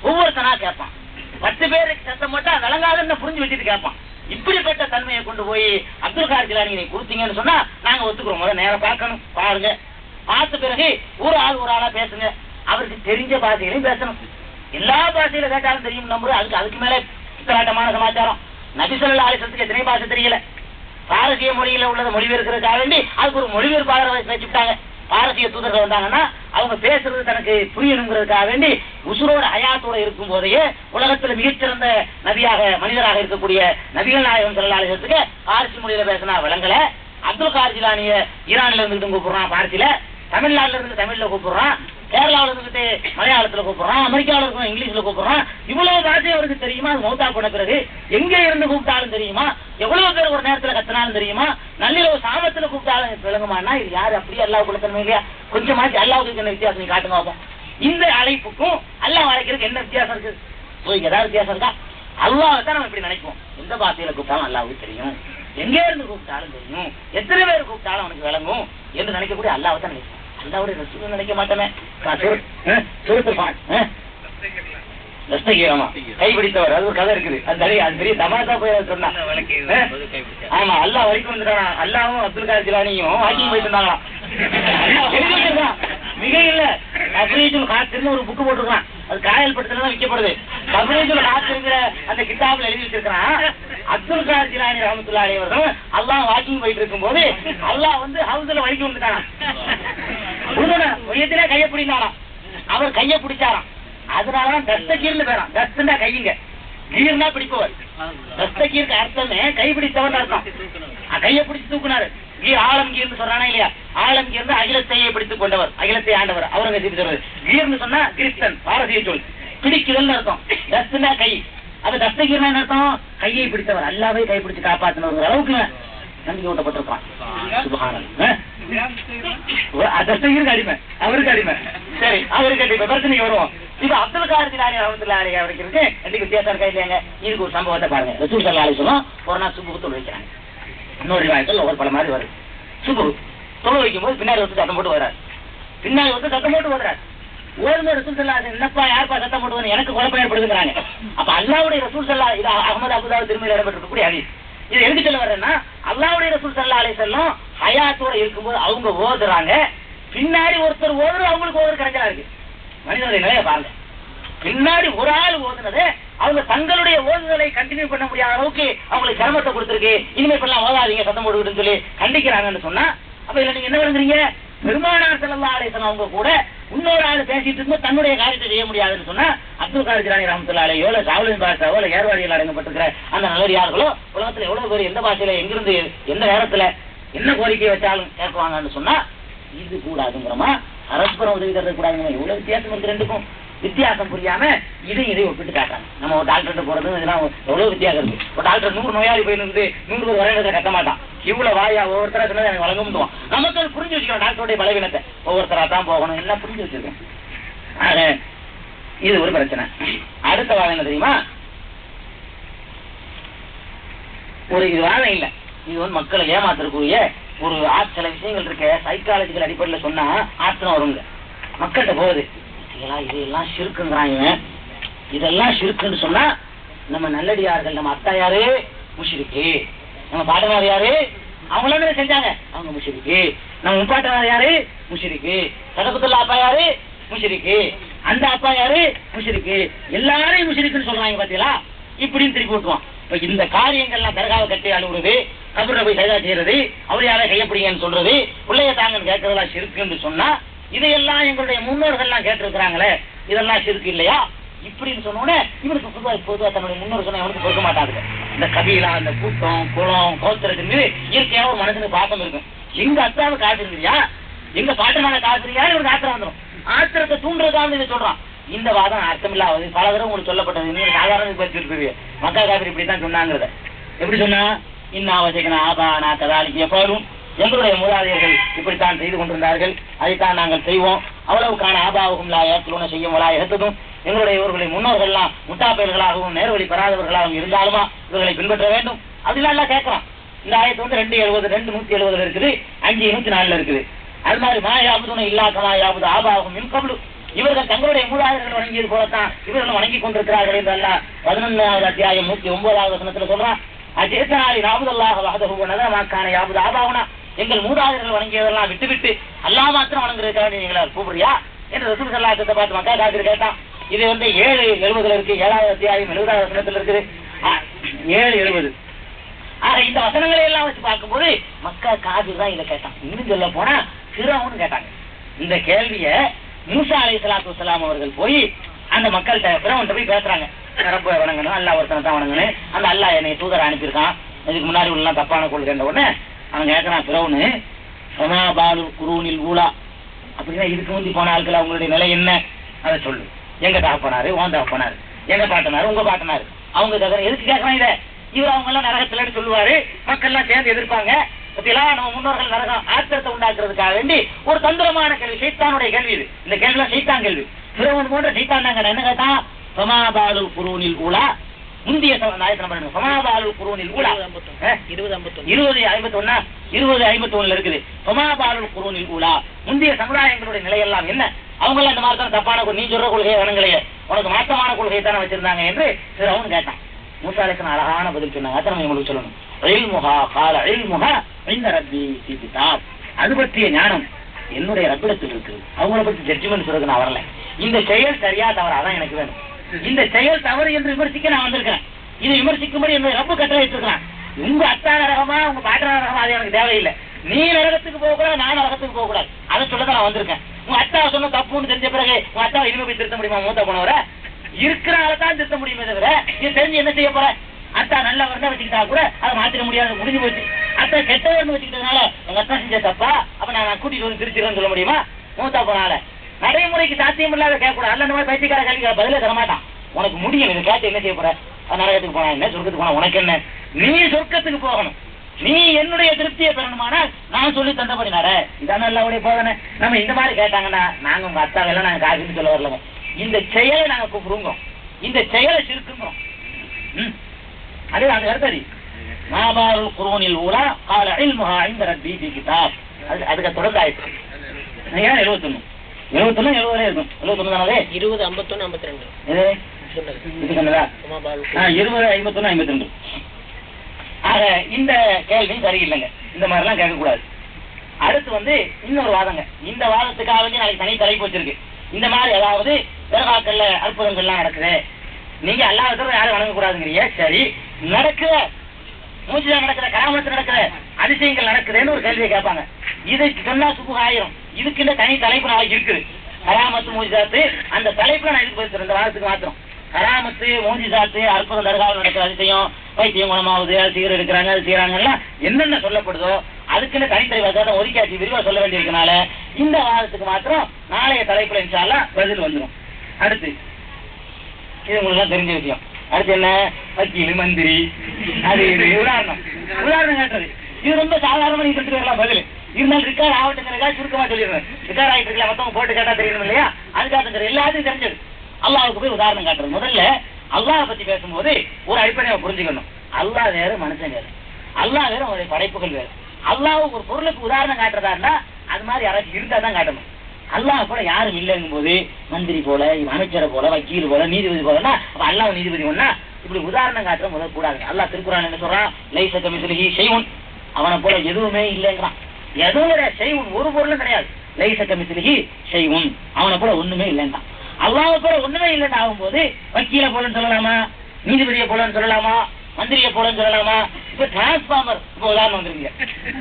ஒவ்வொருத்தனா கேட்பான். 10 பேருக்கு சத்தம் போட்டா விளங்காதுன்னு புரிஞ்சு வச்சுட்டு கேட்பான். இப்படிப்பட்ட தன்மையை கொண்டு போய் அப்துல் காதர் ஜிலானி நீங்க கொடுத்தீங்கன்னு சொன்னா நாங்க ஒத்துக்கிறோம். முதல்ல நேரம் பார்க்கணும், பாருங்க. பார்த்த பிறகு ஒரு ஆளா பேசுங்க. அவருக்கு தெரிஞ்ச பாஷைகளையும் பேசணும். எல்லா பாஷையில கேட்டாலும் தெரியும் நம்புறது. அதுக்கு மேல பித்தலாட்டமான சமாச்சாரம். நபி ஸல்லல்லாஹு அலைஹி வஸல்லம் எத்தனை பாஷை தெரியல. பாரசீக மொழியில உள்ளதை மொழிபெயர்க்கிறதுக்காக வேண்டி அதுக்கு ஒரு மொழிபெயர்ப்பாளரை வச்சுட்டாங்க. பாரசீக தூதர்கள் வந்தாங்கன்னா அவங்க பேசுறது தனக்கு புரியணுங்கிறதுக்காக வேண்டி உசுரோட ஹயாத்தோட இருக்கும் போதையே உலகத்துல மிகச்சிறந்த நபியாக மனிதராக இருக்கக்கூடிய நபிகள் நாயகம் ஸல்லல்லாஹு அலைஹி வஸல்லம் பாரசி மொழியில பேசினா விளங்கல. அப்துல் காதர் ஜிலானிய ஈரான்ல இருந்துட்டு கூப்பிடுறான் பாரசியில, தமிழ்நாட்டுல இருந்து தமிழ்ல கூப்பிடுறான், கேரளாவில இருந்துட்டு மலையாளத்துல கூப்பிடுறான், அமெரிக்காவில இருக்கும் இங்கிலீஷ்ல கூப்பிடுறான். இவ்வளவு பாஷை அவருக்கு தெரியுமா? அது மௌத்தா போன பிறகு எங்க இருந்து கூப்பிட்டாலும் தெரியுமா? எவ்வளவு பேர் ஒரு நேரத்துல கத்தினாலும் தெரியுமா? நள்ளிரவு சாமத்துல கூப்பிட்டாலும் விளங்குமானா இது யாரு? அப்படியே அல்லாஹ் கொடுத்தனமே இல்லையா? கொஞ்சமாச்சு அல்லாஹ்வுக்கு என்ன வித்தியாசம் நீ காட்டுங்க பார்ப்போம். இந்த அழைப்புக்கும் அல்லாஹ் அழைக்கிறதுக்கு என்ன வித்தியாசம் இருக்கு? ஏதாவது வித்தியாசம் இருக்கா? அல்லாஹ் தான் நம்ம இப்படி நினைப்போம். எந்த பாஷையில கூப்பிட்டாலும் அல்லாஹ்வுக்கு தெரியும், எங்க இருந்து கூப்பிட்டாலும் தெரியும், எத்தனை பேர் கூப்பிட்டாலும் அவனுக்கு விளங்கும் என்று நினைக்கக்கூடிய அல்லாஹ் தான் நினைப்போம். அல்லாஹ்வுடைய ரசூல் நினைக்க மாட்டோமே. கைபிடித்தவர் அது ஒரு கதை இருக்குது. அது பெரிய தமாஷா போய் சொன்னா. ஆமா, அல்லாஹ் வரைக்கும் வந்துட்டானா? அல்லாவும் அப்துல் காதர் ஜிலானியும் வாக்கிங் போயிட்டு இருந்தாங்களாம். மிக இல்ல தப்ரீஜுல் காத்திருன்னு ஒரு புக்கு போட்டிருக்கான். அது காயல் படத்துல தான் விற்கப்படுது. தப்ரீஜுல் காத்திருங்கிற அந்த கிதாப்ல எழுதி வச்சிருக்கான். அப்துல் காதர் ஜிலானி ரஹ்மத்துல்லாஹி அலைஹி அவர்கள் அல்லாஹ் வாக்கிங் போயிட்டு இருக்கும் போது அல்லாஹ் வந்து ஹவுஸ்ல வலிக்கு வந்துட்டானா. மையத்திலே கையை பிடிந்தாராம். அவர் கையை பிடிச்சாராம். அதனாலதான் தஸ்தகீர்னு பேராம். தஸ்துன்னா கையுங்க, கீர்னா பிடிப்பவர். தஸ்தகீருக்கு அர்த்தமே கைப்பிடித்தவன் அர்த்தம். கையை பிடிச்சு தூக்குனாரு. கீர் ஆலம்கீர்னு சொல்றானா இல்லையா? ஆலம்கீர்னு அகிலத்தையே பிடித்துக் கொண்டவர், அகிலத்தை ஆண்டவர். அவுரங்கசீப் சொல்றது. கீர்னு சொன்னா கிறிஸ்தன், பாரசீக சொல். பிடிக்குதல் அர்த்தம். தஸ்துன்னா கை. அது தஸ்தகீர்னா என்ன அர்த்தம்? கையை பிடித்தவர், அல்லாவே கை பிடிச்சு காப்பாத்தினவர் அளவுக்கு நம்பிக்கை ஊட்டப்பட்டிருப்பான். சுப்ஹானல்லாஹ். தஸ்தகீருக்கு அடிமை, அவருக்கு அடிமை. சரி, அவருக்கு அடிமை. பிரச்சனைக்கு வருவோம். இப்ப அப்துல் காதர் ஜிலானி ரஹ்மத்துல்லாஹி அலைஹி அவருக்கு ரெண்டுக்கு வித்தியாசம் இருக்கா இல்லையாங்க? இதுக்கு ஒரு சம்பவத்தை பாருங்க. ரசூல் ஸல்லல்லாஹு அலைஹி வஸல்லம் ஒரு நாள் சுபுஹ் தொழு வைக்கிறாங்க. இன்னொரு ரிவாயத்தில் ஒவ்வொரு பல மாதிரி வருது. சுபுஹ் தொழு வைக்கும் போது பின்னாடி வந்து சத்தம் போட்டு வர்றாரு. பின்னாடி வந்து சத்தம் போட்டு வர்றாரு. ஓடுமே ரசூல் ஸல்லல்லாஹு அலைஹி வஸல்லம், என்னப்பா யாருப்பா சத்தம் போட்டு வந்து எனக்கு குழப்பம் ஏற்படுதுங்கிறாங்க. அப்ப அல்லாஹ்வுடைய ரசூல் ஸல்லல்லாஹு இது அஹ்மது அபூதாவுத் திருமதியில இடம்பெற்றிருக்கக்கூடிய ஹதீஸ். இது எதுக்கு சொல்ல வர்றேன்னா, அல்லாஹ்வுடைய ரசூல் ஸல்லல்லாஹு அலைஹி வஸல்லம் ஹயாத்தோட இருக்கும்போது அவங்க ஓதுறாங்க. பின்னாடி ஒருத்தர் ஓதுறது அவங்களுக்கு ஓதுற கிடைச்சா இருக்கு. மனிதனுடைய நிலையை பாருங்க. பின்னாடி ஒரு ஆள் ஓதுனது அவங்க தங்களுடைய ஓதுதலை கண்டினியூ பண்ண முடியாத அளவுக்கு அவங்களுக்கு சிரமத்தை கொடுத்துருக்கு. இனிமே இப்பெல்லாம் ஓதாதீங்க சத்தம் போட்டுக்கிட்டுன்னு சொல்லி கண்டிக்கிறாங்கன்னு சொன்னா, அப்ப இதுல நீங்க என்ன விளங்குறீங்க? பெருமானார் ஸல்லல்லாஹு அலைஹி வஸல்லம் அவங்க கூட இன்னொரு ஆள் பேசிட்டு இருக்கும்போது தன்னுடைய காரியத்தை செய்ய முடியாதுன்னு சொன்னா, அப்துல் காதர் ஜிலானி ரஹ்மத்துல்லாஹி அலைஹி இல்ல சாவுலின் பாஷாவோ இல்ல ஏர்வாடியில் அடங்கப்பட்டிருக்கிற அந்த நல்லடியார்களோ உலகத்துல எவ்வளவு பேர் எந்த பாஷையில எங்கிருந்து எந்த நேரத்துல என்ன கோரிக்கையை வச்சாலும் கேட்குவாங்கன்னு சொன்னா இது கூடாதுங்கிறமா, பரஸ்பரம் உதவி தரது கூடாதுங்க. எவ்வளவு வித்தியாசம் இருக்கு ரெண்டுக்கும். வித்தியாசம் புரியாம இதை ஒப்பிட்டு காட்டாங்க. நம்ம ஒரு டாக்டர் போறது இதெல்லாம் எவ்வளவு வித்தியாசம் இருக்கு. ஒரு டாக்டர் 100 நோயாளி போய் நின்று 100 பேர் வரையில கட்ட மாட்டான். இவ்வளவு வாயா ஒவ்வொருத்தரா சொன்னது எனக்கு வழங்க முடியும். நமக்கு புரிஞ்சு வச்சுக்கணும் டாக்டருடைய பலவீனத்தை. ஒவ்வொருத்தரா தான் போகணும், எல்லாம் புரிஞ்சு வச்சிருக்கேன். இது ஒரு பிரச்சனை. அடுத்த வாதம் என்ன தெரியுமா? ஒரு இது வாதம் இல்ல, இது வந்து மக்களை ஏமாத்திருக்கூடிய ஒரு சில விஷயங்கள் இருக்க. சைக்காலஜிக்கல் அடிப்படையில் சொன்னா ஆத்திரம் வருங்க. மக்கள்கிட்ட போகுது, இதெல்லாம் ஷிர்க்குங்கிறான் இவன், இதெல்லாம் ஷிர்க்குன்னு சொன்னா நம்ம நல்லடியார்கள், நம்ம அத்தா யாரு? முஷ்ரிக்கு. நம்ம பாட்டனார் யாரு? அவங்களாம் செஞ்சாங்க, அவங்க முஷ்ரிக்கு. நம்ம முப்பாட்டனார் யாரு? முஷ்ரிக்கு. சதகுத்துல்லா அப்பா யாரு? முஷ்ரிக்கு. அந்த அப்பா யாரு? முஷ்ரிக்கு. எல்லாரையும் முஷ்ரிக்குன்னு சொல்றாங்க பாத்தீங்களா? இப்படின்னு திருப்பி விட்டுவான். இப்ப இந்த காரியங்கள்லாம் தர்காவை கட்டி அழுகுறது, கபர்ல போய் சைதா செய்யறது, அவர் யாரை கையப்பிடிங்கன்னு சொல்றது, பிள்ளைய தாங்கன்னு கேட்கறதெல்லாம் ஷிர்க்குன்னு சொன்னா, இதையெல்லாம் எங்களுடைய முன்னோர்கள்லாம் கேட்டிருக்கிறாங்களே, இதெல்லாம் ஷிர்க் இல்லையா இப்படின்னு சொன்னோட இவனுக்கு பொதுவா தன்னுடைய முன்னோர் சொன்ன அவனுக்கு பொறுக்க மாட்டாங்க. இந்த கபீலா, இந்த கூட்டம், குளம், கோத்திரத்தின் மீது இயற்கையாக ஒரு மனுஷனுக்கு பாசம் இருக்கும். எங்க அத்தாவை காட்டுறியா, எங்க பாட்டனால காட்டுறியா, இவனுக்கு ஆத்திரம் வந்துடும். ஆத்திரத்தை தூண்டுறதுக்காக இதை சொல்றான். இந்த வாதம் அர்த்தமில்லாவது பல தடவை உங்களுக்கு சொல்லப்பட்டது. நீங்க சாதாரண பறிச்சிருப்பீங்க. மக்கா காப்பீர் இப்படித்தான் சொன்னாங்கிறத. எப்படி சொன்னா, இன்னாவசியன ஆபானா கதாலிக்கு எப்போதும் எங்களுடைய மூதாதையர்கள் இப்படித்தான் செய்து கொண்டிருந்தார்கள், அதைத்தான் நாங்கள் செய்வோம். அவ்வளவுக்கான ஆபாவுக்கும் லா ஏற்கனவே செய்யும் வலா எடுத்ததும் எங்களுடைய இவர்களுடைய முன்னோர்கள்லாம் முட்டாப்பயல்களாகவும் நேர்வழி பெறாதவர்களாகவும் இருந்தாலுமா இவர்களை பின்பற்ற வேண்டும் அப்படிலாம் எல்லாம் கேட்கலாம். இந்த ஆயத்து வந்து 270 இருக்குது, 524 இருக்குது. அது மாதிரி மாயாபுதுன இல்லாக்கமா யாவது ஆபாகும் மின்கபுலு, இவர்கள் தங்களுடைய மூதாதையர்கள் வணங்கியது போலத்தான் இவர்களும் வணங்கி கொண்டிருக்கிறார்கள் என்று அல்லாஹ் 11வது அத்தியாயம் 109வது வசனத்துல சொல்றான். அஜேத்தனாரி நாபுதல்லாஹ வஹதஹு நதமாக்கான யாபுது ஆபாவுனா, எங்கள் மூதாதையர்கள் வணங்கியதெல்லாம் விட்டுவிட்டு அல்லாஹ் மாத்திரம் வணங்குறதுக்காக நீங்களா கூப்பிடுறியா என்று ரசூல் ஸல்லல்லாஹு அலைஹி வஸல்லம் பார்த்து மக்கா காஃபிர் கேட்டான். இது வந்து 7:70 இருக்கு, 7வது அத்தியாயம் 70வது வசனத்துல இருக்குது. 7:70. ஆக இந்த வசனங்களை எல்லாம் வச்சு பார்க்கும்போது மக்கா காஃபிர் தான் இதை கேட்டான். இன்னும் சொல்ல போனா ஃபிரௌன் கேட்டாங்க. இந்த கேள்விய மூசா அலைஹிஸ்ஸலாத்து வஸ்ஸலாம் அவர்கள் போய் அந்த மக்கள்கிட்ட ஃபிரௌன்ட்ட போய் பேசுறாங்க. ரப்ப வணங்கணும், அல்லாஹ் ஒருத்தனை தான் வணங்கணும், அந்த அல்லாஹ் என்னை தூதரை அனுப்பியிருக்கான், இதுக்கு முன்னாடி உள்ள தப்பான கொள்கை உடனே அவன் கேட்கறான் ஃபிரௌனு, சமா பாலு குரூனில் ஊலா, அப்படின்னா இதுக்கு முந்தி போன ஆட்கள் அவங்களுடைய நிலை என்ன அதை சொல்லு. எங்க தகப்பனாரு, உன் தகப்பனாரு, எங்க பாட்டனாரு, உங்க பாட்டனாரு, அவங்க தகவல் எதுக்கு கேட்கறான் இதை? இவர் அவங்க எல்லாம் நரகத்துலன்னு சொல்லுவாரு, மக்கள் எல்லாம் சேர்ந்து எதிர்ப்பாங்க. பத்தியெல்லாம் நம்ம முன்னோர்கள் நரகம் ஆத்திரத்தை உண்டாக்குறதுக்காக வேண்டி ஒரு தந்திரமான கேள்வி, சைத்தானுடைய கேள்வி இது. இந்த கேள்விலாம் சைத்தான் கேள்வி. ஃபிரௌன் போன்ற சைத்தான் தாங்க என்ன கேட்டான், சமாபாலு குரூனில் ஊலா, முந்திய சமாபாலு குரூனில் ஊலா 20:51 இருக்குது. சமாபாலு குரூனில் ஊலா, முந்திய சமுதாயங்களுடைய நிலையெல்லாம் என்ன? அவங்க எல்லாம் இந்த மாதிரி தான் தப்பான நீ சொல்ற கொள்கையை வணங்கலையே, உனக்கு மாற்றமான கொள்கையை தானே வச்சிருந்தாங்க என்று ஃபிரௌன் கேட்டான். மூசா அலைஹிஸ்ஸலாம் அழகான பதில் சொன்னாங்க. அத நம்ம உங்களுக்கு சொல்லணும். இல்முஹா கால இல்முஹா இன்ன ரப்பி ஃபீ கிதாப், அது பற்றிய ஞானம் என்னுடைய ரப்பிடத்தில் இருக்கு. அவங்கள பத்தி ஜட்ஜ்மெண்ட் சொல்றது நான் வரல. இந்த செயல் சரியா தவறா தான் எனக்கு வேணும். இந்த செயல் தவறு என்று விமர்சிக்க நான் வந்திருக்கேன். இது விமர்சிக்கும்படி என்னுடைய ரப்பு கட்டளை வச்சிருக்கான். உங்க அத்தா நரகமா உங்க பாட்ட நரகமா அது எனக்கு தேவையில்லை. நீ நரகத்துக்கு போக கூடாது, நான் நரகத்துக்கு போக கூடாது, அதை சொல்லதான் நான் வந்திருக்கேன். உங்க அத்தா சொன்ன தப்புன்னு தெரிஞ்ச பிறகு உங்க அத்தாவை இனிமே போய் திருத்த முடியுமா? மூத்த போனவரை இருக்கிற ஆளத்தான் திருத்த முடியுமே தவிர இது தெரிஞ்சு என்ன செய்ய போற? அத்தா நல்லவர் தான் வச்சுக்கிட்டா கூட அதை மாத்திர முடியாது, முடிஞ்சு போச்சு. அத்தா கெட்டவர்னு வச்சுக்கிட்டதுனால எங்க அத்தா செஞ்ச தப்பா அப்ப நான் கூட்டிட்டு வந்து திருச்சிருன்னு சொல்ல முடியுமா? மூத்தா போனால நடைமுறைக்கு சாத்தியம் இல்லாத கேட்கக்கூடாது. அல்ல இந்த மாதிரி பைத்தியக்கார கேள்வி பதிலே தரமாட்டான். உனக்கு முடியும், இதை கேட்டு என்ன செய்ய போற? நரகத்துக்கு போனா என்ன, சொர்க்கத்துக்கு போனா உனக்கு என்ன? நீ சொர்க்கத்துக்கு போகணும், நீ என்னுடைய திருப்தியை பெறணுமானால் நான் சொல்லி தந்தபடினார இதான அல்லாஹ்வுடைய போதனை. நம்ம இந்த மாதிரி கேட்டாங்கன்னா நாங்க உங்க அத்தாவெல்லாம் நாங்க காஃபின்னு சொல்ல வரலங்க. இந்த செயலை நாங்க கூப்பிடுவோம், இந்த செயலை சிறுக்குங்கிறோம். அதே அந்த கருத்தடி மாபாரு குரூனில் ஊலா கால இல்முஹா இன்த ரப்பி ஃபீ கிதாப், அதுக்கு தொடர்ந்து ஆயிடுச்சு. 71 70 இருக்கும். 71 தானே? 20 51 52 இது இது சொன்னதா? 20 51 52. ஆக இந்த கேள்வி சரியில்லைங்க, இந்த மாதிரிலாம் கேட்கக்கூடாது. அடுத்து வந்து இன்னொரு வாதங்க. இந்த வாதத்துக்காக வேண்டி நாளைக்கு தனி தலைப்பு வச்சிருக்கு. இந்த மாதிரி அதாவது தர்காக்கள்ல அற்புதங்கள்லாம் நடக்குது, நீங்க அல்லாஹ்வை யாரும் வணங்கக்கூடாதுங்கிறீங்க. சரி, நடக்குற மூஜிசா நடக்குற, கராமத்து நடக்குற, அதிசயங்கள் நடக்குதுன்னு ஒரு கேள்வியை கேட்பாங்க. இதுக்கு சொன்னா சுபுகாயிரம். இதுக்கு இந்த தனி தலைப்பு நாளைக்கு இருக்குது, கராமத்து மூஜிசாத்து. அந்த தலைப்புல நான் இதுக்கு போய் இந்த வாரத்துக்கு மாத்திரம் கராமத்து மூஜிசாத்து அற்புதம் தர்காவில் நடக்கிற அதிசயம், வைத்தியம் குணமாவது, அது சீர் எடுக்கிறாங்க, அது செய்யறாங்கலாம் என்னென்ன சொல்லப்படுதோ அதுக்குன்னு தனித்தலைவாக ஒதுக்காட்சி விரிவா சொல்ல வேண்டியிருக்கனால இந்த வாரத்துக்கு மாத்திரம் நாளைய தலைப்புல இன்ஷா அல்லாஹ் பதில் வந்துடும். அடுத்து இது உங்களுக்கு தெரிஞ்ச விஷயம். அடுத்து என்ன? வக்கீல், மந்திரி, அது இது உதாரணம் காட்டுறது. இது ரொம்ப சாதாரணமா நீங்க எடுத்துட்டு வரலாம் பதில். இருந்தாலும் ரிக்கார்ட் ஆகட்டுங்கிறதுக்காக சுருக்கமா சொல்லிடுறேன். ரிக்கார்ட் ஆகிட்டு இருக்கலாம், மத்தவங்க போட்டு கேட்டா தெரியணும் இல்லையா? அதுக்காக எல்லாத்தையும் தெரிஞ்சது. அல்லாஹ்வுக்கு போய் உதாரணம் காட்டுறது. முதல்ல அல்லாஹ் பத்தி பேசும்போது ஒரு அடிப்படையை புரிஞ்சுக்கணும். அல்லாஹ் வேறு, மனுஷன் வேறு. அல்லாஹ் வேறு, அவருடைய படைப்புகள் வேறு. அல்லாஹ் ஒரு பொருளுக்கு உதாரணம் காட்டுறதா இருந்தா அது மாதிரி யாராச்சும் இருந்தா தான் காட்டணும். அல்லாஹ் போல யாரும் இல்லைங்கும் போது மந்திரி போல, அமைச்சரை போல, வக்கீல் போல, நீதிபதி போலன்னா அப்ப அல்லாஹ் நீதிபதி ஒன்னா இப்படி உதாரணம் காட்டுற முதல் கூடாது. அல்லாஹ் திருக்குறான் என்ன சொல்றான்? லைஸ கமிஸ்லிஹி ஷைஉன், அவனை போல எதுவுமே இல்லைங்கிறான். எதுவும் ஷைஉன், ஒரு பொருளும் கிடையாது. லைஸ கமிஸ்லிஹி ஷைஉன், அவனை போல ஒண்ணுமே இல்லைன்னா. அல்லாஹ் போல ஒண்ணுமே இல்லைன்னு ஆகும்போது வக்கீல போலன்னு சொல்லலாமா? நீதிபதியை போலன்னு சொல்லலாமா? மந்திரியை போலன்னு சொல்லலாமா? இப்ப டிரான்ஸ்பார்மர் இப்ப உதாரணம் வந்துருங்க.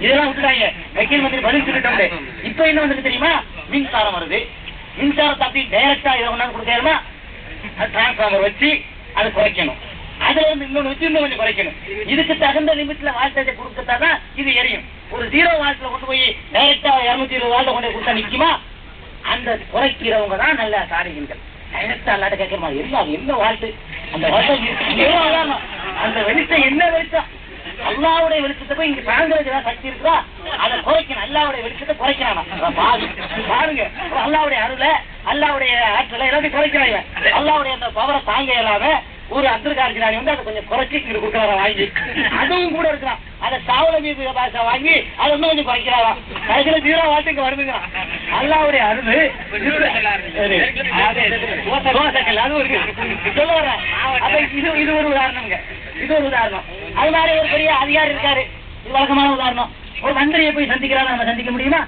இதெல்லாம் விட்டுட்டாங்க, வக்கீல் மந்திரி பதில் சொல்லிட்டோம். இப்ப என்ன வந்து தெரியுமா? மின்சாரம் வருது, மின்சாரத்தை அப்படி டைரக்டா இதை கொண்டாந்து கொடுக்கணுமா? டிரான்ஸ்பார்மர் வச்சு அதை குறைக்கணும், அதுல இருந்து இன்னொன்னு வச்சு இன்னும் கொஞ்சம் குறைக்கணும். இதுக்கு தகுந்த லிமிட்ல வால்டேஜை கொடுக்கத்தான் இது எரியும். ஒரு 0 வால்ட்ல கொண்டு போய் டைரக்டா 220 வால்ட்ட கொண்டு கொடுத்தா நிக்குமா? அந்த குறைக்கிறவங்க தான் நல்ல சாரிகள். டைரக்டா அல்லாட்ட கேட்கணுமா? எல்லாம் என்ன வாழ்த்து, அந்த வாழ்க்கை அந்த வெளிச்சம் என்ன வெளிச்சம்? அல்லாவுடைய வெளிச்சத்தை போய் இங்க தாங்கிறதுக்கு தான் சக்தி இருக்குதா? அதை குறைக்கணும். அல்லாவுடைய வெளிச்சத்தை குறைக்கணும். பாருங்க, அல்லாவுடைய அருளை அல்லாவுடைய ஆற்றலை எல்லாத்தையும் குறைக்கிறாங்க. அல்லாவுடைய அந்த பவரை தாங்க இல்லாம ஒரு அப்துல் கார் ஜிலானி வந்து அதை கொஞ்சம் குறைச்சி இங்க கொடுக்குறாரா வாங்கி, அதுவும் கூட இருக்கலாம். அதை சாவல மீது பாஷா வாங்கி அதை இன்னும் கொஞ்சம் குறைக்கிறாரா, கடைசியில 0 வாட்டு இங்க வருதுங்க. அல்லாவுடைய அருள் தோசைக்கல் அதுவும் இருக்கு சொல்ல வர்றேன். இது ஒரு உதாரணம்ங்க, இது ஒரு உதாரணம். அது மாதிரி ஒரு பெரிய அதிகாரி இருக்காரு, இது வழக்கமான உதாரணம். ஒரு மந்திரியை போய் சந்திக்கிறாங்க, நம்ம சந்திக்க முடியுமா?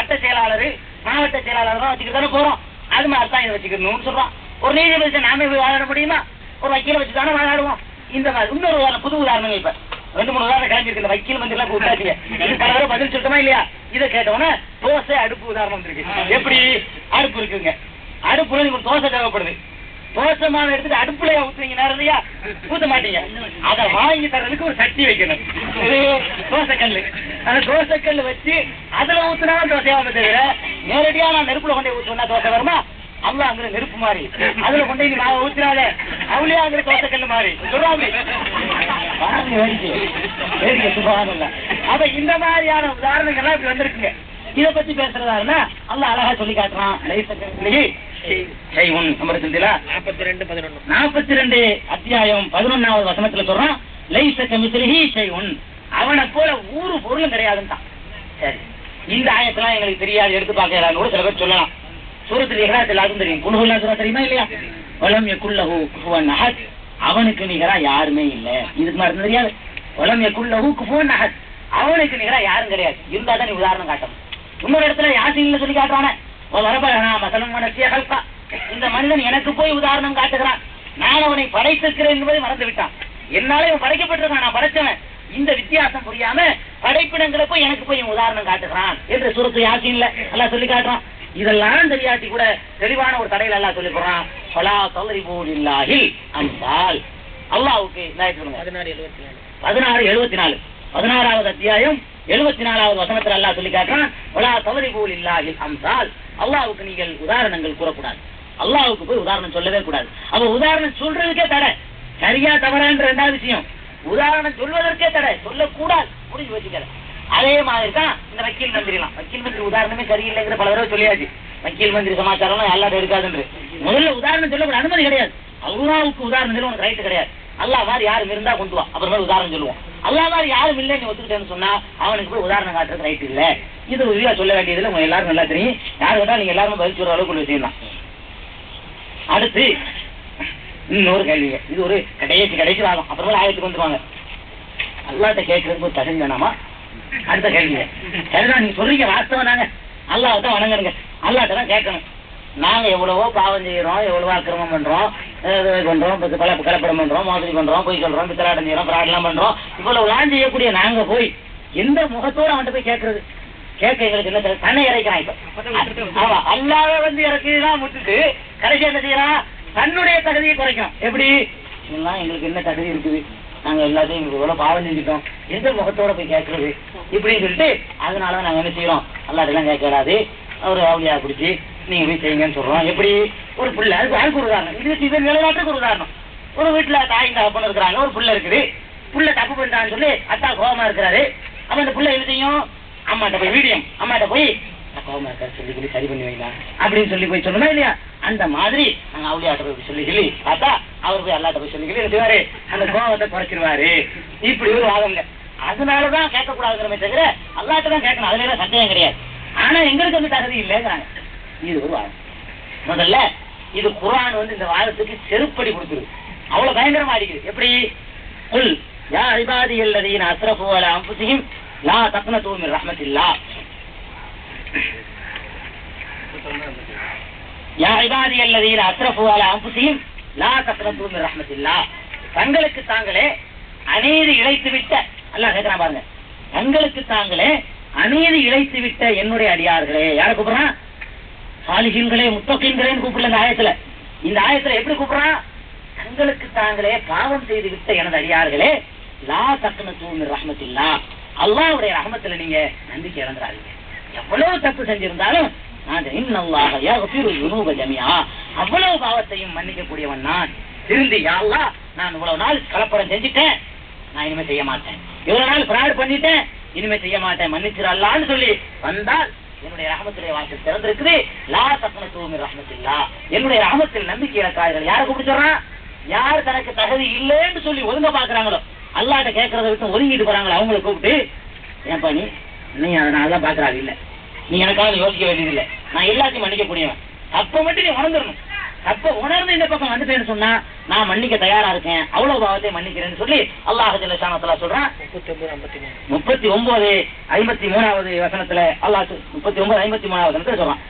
அட்ட செயலாளர் மாவட்ட செயலாளர் தான் வச்சுக்கிட்டு தானே போறோம். அது மாதிரி தான் இதை வச்சுக்கணும்னு சொல்றான். ஒரு நீதிபதி நாமே போய் வாழ முடியுமா? ஒரு வக்கீல வச்சு தானே வாழாடுவோம். இந்த மாதிரி இன்னொரு உதாரணம், புது உதாரணம். இப்ப 2-3 உதாரணம் கிளம்பிருக்கு. இந்த வக்கீல் மந்திரி எல்லாம் கூட்டாச்சுங்க, இது பல தடவை பதில் சொல்லிட்டோமா இல்லையா? இதை கேட்டோன்னா தோசை அடுப்பு உதாரணம் வந்துருக்கு. எப்படி அடுப்பு இருக்குங்க, அடுப்புல நீங்க தோசை தேவைப்படுது, தோசை மாவை எடுத்துட்டு அடுப்புல ஊத்துவீங்க நேரம் இல்லையா? ஊத்த மாட்டீங்க. அதை வாங்கி தர்றதுக்கு ஒரு சட்டி வைக்கணும், தோசைக்கல்லு. அந்த தோசைக்கல்லு வச்சு அதுல ஊத்துனாலும் தோசையாவது தவிர நேரடியா நான் நெருப்புல கொண்டே ஊத்துனா தோசை வருமா? அல்ல அங்க நெருப்பு மாதிரி அதுல கொண்டே நீ மாவை ஊத்தினாலே அவளே அங்க தோசைக்கல்லு மாதிரி சொல்றாங்க. அப்ப இந்த மாதிரியான உதாரணங்கள்லாம் இப்படி வந்திருக்குங்க. இதை பத்தி பேசுறதா அல்ல அழகா சொல்லி காட்டுறான். 42 அத்தியாயம் 11வது வசனத்துல சொல்றான், லைஸ கமிஸ்லிஹி ஷைஉன், அவனை போல ஊரு பொருளும் கிடையாதுன்னு. சரி, இந்த ஆயத்தெல்லாம் எங்களுக்கு தெரியாது, எடுத்து பார்க்கலான்னு கூட சில பேர் சொல்லலாம். சூரத்தில் இஹ்லாஸ் எல்லாருக்கும் தெரியும். குல்ஹுல்லா சூரா தெரியுமா இல்லையா? வலம் யகுல்லஹு குஃபுவன் அஹத், அவனுக்கு நிகரா யாருமே இல்ல. இதுக்கு மாதிரி தெரியாது. வலம் யகுல்லஹு குஃபுவன் அஹத், அவனுக்கு நிகரா யாரும் கிடையாது. இருந்தா தான் நீ உதாரணம் காட்டணும். இன்னொரு இடத்துல யாசின்ல சொல்லி காட்டுறானே, இந்த மனிதன் எனக்கு போய் உதாரணம் காட்டுகிறான், நான் அவனை படைத்திருக்கிறேன் என்பதை மறந்து விட்டான். என்னால இவன் படைக்கப்பட்டிருக்கான், நான் படைச்சவன். இந்த வித்தியாசம் புரியாம படைப்பிடங்கிறப்போ எனக்கு போய் உதாரணம் காட்டுகிறான் என்று சூரத்து யாசின்ல எல்லாம் சொல்லி காட்டுறான். இதெல்லாம் தெரியாட்டி கூட தெளிவான ஒரு தடையில எல்லாம் சொல்லி போறான். அல்லாஹ்வுக்கு 16:74 16வது அத்தியாயம் 74வது வசனத்துல அல்லாஹ் சொல்லி காட்டுறான், வலா தவரிபூ லில்லாஹில் அம்சால், அல்லாஹ்வுக்கு நீங்கள் உதாரணங்கள் கூறக்கூடாது, அல்லாஹ்வுக்கு போய் உதாரணம் சொல்லவே கூடாது. அப்ப உதாரணம் சொல்றதுக்கே தடை. சரியா தவறான்ற 2வது விஷயம், உதாரணம் சொல்வதற்கே தடை, சொல்லக்கூடாது, முடிஞ்சு வச்சுக்கல. அதே மாதிரி தான் இந்த வக்கீல் மந்திரிலாம். வக்கீல் மந்திரி உதாரணமே சரியில்லைங்கிற பல தடவை சொல்லியாச்சு. வக்கீல் மந்திரி சமாச்சாரம் எல்லாரும் இருக்காதுன்று. முதல்ல உதாரணம் சொல்லக்கூட அனுமதி கிடையாது. அல்லாஹ்வுக்கு உதாரணம் சொல்ல உனக்கு ரைட்டு கிடையாது. அல்லாஹ் மாதிரி யாரும் இருந்தா கொண்டு வா, அப்புறமே உதாரணம் சொல்லுவோம். அல்லாஹ் மாதிரி யாரும் இல்லைன்னு ஒத்துக்கிட்டேன்னு சொன்னா அவனுக்கு போய் உதாரணம் காட்டுறது ரைட் இல்ல. இது உறுதியா சொல்ல வேண்டியதுல உங்க எல்லாரும் நல்லா தெரியும். யாரு கேட்டா நீங்க எல்லாருமே பதில் சொல்ற அளவுக்கு கொண்டு வச்சுக்கலாம். அடுத்து இன்னொரு கேள்விங்க, இது ஒரு கடைசி வாதம், அப்புறமே ஆயத்துக்கு வந்துருவாங்க. அல்லாஹ்ட்ட கேட்கறதுக்கு ஒரு தகுதி வேணாமா? அடுத்த கேள்விங்க, சரிதான் நீங்க சொல்றீங்க, வாஸ்தவம் தாங்க, அல்லாஹ் தான் வணங்குங்க, அல்லாஹ்ட்ட தான் கேட்கணும். நாங்க எவ்வளவோ பாவம் செய்யறோம், எவ்வளவோ அக்கிரமம் பண்றோம், கலப்படம் பண்றோம், மோசடி பண்றோம், பொய் சொல்றோம், பித்தலாட்டம் செய்யறோம், பிராடெல்லாம் பண்றோம். இவ்வளவுலாம் செய்யக்கூடிய நாங்க போய் எந்த முகத்தோட அவன்கிட்ட போய் கேட்கறது? கேட்க எங்களுக்கு என்ன தன்னை இறைக்கிறான். இப்ப ஆமா, அல்லாஹ் வந்து இறக்கிதான் முட்டுட்டு கடைசி என்ன செய்யறான்? தன்னுடைய தகுதியை குறைக்கும். எப்படி எல்லாம் எங்களுக்கு என்ன தகுதி இருக்குது, நாங்க எல்லாத்தையும் எங்களுக்கு எவ்வளவு பாவம் செஞ்சுட்டோம், எந்த முகத்தோட போய் கேட்கறது இப்படின்னு சொல்லிட்டு அதனாலதான் நாங்க என்ன செய்யறோம்? அல்லாஹ்ட்டெல்லாம் கேட்கறாது, அவரு அவளியா பிடிச்சி நீங்க போய் செய்யுங்கன்னு சொல்றோம். எப்படி ஒரு பிள்ளை, அதுக்கு ஒரு உதாரணம், இது நிலைநாட்டுக்கு ஒரு உதாரணம். ஒரு வீட்டுல தாய் தகப்பன் இருக்கிறாங்க, ஒரு பிள்ளை இருக்குது, பிள்ளை தப்பு பண்றான்னு சொல்லி அத்தா கோபமா இருக்கிறாரு. அப்ப அந்த பிள்ளை என்ன செய்யும்? அம்மாட்ட போய் வீடியம், அம்மாட்ட போய் கோபமா இருக்காரு சொல்லி சரி பண்ணி வைக்கலாம் அப்படின்னு சொல்லி போய் சொல்லணும் இல்லையா? அந்த மாதிரி நாங்க அவளியாட்ட போய் சொல்லி பார்த்தா அவர் போய் அல்லாட்ட போய் சொல்லி எடுத்துவாரு, அந்த கோபத்தை குறைச்சிருவாரு. இப்படி ஒரு வாதங்க. அதனாலதான் கேட்கக்கூடாதுங்கிறமே தவிர அல்லாட்ட தான் கேட்கணும், அதுல எல்லாம் சந்தேகம் கிடையாது. ஆனா எங்களுக்கு வந்து தகுதி இல்லைங்கிறாங்க. இது ஒரு வாதம். முதல்ல இது குர்ஆன் வந்து இந்த வாதத்துக்கு செருப்படி கொடுத்துரு, அவ்வளவு பயங்கரமா அடிக்குது. எப்படி? குல் யா இபாதியல்லதீன அஸ்ரஃபு அலா அன்ஃபுஸிஹிம் லா தக்னது மின் ரஹ்மத்தில்லாஹ், யா இபாதியல்லதீன அஸ்ரஃபு அலா அன்ஃபுஸிஹிம் லா தக்னது மின் ரஹ்மத்தில்லாஹ், தங்களுக்கு தாங்களே அநீதி இழைத்து விட்ட, அல்லாஹ் கேட்கிறான் பாருங்க, தங்களுக்கு தாங்களே அநீதி இழைத்து விட்ட என்னுடைய அடியார்களே. யாரை கூப்பிடுறான்? சாலிஹீன்களே, முத்தகீன்களேன்னு கூப்பிடல இந்த ஆயத்துல. இந்த ஆயத்துல எப்படி கூப்பிடுறான்? தங்களுக்கு தாங்களே பாவம் செய்து விட்ட எனது அடியார்களே, லா தக்னது மின் ரஹ்மத்தில்லாஹ், அல்லாஹ்வுடைய ரஹ்மத்துல நீங்க நம்பிக்கை இழந்துறாதீங்க. எவ்வளவு தப்பு செஞ்சிருந்தாலும் நான் இன்னல்லாஹ யக்ஃபிரு ذுனூப ஜமீஆ, அவ்வளவு பாவத்தையும் மன்னிக்க கூடியவன் நான். திருந்தி யா அல்லாஹ், நான் இவ்வளவு நாள் கலப்படம் செஞ்சுட்டேன், நான் இனிமே செய்ய மாட்டேன், இவ்வளவு நாள் ஃப்ராட் பண்ணிட்டேன், இனிமே செய்ய மாட்டேன், மன்னிச்சிரு அல்லாஹ்னு சொல்லி வந்தால் என்னுடைய ரஹமத்துடைய வாசல் திறந்திருக்குது. லா தக்னது மின் ரஹ்மத்தில்லாஹ், என்னுடைய ரஹமத்தில் நம்பிக்கை இழக்காதீர்கள். யாரை கூப்பிட்டு சொல்றான்? யார் தனக்கு தகுதி இல்லைன்னு சொல்லி ஒதுங்க பாக்குறாங்களோ, அல்லாஹ்ட்ட கேட்கறத விட்டு ஒதுங்கிட்டு போறாங்களோ அவங்களை கூப்பிட்டு, ஏன்பா நீ அதனால பாக்குறாங்க இல்ல, நீ எனக்காக யோசிக்க வேண்டியது இல்லை, நான் எல்லாத்தையும் மன்னிக்க முடியும், அப்ப மட்டும் நீ உணர்ந்துடணும். அப்ப உணர்ந்து இந்த பக்கம் வந்துட்டேன்னு சொன்னா நான் மன்னிக்க தயாரா இருக்கேன், அவ்வளவு பாவத்தை மன்னிக்கிறேன்னு சொல்லி அல்லாஹ் ஜல்ல ஷானஹு சொல்றான். 39:53 வசனத்துல அல்லாஹ் 39:53 வசனத்துல சொல்றான்.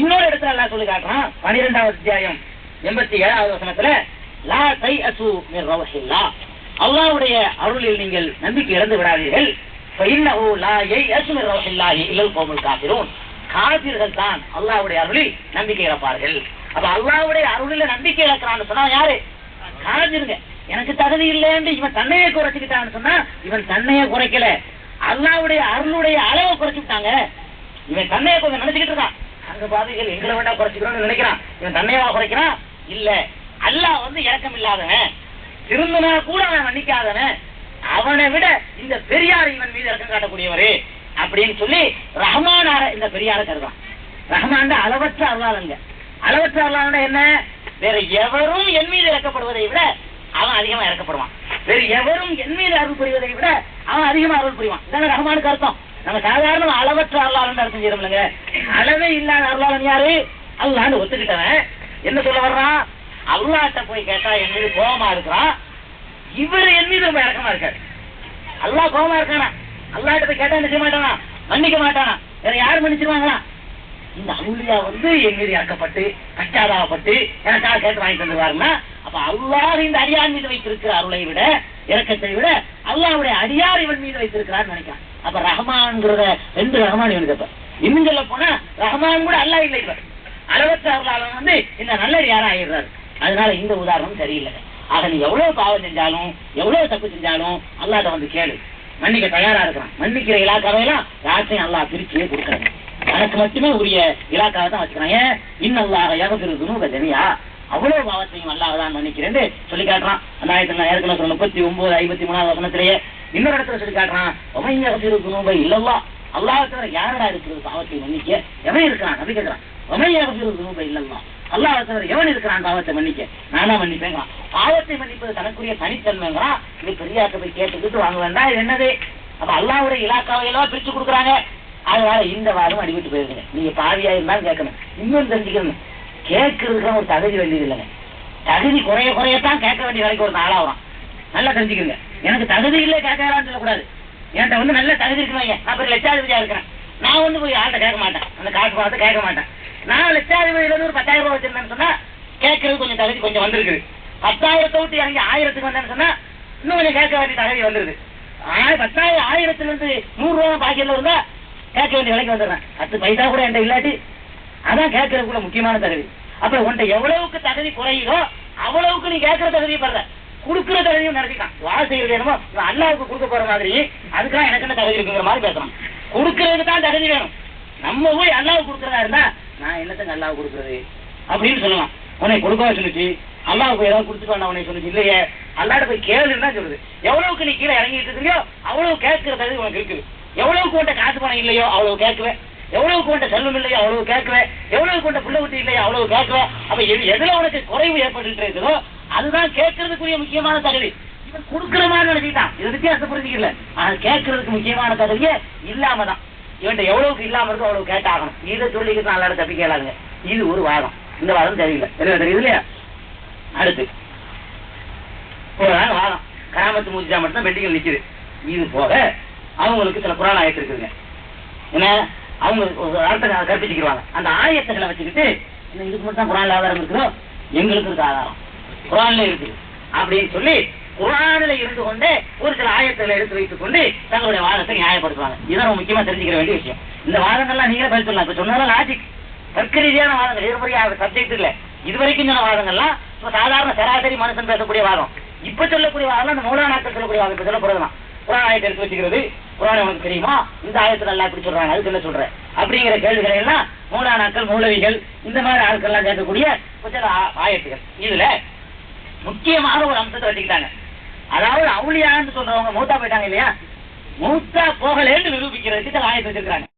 இன்னொரு இடத்துல அல்லாஹ் சொல்லி காட்டுறான் 12வது அத்தியாயம் 87வது வசனத்துல, லா தைஅசு மின் ரௌஹில்லாஹ், அல்லாஹ்வுடைய அருளில் நீங்கள் நம்பிக்கை இழந்து விடாதீர்கள். ஃபஇன்னஹு லா யைஅசு மின் ரௌஹில்லாஹி இல்லல் கௌமுல் காஃபிரூன், காபிர்கள் தான் அல்லாஹ்வுடைய அருளில் நம்பிக்கை இழப்பார்கள். அப்ப அல்லாஹ்வுடைய அருளில நம்பிக்கை இழக்கிறான்னு சொன்னா யாரு? காபிருங்க. எனக்கு தகுதி இல்லைன்னு இவன் தன்னையே குறைச்சிக்கிட்டான்னு சொன்னா இவன் தன்னையே குறைக்கல, அல்லாஹ்வுடைய அருளுடைய அளவை குறைச்சுட்டாங்க. இவன் தன்னையே கொஞ்சம் நினைச்சுக்கிட்டு இருக்கான், அந்த பாதைகள் எங்களை வேண்டாம் குறைச்சிக்கிறோம்னு நினைக்கிறான். இவன் தன்னையவா குறைக்கிறான்? இல்ல, அல்லாஹ் இரக்கம் இல்லாதவன், திருந்தினா கூட அவன் மன்னிக்காதவன், அவனை விட இந்த பெரியார் இவன் மீது இறக்கம் காட்டக்கூடியவரு அப்படின்னு சொல்லி ரஹ்மானார இந்த பெரியார கருதான். ரஹ்மான் அளவற்ற அருளாளங்க. அளவற்ற அருளாள என்ன? வேற எவரும் என் மீது இறக்கப்படுவதை விட அவன் அதிகமா இறக்கப்படுவான். வேற எவரும் என் மீது அருள் புரிவதை விட அவன் அதிகமா அருள் புரிவான். இதான ரஹ்மானுக்கு அர்த்தம். நம்ம சாதாரண அளவற்ற அருளாளன் அர்த்தம் செய்யறோம்லங்க. அளவே இல்லாத அருளாளன் யாரு? அல்லாஹ்னு ஒத்துக்கிட்டவன் என்ன சொல்ல வர்றான்? அல்லாஹ்ட்ட போய் கேட்டா என் மீது கோபமா இருக்கிறான், இவர் என் மீது ரொம்ப இறக்கமா இருக்காரு. அல்லாஹ் கோபமா இருக்கானா? அல்லாஹ்ட்ட போய் கேட்டா என்ன செய்ய மாட்டானா? மன்னிக்க மாட்டானா? வேற யாரு மன்னிச்சிருவாங்களா? இந்த அவுலியா என் மீது இறக்கப்பட்டு பச்சாதாபப்பட்டு எனக்காக கேட்டு வாங்கி தந்துருவாருன்னா, அப்ப அல்லாஹ் இந்த அடியார் மீது வைத்திருக்கிற அருளை விட இறக்கத்தை விட அல்லாஹ்வுடைய அடியார் இவன் மீது வைத்திருக்கிறான்னு நினைக்கிறான். அப்ப ரஹ்மான்ங்கிறத 2 ரஹ்மான் இவனுக்கு. அப்ப இன்னும் சொல்ல போனா ரஹ்மான் கூட அல்லாஹ் இல்லை, இவர் அளவற்ற அருளாளன் இந்த நல்லடியாரா ஆயிடுறாரு. அதனால இந்த உதாரணம் சரியில்லை. ஆக நீ எவ்வளவு பாவம் செஞ்சாலும் எவ்வளவு தப்பு செஞ்சாலும் அல்லாஹ்ட்ட கேளு, மன்னிக்க தயாரா இருக்கிறான். மன்னிக்கிற இலாக்காவையெல்லாம் யார்ட்டையும் அல்லாஹ் பிரிச்சே கொடுக்கறாங்க, எனக்கு மட்டுமே உரிய இலாக்காவை தான் வச்சுக்கிறான். ஏன்? இன்னல்லாஹ யக்ஃபிரு துனூப ஜமீஆ, அவ்வளவு பாவத்தையும் அல்லாஹ் தான் மன்னிக்கிறேன்னு சொல்லி காட்டுறான். அந்த ஆயத்துல ஏற்கனவே சொன்ன 39:53 வசனத்திலேயே இன்னொரு இடத்துல சொல்லி காட்டுறான், வமன் யக்ஃபிரு துனூப இல்லல்லாஹ், அல்லாஹ் தவிர யாரடா இருக்கிறது பாவத்தை மன்னிக்க? எவன் இருக்கிறான்? அப்படி கேட்கிறான். வமன் யக்ஃபிரு துனூப இல்லல்லாஹ், அல்லாஹ் தவிர எவன் இருக்கிறான் பாவத்தை மன்னிக்க? நானா மன்னிப்பேங்க. பாவத்தை மன்னிப்பது தனக்குரிய தனித்தன்மைங்கிறான். இது பெரியாக்க போய் கேட்டுக்கிட்டு வாங்க வேண்டாம். இது என்னது? அப்ப அல்லாஹ்வுடைய இலாக்காவை எல்லாம் பிரிச்சு கொடுக்குறாங்க. அதனால இந்த வாரம் அடிவிட்டு போயிருங்க. நீங்க பாவியா இருந்தாலும் கேட்கணும். இன்னும் தெரிஞ்சுக்கணும், கேட்கறதுக்கு ஒரு தகுதி வேண்டியது இல்லைங்க. தகுதி குறையத்தான் கேட்க வேண்டிய வேலைக்கு ஒரு ஆளாகும். நல்லா தெரிஞ்சுக்கோங்க. எனக்கு தகுதி இல்லை கேட்கலான்னு சொல்லக்கூடாது. என்கிட்ட நல்ல தகுதி இருக்குவாங்க, நான் ஒரு லட்சாதிபதியா இருக்கிறேன், நான் போய் யார்கிட்ட கேட்க மாட்டேன், அந்த காசு பார்த்து கேட்க மாட்டேன். நான் லட்சாதிபதியில ஒரு 10,000 ரூபாய் வச்சிருந்தேன்னு சொன்னா கேட்கறது கொஞ்சம் தகுதி கொஞ்சம் வந்திருக்குது. 10,000 விட்டு இறங்கி 1000க்கு வந்தேன்னு சொன்னா இன்னும் கொஞ்சம் கேட்க வேண்டிய தகுதி வந்துருது. 10,000 1000ல இருந்து 100 ரூபாய் பாக்கியில இருந்தா கேட்க வேண்டிய விலைக்கு வந்துடுறேன். 10 பைசா கூட என்கிட்ட இல்லாட்டி அதான் கேட்கறதுக்குள்ள முக்கியமான தகுதி. அப்ப உன்கிட்ட எவ்வளவுக்கு தகுதி குறையுதோ அவ்வளவுக்கு நீ கேட்கற தகுதியை படுற, கொடுக்குற தகுதியும் நடத்திக்கலாம். வாழை செய்யறது என்னமோ அல்லாவுக்கு கொடுக்க போற மாதிரி, அதுக்கெல்லாம் எனக்கு என்ன தகுதி இருக்குங்கிற மாதிரி பேசலாம். கொடுக்கறதுக்கு தான் தகுதி வேணும். நம்ம போய் அல்லாவுக்கு கொடுக்கறதா இருந்தா நான் என்னத்துக்கு அல்லாவுக்கு கொடுக்குறது அப்படின்னு சொல்லலாம். உன்னை கொடுக்கவா சொல்லிச்சு, அல்லாவுக்கு ஏதாவது கொடுத்துட்டு வேண்டாம் உன்னை சொல்லிச்சு. இல்லையே, அல்லாட்ட போய் கேளுன்னு தான் சொல்லுது. எவ்வளவுக்கு நீ கீழே இறங்கிட்டு இருக்கியோ அவ்வளவு கேட்கிற தகுதி உனக்கு இருக்குது. எவ்வளவுக்கு உன்ட்ட காசு பணம் இல்லையோ அவ்வளவு கேட்குவேன், எவ்வளவுக்கு உன்ட்ட செல்வம் இல்லையோ அவ்வளவு கேட்குவேன், எவ்வளவுக்கு உன்ட்ட புள்ள குட்டி இல்லையோ அவ்வளவு கேட்குவேன். அப்ப எதுல உனக்கு குறைவு ஏற்பட்டு இருக்குதோ அதுதான் கேட்கறதுக்குரிய முக்கியமான தகுதி. இவன் கொடுக்குற மாதிரி நினைச்சுட்டான், இது வித்தியாசம் புரிஞ்சுக்கல. ஆனா கேட்கறதுக்கு முக்கியமான தகுதியே இல்லாம தான். இவன்ட்ட எவ்வளவுக்கு இல்லாம இருக்கோ அவ்வளவு கேட்டாகணும். இதை சொல்லிக்கிட்டு நல்லா தப்பி கேளாங்க. இது ஒரு வாதம். இந்த வாதம் தெரியல, தெரியுது இல்லையா? அடுத்து ஒரு வாதம் கராமத்து மூஜா மட்டும் தான் பெட்டிகள் நிக்குது. இது போக அவங்களுக்கு சில குரான் ஆயத்து இருக்குங்க. என்ன அவங்க அர்த்தத்தை கற்பிச்சுக்கிடுவாங்க. அந்த ஆயத்துகளை வச்சுக்கிட்டு இதுக்கு மட்டும் தான் குரான்ல ஆதாரம் இருக்குதோ, எங்களுக்கு இருக்க ஆதாரம் குரான்ல இருக்குது அப்படின்னு சொல்லி குரான்ல இருந்து கொண்டே ஒரு சில ஆயத்துகளை எடுத்து வைத்துக் கொண்டு தங்களுடைய வாதத்தை நியாயப்படுத்துவாங்க. இதான் முக்கியமா தெரிஞ்சுக்கிற வேண்டிய விஷயம். இந்த வாதங்கள்லாம் நீங்களே பதில் சொல்லலாம். இப்ப சொன்னாலும் லாஜிக் தர்க்க ரீதியான வாதங்கள், எதிர்மறையாக சப்ஜெக்ட் இல்ல. இது வரைக்கும் சொன்ன வாதங்கள்லாம் சாதாரண சராசரி மனுஷன் பேசக்கூடிய வாதம். இப்ப சொல்லக்கூடிய வாதம் அந்த மௌலானாக்கள் சொல்லக்கூடிய வாதம். இப்ப சொல்ல போறதுதான் குரான் ஆயத்தை எடுத்து வச்சுக்கிறது. குரான் உனக்கு தெரியுமா, இந்த ஆயத்துல எல்லாம் இப்படி சொல்றாங்க, அதுக்கு என்ன சொல்ற அப்படிங்கிற கேள்விகளை எல்லாம் மௌலானாக்கள் மௌலவிகள் இந்த மாதிரி ஆட்கள் எல்லாம் கேட்கக்கூடிய சில ஆயத்துகள். இதுல முக்கியமான ஒரு அம்சத்தை வச்சுக்கிட்டாங்க. அதாவது அவுளியான்னு சொல்றவங்க மௌத்தா போயிட்டாங்க இல்லையா, மௌத்தா போகலேன்னு நிரூபிக்கிறதுக்கு சில ஆயத்தை வச்சிருக்காங்க.